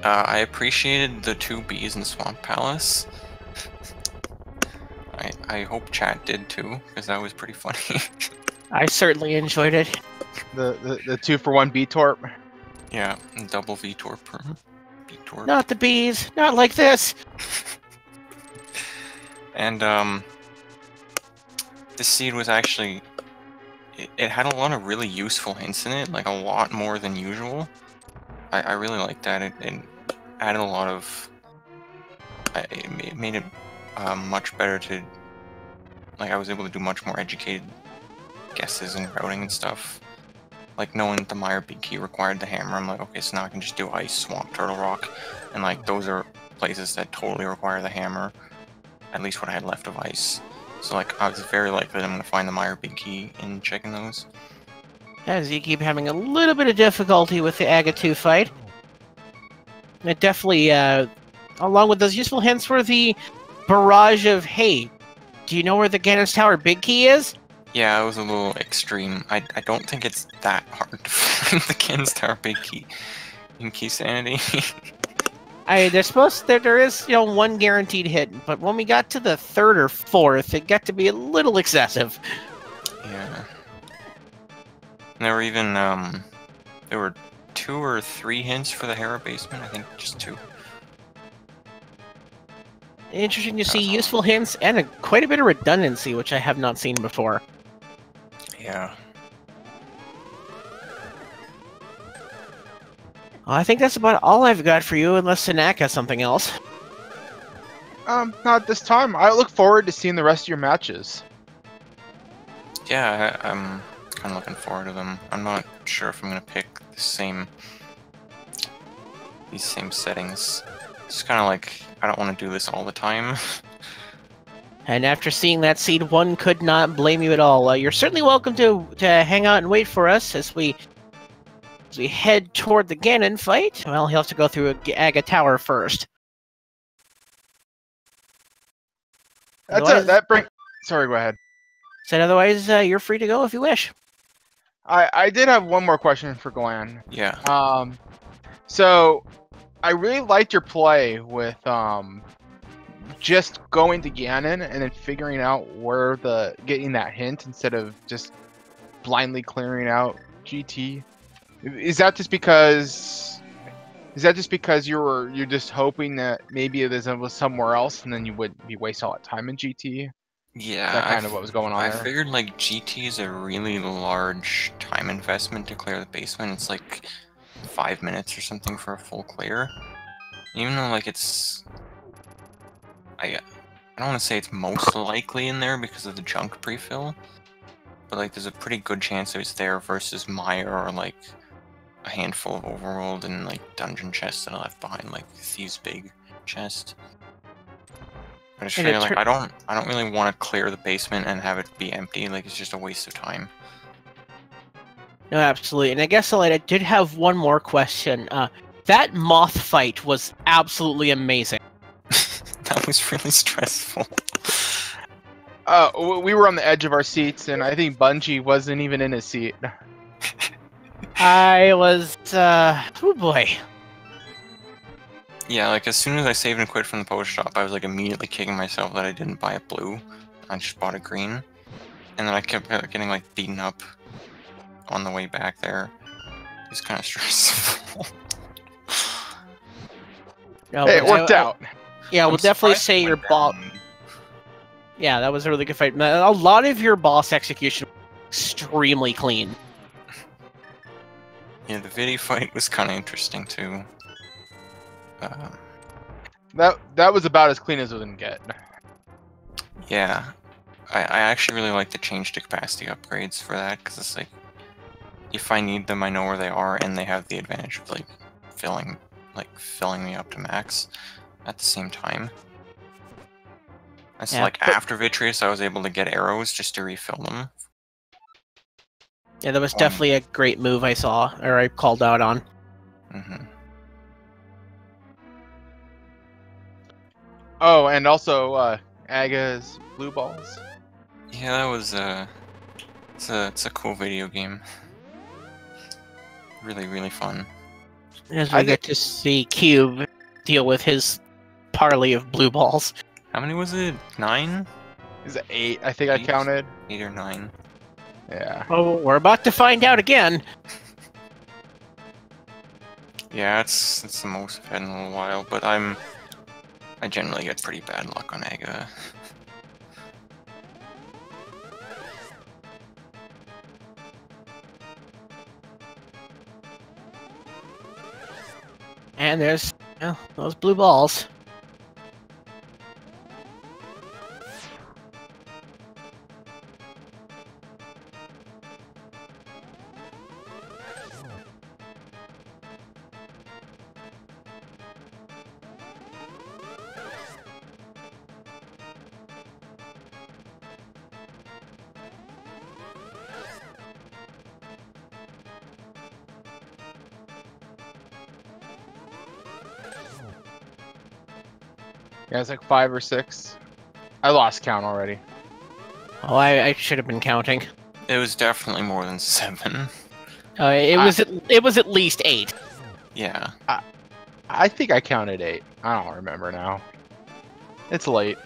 I appreciated the 2 bees in Swamp Palace. I hope chat did too, because that was pretty funny. I certainly enjoyed it. The 2-for-1 B-Torp. Yeah, double VTorp per VTorp. Not the bees, not like this. And this seed was actually, it had a lot of really useful hints in it, like a lot more than usual. I really liked that. It added a lot of, it made it much better to, like, I was able to do much more educated guesses and routing and stuff. Like, knowing that the Mire Big Key required the hammer, I'm like, okay, so now I can just do Ice, Swamp, Turtle Rock, and like, those are places that totally require the hammer. At least what I had left of Ice. So like, I was very likely that I'm going to find the Mire Big Key in checking those. As you keep having a little bit of difficulty with the Agatu fight. It definitely, along with those useful hints, were the barrage of, hey, do you know where the Ganon's Tower Big Key is? Yeah, it was a little extreme. I don't think it's that hard to find the Ganon's Tower Big Key in Key Sanity. There is, one guaranteed hit, but when we got to the 3rd or 4th, it got to be a little excessive. Yeah. And there were even, there were 2 or 3 hints for the Hera basement, I think just 2. Interesting to see useful hints and quite a bit of redundancy, which I have not seen before. Yeah. Well, I think that's about all I've got for you, unless Sinak has something else. Not this time. I look forward to seeing the rest of your matches. Yeah, I'm kind of looking forward to them. I'm not sure if I'm going to pick these same settings. It's kind of like, I don't want to do this all the time. And after seeing that seed, one could not blame you at all. You're certainly welcome to hang out and wait for us as we head toward the Ganon fight. Well, he'll have to go through Aga Tower first. Sorry, go ahead. Said otherwise, you're free to go if you wish. I did have one more question for Glan. Yeah. So I really liked your play with just going to Ganon and then figuring out getting that hint instead of just blindly clearing out GT. Is that just because you're just hoping that maybe it was somewhere else and then you wouldn't be wasting all that time in GT? Yeah, Is that kind of what was going on I there? figured like GT is a really large time investment to clear the basement. It's like 5 minutes or something for a full clear. Even though like I don't want to say it's most likely in there because of the junk pre-fill, but like there's a pretty good chance it was there versus Mire or like a handful of overworld and like dungeon chests that I left behind, like Thieves' Big chest. I just feel like I don't really want to clear the basement and have it be empty. Like it's just a waste of time. No, absolutely. And I guess I did have one more question. That moth fight was absolutely amazing. That was really stressful. We were on the edge of our seats, and I think Bungie wasn't even in his seat. I was, oh boy. Yeah, like as soon as I saved and quit from the post shop, I was like immediately kicking myself that I didn't buy a blue. I just bought a green, and then I kept getting like beaten up on the way back there. It's kind of stressful. No, Hey, but it worked out. Yeah, we'll definitely say your boss. Yeah, that was a really good fight. A lot of your boss execution was extremely clean. Yeah, the Vidi fight was kind of interesting too. That was about as clean as it can get. Yeah, I actually really like the change to capacity upgrades for that, because it's like, if I need them, I know where they are, and they have the advantage of like filling me up to max at the same time. And so like after Vitreous, I was able to get arrows just to refill them. Yeah, that was definitely a great move I saw, or I called out on. Oh, and also Aga's blue balls. Yeah, that was it's a cool video game. Really, really fun. As we get to see Cube deal with his parley of blue balls. How many was it? 9? Is it 8? I think I counted. 8 or 9. Yeah. Oh, we're about to find out again. Yeah, it's the most I've had in a little while, but I generally get pretty bad luck on Aga. And there's those blue balls. Yeah, it's like 5 or 6. I lost count already. Oh, I should have been counting. It was definitely more than 7. It was at least 8. Yeah. I think I counted 8. I don't remember now. It's late.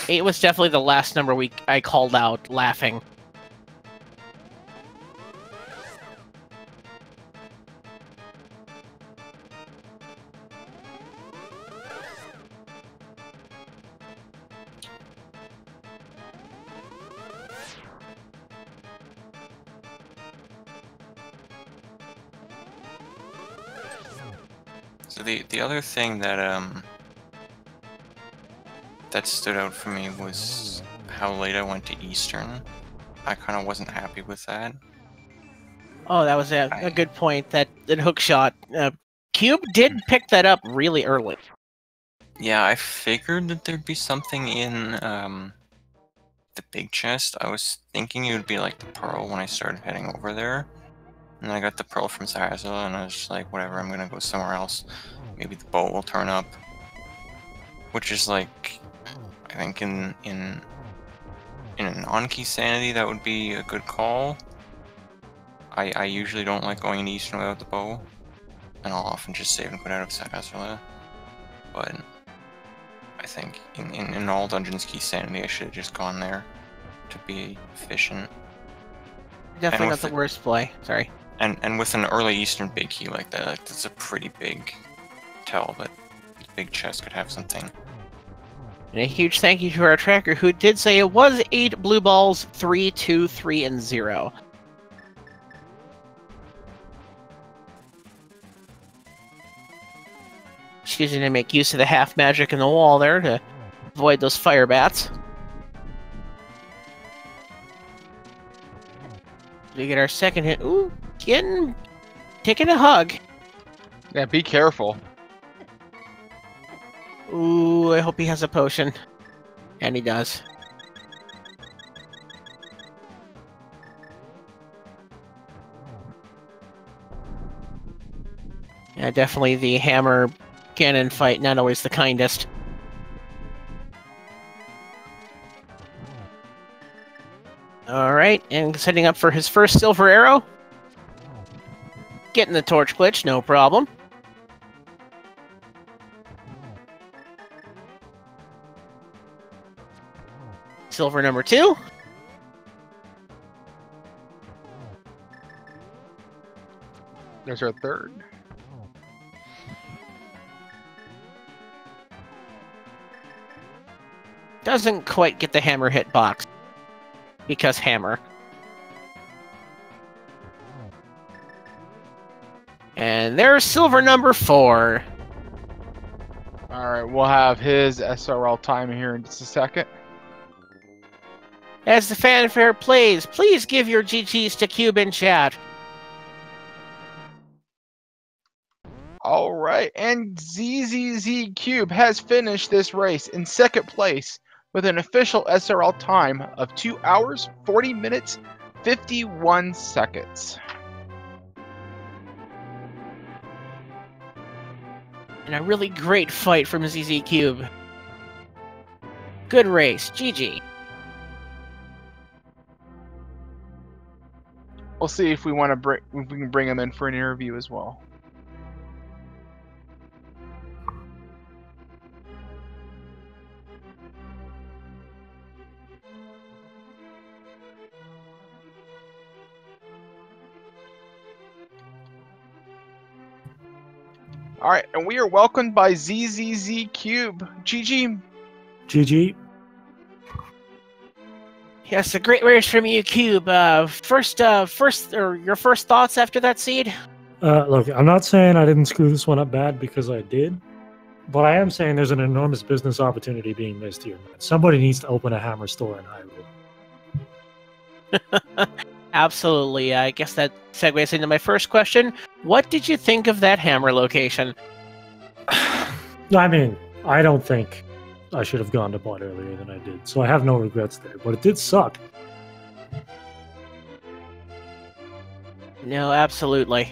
8 was definitely the last number I called out laughing. So the other thing that that stood out for me was how late I went to Eastern. I kind of wasn't happy with that. Oh, that was a good point. That hook shot. Cube did pick that up really early. Yeah, I figured that there'd be something in the big chest. I was thinking it would be like the pearl when I started heading over there. And then I got the pearl from ZzZCube, and I was just like, whatever, I'm gonna go somewhere else. Maybe the bow will turn up. Which is like, I think in a non-key sanity, that would be a good call. I usually don't like going into Eastern without the bow. And I'll often just save and quit out of ZzZCube. But I think in all dungeons key sanity, I should have just gone there to be efficient. Definitely not the worst play. Sorry. And with an early Eastern big key like that, that's a pretty big tell that the big chest could have something. And a huge thank you to our tracker who did say it was 8 blue balls, 3, 2, 3, and 0. Choosing to make use of the half magic in the wall there to avoid those fire bats. We get our second hit. Ooh, taking a hug. Yeah, be careful. Ooh, I hope he has a potion. And he does. Yeah, definitely the hammer cannon fight, not always the kindest. Alright, and setting up for his first silver arrow. Getting the torch glitch, no problem. silver number 2. There's our third. Doesn't quite get the hammer hitbox. Because hammer. And there's silver number 4. Alright, we'll have his SRL time here in just a second. As the fanfare plays, please give your GGs to Cube in chat. Alright, and ZzZCube has finished this race in second place with an official SRL time of 2 hours, 40 minutes, 51 seconds. And a really great fight from ZzCube. Good race, GG. We'll see if we want to if we can bring him in for an interview as well. Alright, and we are welcomed by ZzZCube. GG. GG. Yes, a great race from you, Cube. Your first thoughts after that seed? Look, I'm not saying I didn't screw this one up bad because I did, but I am saying there's an enormous business opportunity being missed here. Man. Somebody needs to open a hammer store in Hyrule. Absolutely. I guess that segues into my first question. What did you think of that hammer location? I mean, I don't think I should have gone to bot earlier than I did, so I have no regrets there, but it did suck. No, absolutely.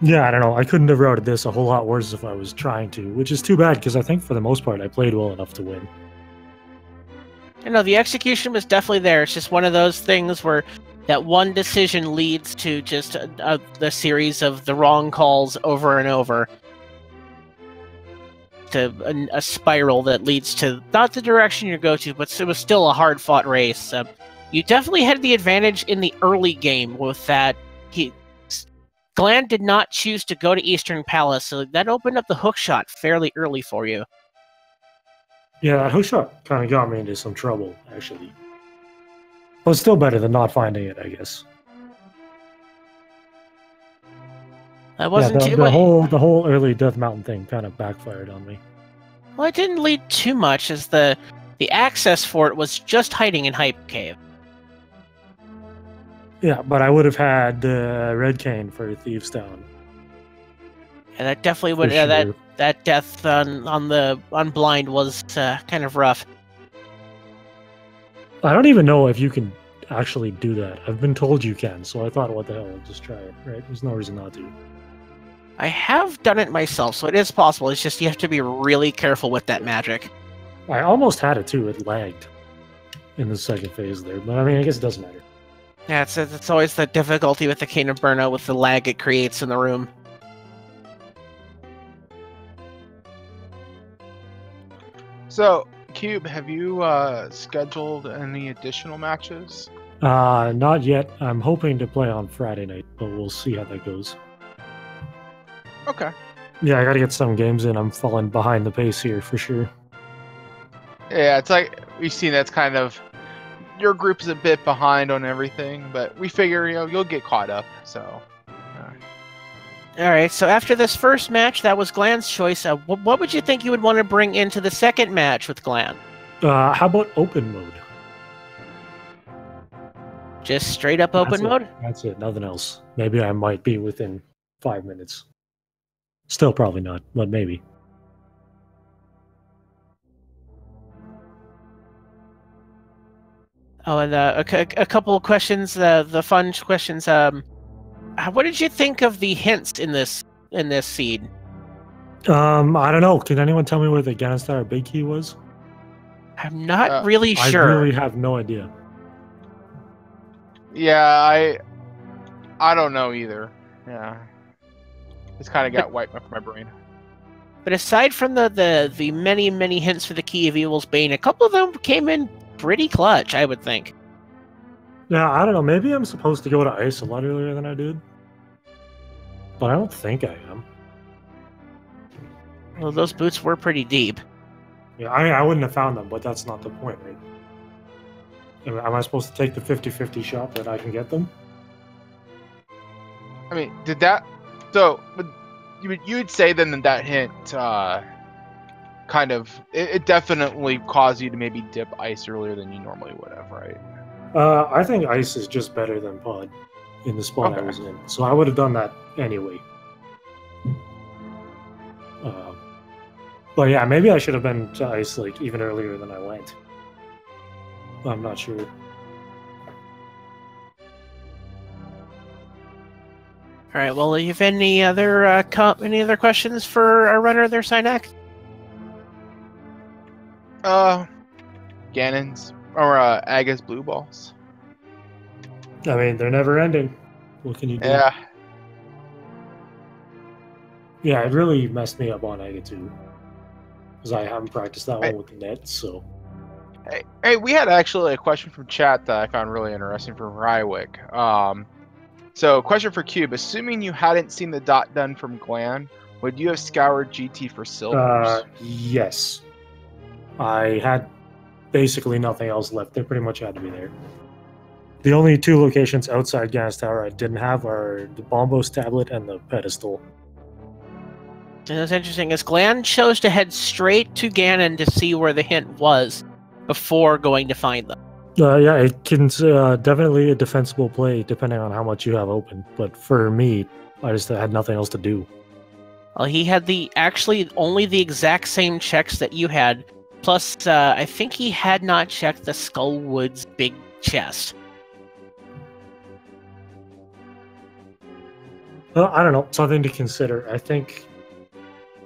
Yeah, I don't know. I couldn't have routed this a whole lot worse if I was trying to, which is too bad because I think for the most part I played well enough to win. You know, the execution was definitely there. It's just one of those things where that one decision leads to just the series of the wrong calls over and over. To a spiral that leads to not the direction you go to, but it was still a hard-fought race. You definitely had the advantage in the early game with that. Glan did not choose to go to Eastern Palace, so that opened up the hookshot fairly early for you. Yeah, that hookshot kind of got me into some trouble, actually. But it's still better than not finding it, I guess. That wasn't yeah, too the whole early Death Mountain thing kind of backfired on me. Well, it didn't lead too much, as the access for it was just hiding in Hype Cave. Yeah, but I would have had Red Cane for Thieves Town. Yeah, that definitely would. Sure. That death on Blind was kind of rough. I don't even know if you can actually do that. I've been told you can, so I thought, what the hell, I'll just try it, right? There's no reason not to. I have done it myself, so it is possible. It's just you have to be really careful with that magic. I almost had it too. It lagged in the second phase there, but I mean, I guess it doesn't matter. Yeah, it's always the difficulty with the Cane of Burnout with the lag it creates in the room. So, Cube, have you scheduled any additional matches? Not yet. I'm hoping to play on Friday night, but we'll see how that goes. Okay. Yeah, I gotta get some games in. I'm falling behind the pace here for sure. Yeah, it's like we've seen that's kind of your group is a bit behind on everything, but we figure you'll get caught up. So. All right. So after this first match, that was Glan's choice. What would you think you would want to bring into the second match with Glan? How about open mode? Just straight up open mode? That's it. Nothing else. Maybe I might be within 5 minutes. Still probably not, but maybe. Oh, and a couple of questions, the fun questions. What did you think of the hints in this seed? I don't know. Can anyone tell me where the Ganestar Big Key was? I'm not really sure. I really have no idea. Yeah, I don't know either. Yeah. It's kind of got wiped up from my brain. But aside from the many, many hints for the Key of Evil's Bane, a couple of them came in pretty clutch, I would think. Yeah, I don't know. Maybe I'm supposed to go to ice a lot earlier than I did. But I don't think I am. Well, those boots were pretty deep. Yeah, I mean, I wouldn't have found them, but that's not the point, right? Am I supposed to take the 50-50 shot that I can get them? I mean, did that... So, you would say then that hint kind of... It definitely caused you to maybe dip ice earlier than you normally would have, right? I think ice is just better than pod in the spot I was in. So I would have done that anyway. But yeah, maybe I should have been to ice like even earlier than I went. I'm not sure. All right. Well, you have any other questions for our runner there, Synak? Ganon's or Aga's blue balls. I mean, they're never ending. What can you do? Yeah. Yeah, it really messed me up on Aga too. Because I haven't practiced that one with the net, so... Hey, we had actually a question from chat that I found really interesting from Rywick. So, question for Cube. Assuming you hadn't seen the dot done from Glan, would you have scoured GT for silvers? Yes. I had basically nothing else left. They pretty much had to be there. The only two locations outside Ganon's Tower I didn't have are the Bombos tablet and the pedestal. And that's interesting, as Glan chose to head straight to Ganon to see where the hint was before going to find them. Yeah, it can definitely a defensible play depending on how much you have open. But for me, I just had nothing else to do. Well, he had actually only the exact same checks that you had. Plus, I think he had not checked the Skullwood's big chest. Well, I don't know. Something to consider. I think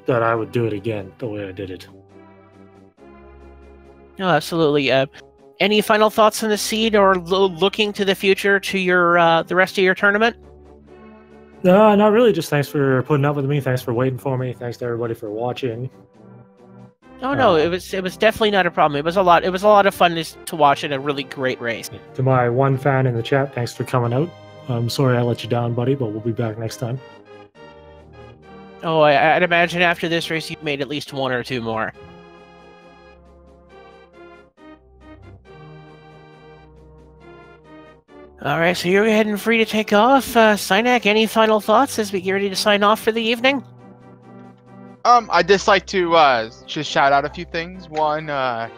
that I would do it again the way I did it. No, absolutely. Any final thoughts on the seed or looking to the future to your the rest of your tournament? No, not really. Just thanks for putting up with me. Thanks for waiting for me. Thanks to everybody for watching. Oh no, it was definitely not a problem. It was a lot of fun to watch and a really great race. To my one fan in the chat, thanks for coming out. I'm sorry I let you down, buddy, but we'll be back next time. Oh, I'd imagine after this race you've made at least one or two more. All right, so you're heading free to take off. Synak, any final thoughts as we get ready to sign off for the evening? I'd just like to just shout out a few things. One, I'd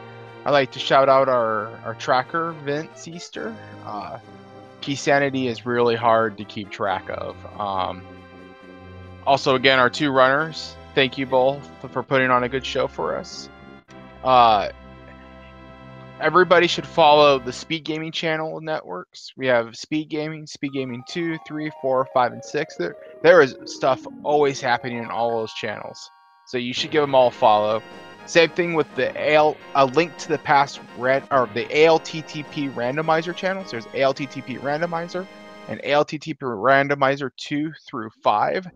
like to shout out our tracker, Vince Easter. Key sanity is really hard to keep track of. Also, again, our two runners, thank you both for putting on a good show for us. Everybody should follow the Speed Gaming channel networks. We have Speed Gaming 2, 3, 4, 5, and 6. There is stuff always happening in all those channels. So you should give them all a follow. Same thing with the a link to the past the ALTTP Randomizer channels. There's ALTTP Randomizer and ALTTP Randomizer 2 through 5.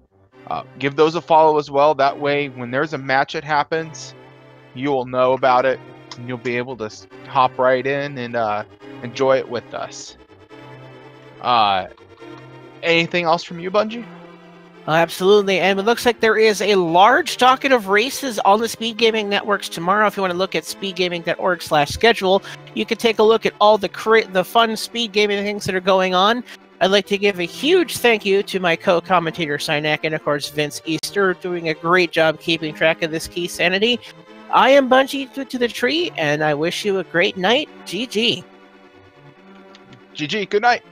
Give those a follow as well. That way, when there's a match that happens, you will know about it, and you'll be able to hop right in and enjoy it with us. Anything else from you, Bungie? Absolutely, and it looks like there is a large docket of races on the Speed Gaming networks tomorrow. If you want to look at speedgaming.org/schedule, you can take a look at all the fun speed gaming things that are going on. I'd like to give a huge thank you to my co-commentator Synak and of course Vince Easter, doing a great job keeping track of this key sanity. I am Bungie to the tree, and I wish you a great night. GG. GG, good night.